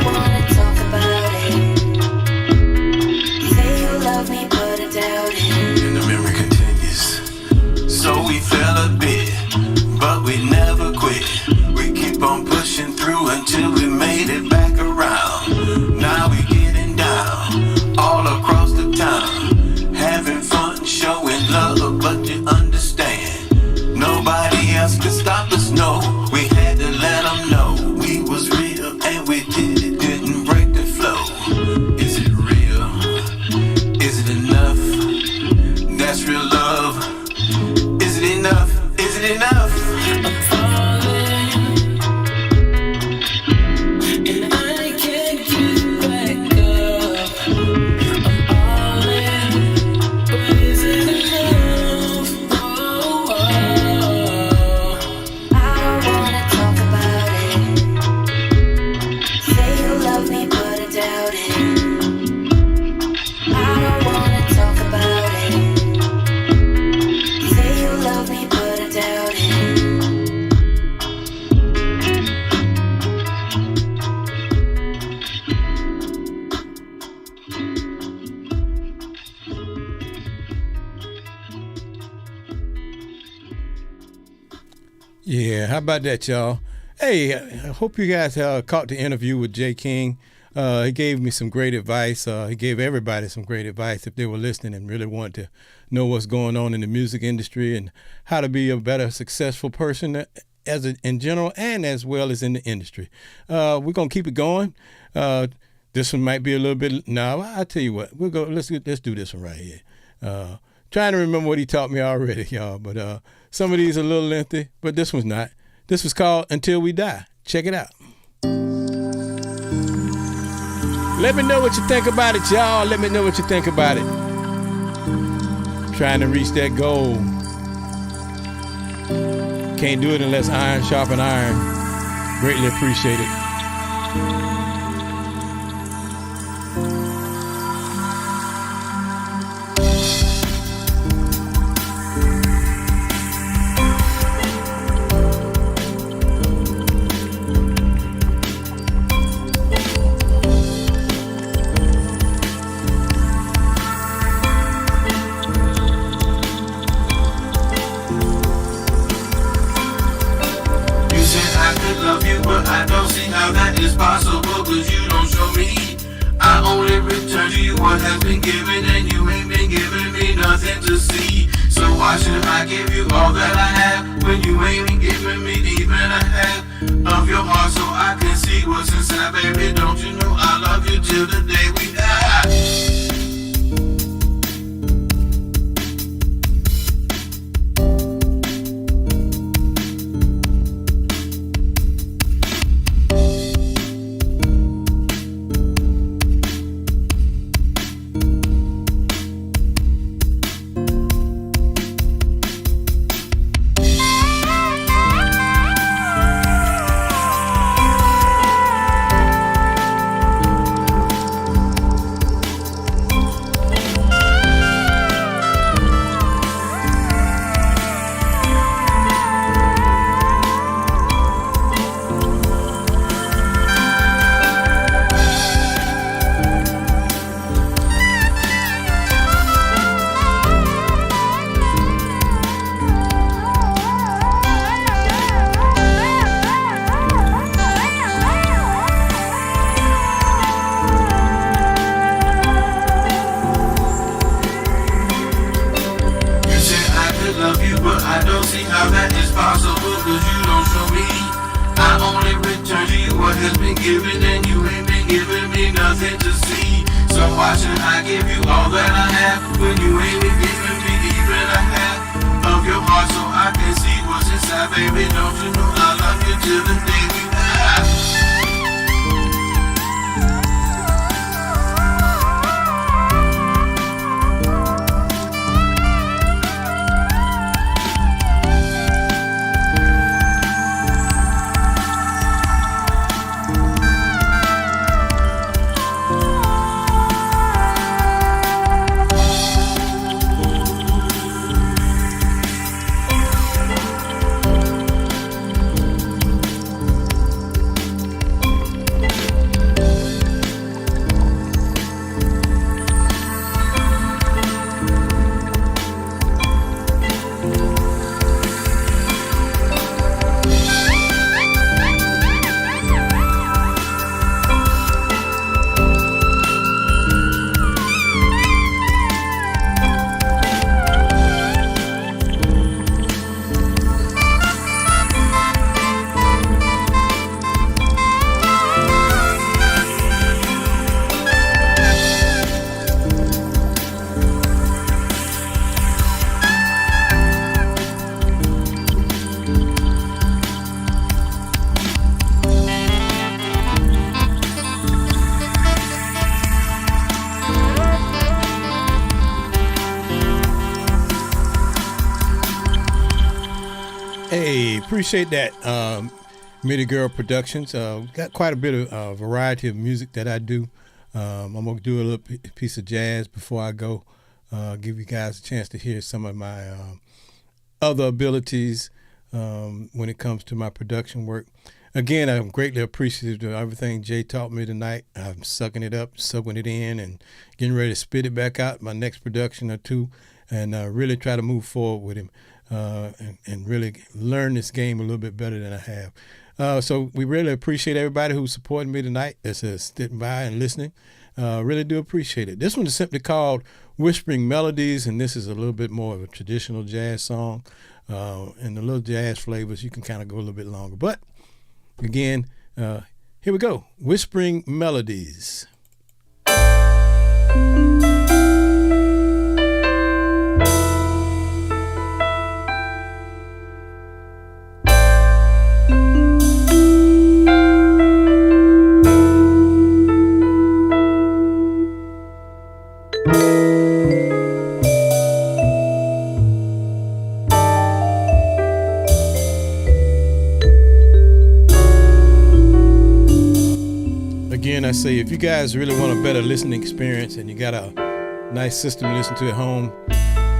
wanna talk about it. Yeah, how about that, y'all? Hey, I hope you guys caught the interview with Jay King. He gave me some great advice. He gave everybody some great advice if they were listening and really wanted to know what's going on in the music industry and how to be a better, successful person in general and as well as in the industry. We're gonna keep it going. This one might be a little bit. No, I'll tell you what. Let's do this one right here. Trying to remember what he taught me already, y'all. But some of these are a little lengthy, but this one's not. This was called Until We Die. Check it out. Let me know what you think about it, y'all. Let me know what you think about it. Trying to reach that goal. Can't do it unless iron sharpen iron. Greatly appreciate it. Hey, appreciate that, Mitty Girl Productions. Got quite a bit of variety of music that I do. I'm going to do a little piece of jazz before I go. Give you guys a chance to hear some of my other abilities when it comes to my production work. Again, I'm greatly appreciative of everything Jay taught me tonight. I'm sucking it up, soaking it in, and getting ready to spit it back out my next production or two, and really try to move forward with him and really learn this game a little bit better than I have. So we really appreciate everybody who's supporting me tonight, that's sitting by and listening. Really do appreciate it. This one is simply called Whispering Melodies, and this is a little bit more of a traditional jazz song. And the little jazz flavors, you can kind of go a little bit longer. But again, here we go. Whispering Melodies. Again, I say, if you guys really want a better listening experience and you got a nice system to listen to at home,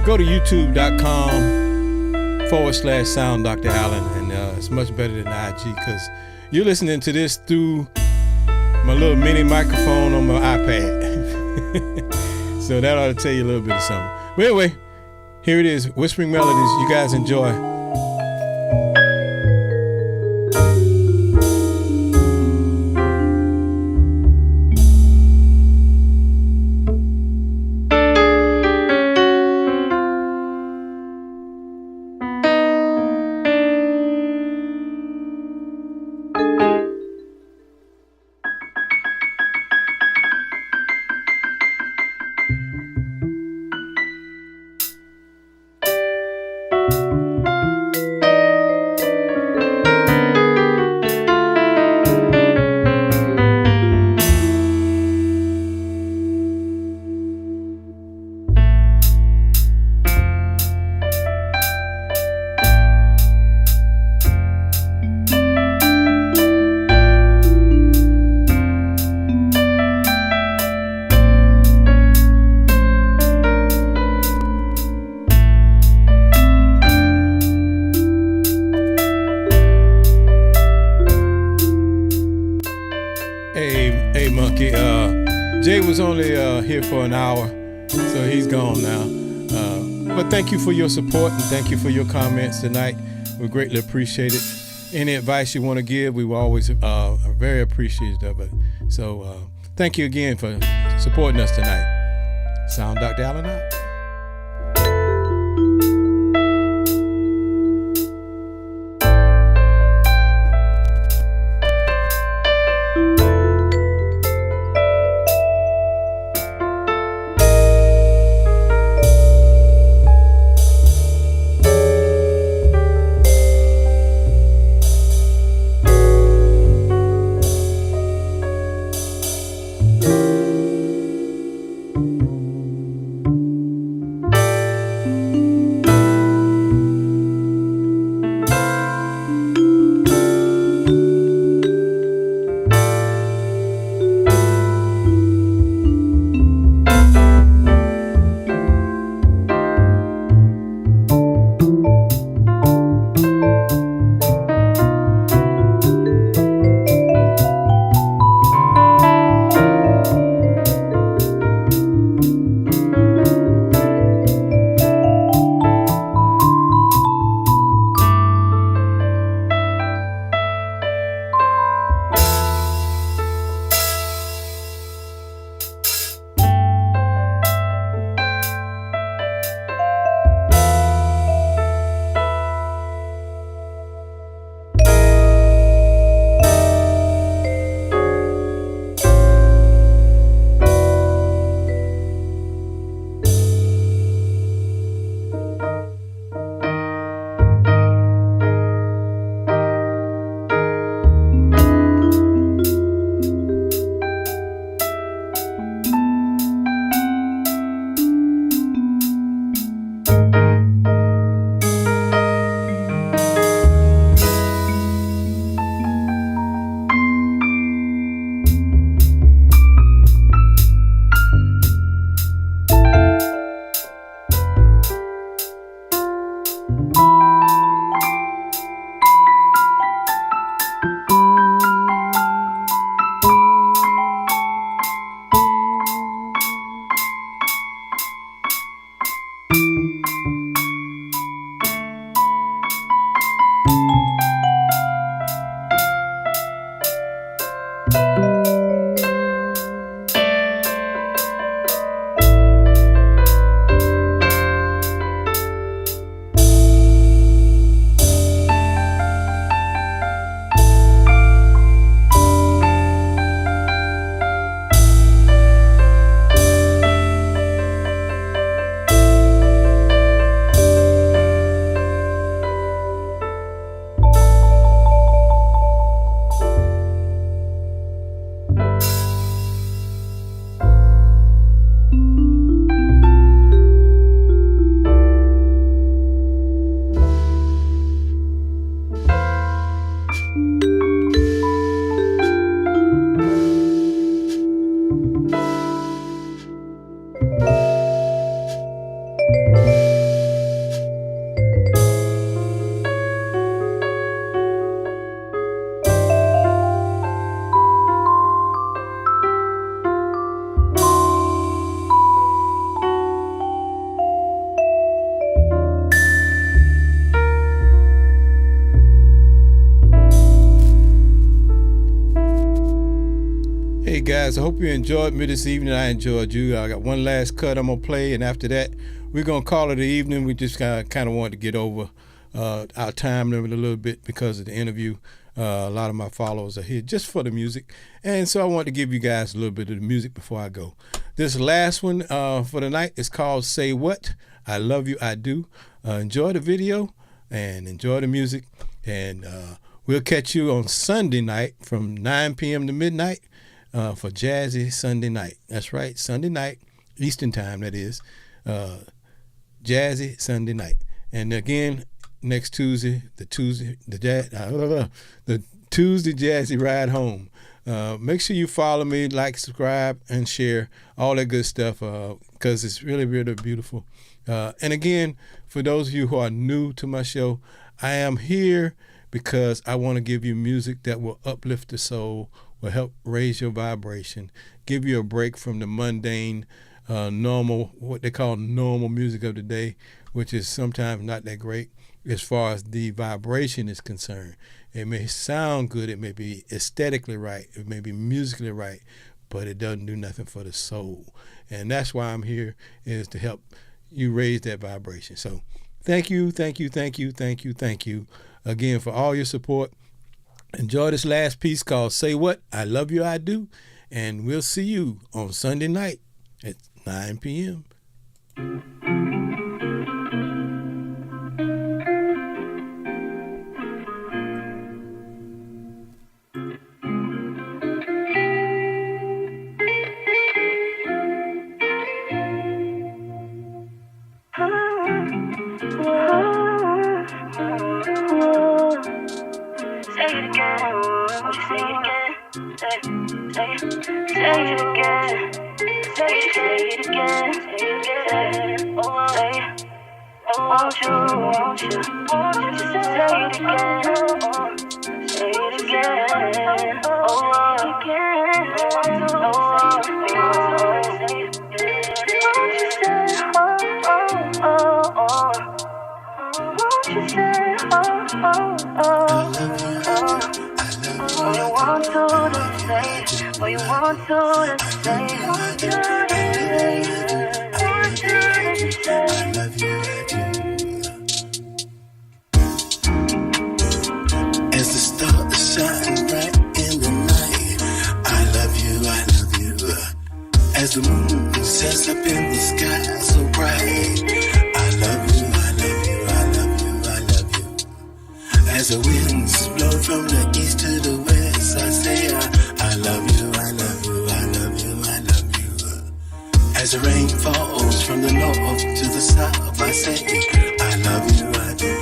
go to youtube.com/sound Dr. Allen, and it's much better than IG because you're listening to this through my little mini microphone on my iPad. So that ought to tell you a little bit of something. But anyway, here it is, Whispering Melodies. You guys enjoy. Hey, Monkey. Jay was only here for an hour, so he's gone now. But thank you for your support and thank you for your comments tonight. We greatly appreciate it. Any advice you want to give, we were always very appreciative of it. So thank you again for supporting us tonight. Sound Dr. Allen out. I hope you enjoyed me this evening. I enjoyed you. I got one last cut I'm going to play, and after that, we're going to call it an evening. We just kind of wanted to get over our time limit a little bit because of the interview. A lot of my followers are here just for the music, and so I want to give you guys a little bit of the music before I go. This last one for the night is called Say What? I Love You, I Do. Enjoy the video and enjoy the music, and we'll catch you on Sunday night from 9 p.m. to midnight for Jazzy Sunday night. That's right, Sunday night, Eastern time, that is. Jazzy Sunday night. And again, next Tuesday, the Tuesday Jazzy Ride Home. Make sure you follow me, like, subscribe, and share, all that good stuff, because it's really, really beautiful. And again, for those of you who are new to my show, I am here because I want to give you music that will uplift the soul, will help raise your vibration, give you a break from the mundane, normal, what they call normal music of the day, which is sometimes not that great as far as the vibration is concerned. It may sound good, it may be aesthetically right, it may be musically right, but it doesn't do nothing for the soul. And that's why I'm here, is to help you raise that vibration. So thank you again for all your support. Enjoy this last piece called Say What? I Love You, I Do. And we'll see you on Sunday night at 9 p.m. As the stars shine bright in the night, I love you. As the moon sets up in the sky so bright, I love you. As the winds blow from the east to the west, I say I love you. As the rain falls from the north to the south, I say I love you, I do.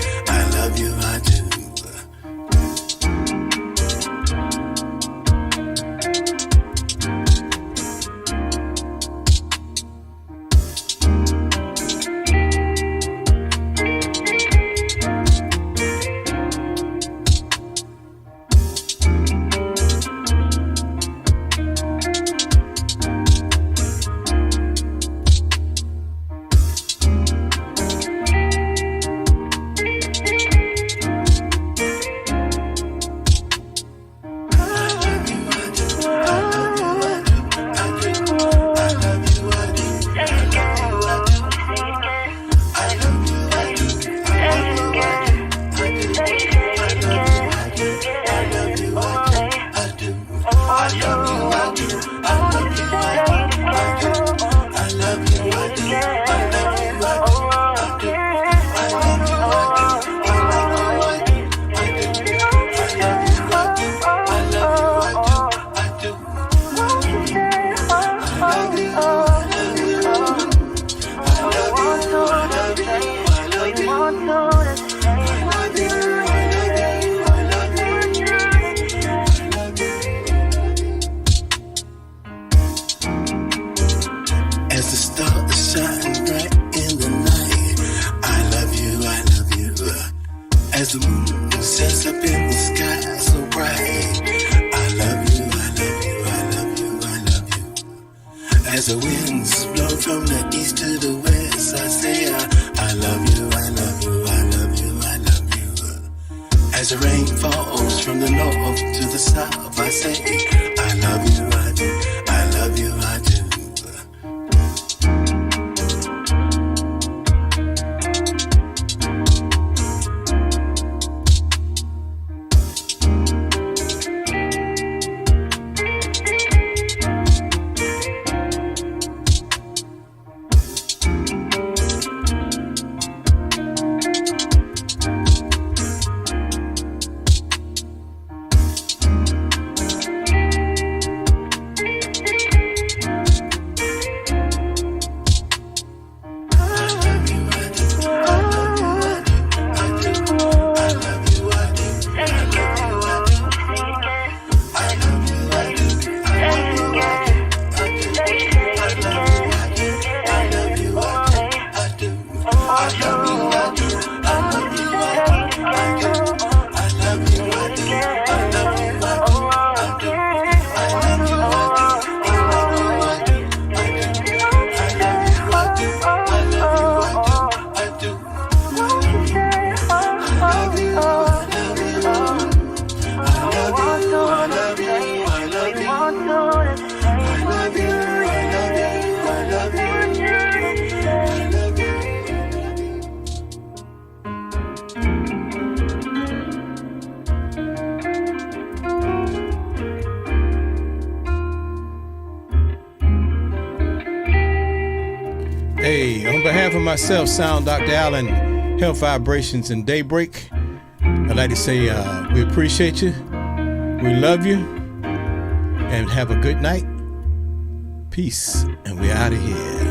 As the moon sets up in the sky so bright, I love you. As the winds blow from the east to the west, I say I love you. As the rain falls from the north to the south, I say I love you. Hey, on behalf of myself, Sound Dr. Allen, Health Vibrations and Daybreak, I'd like to say we appreciate you, we love you, and have a good night. Peace, and we're out of here.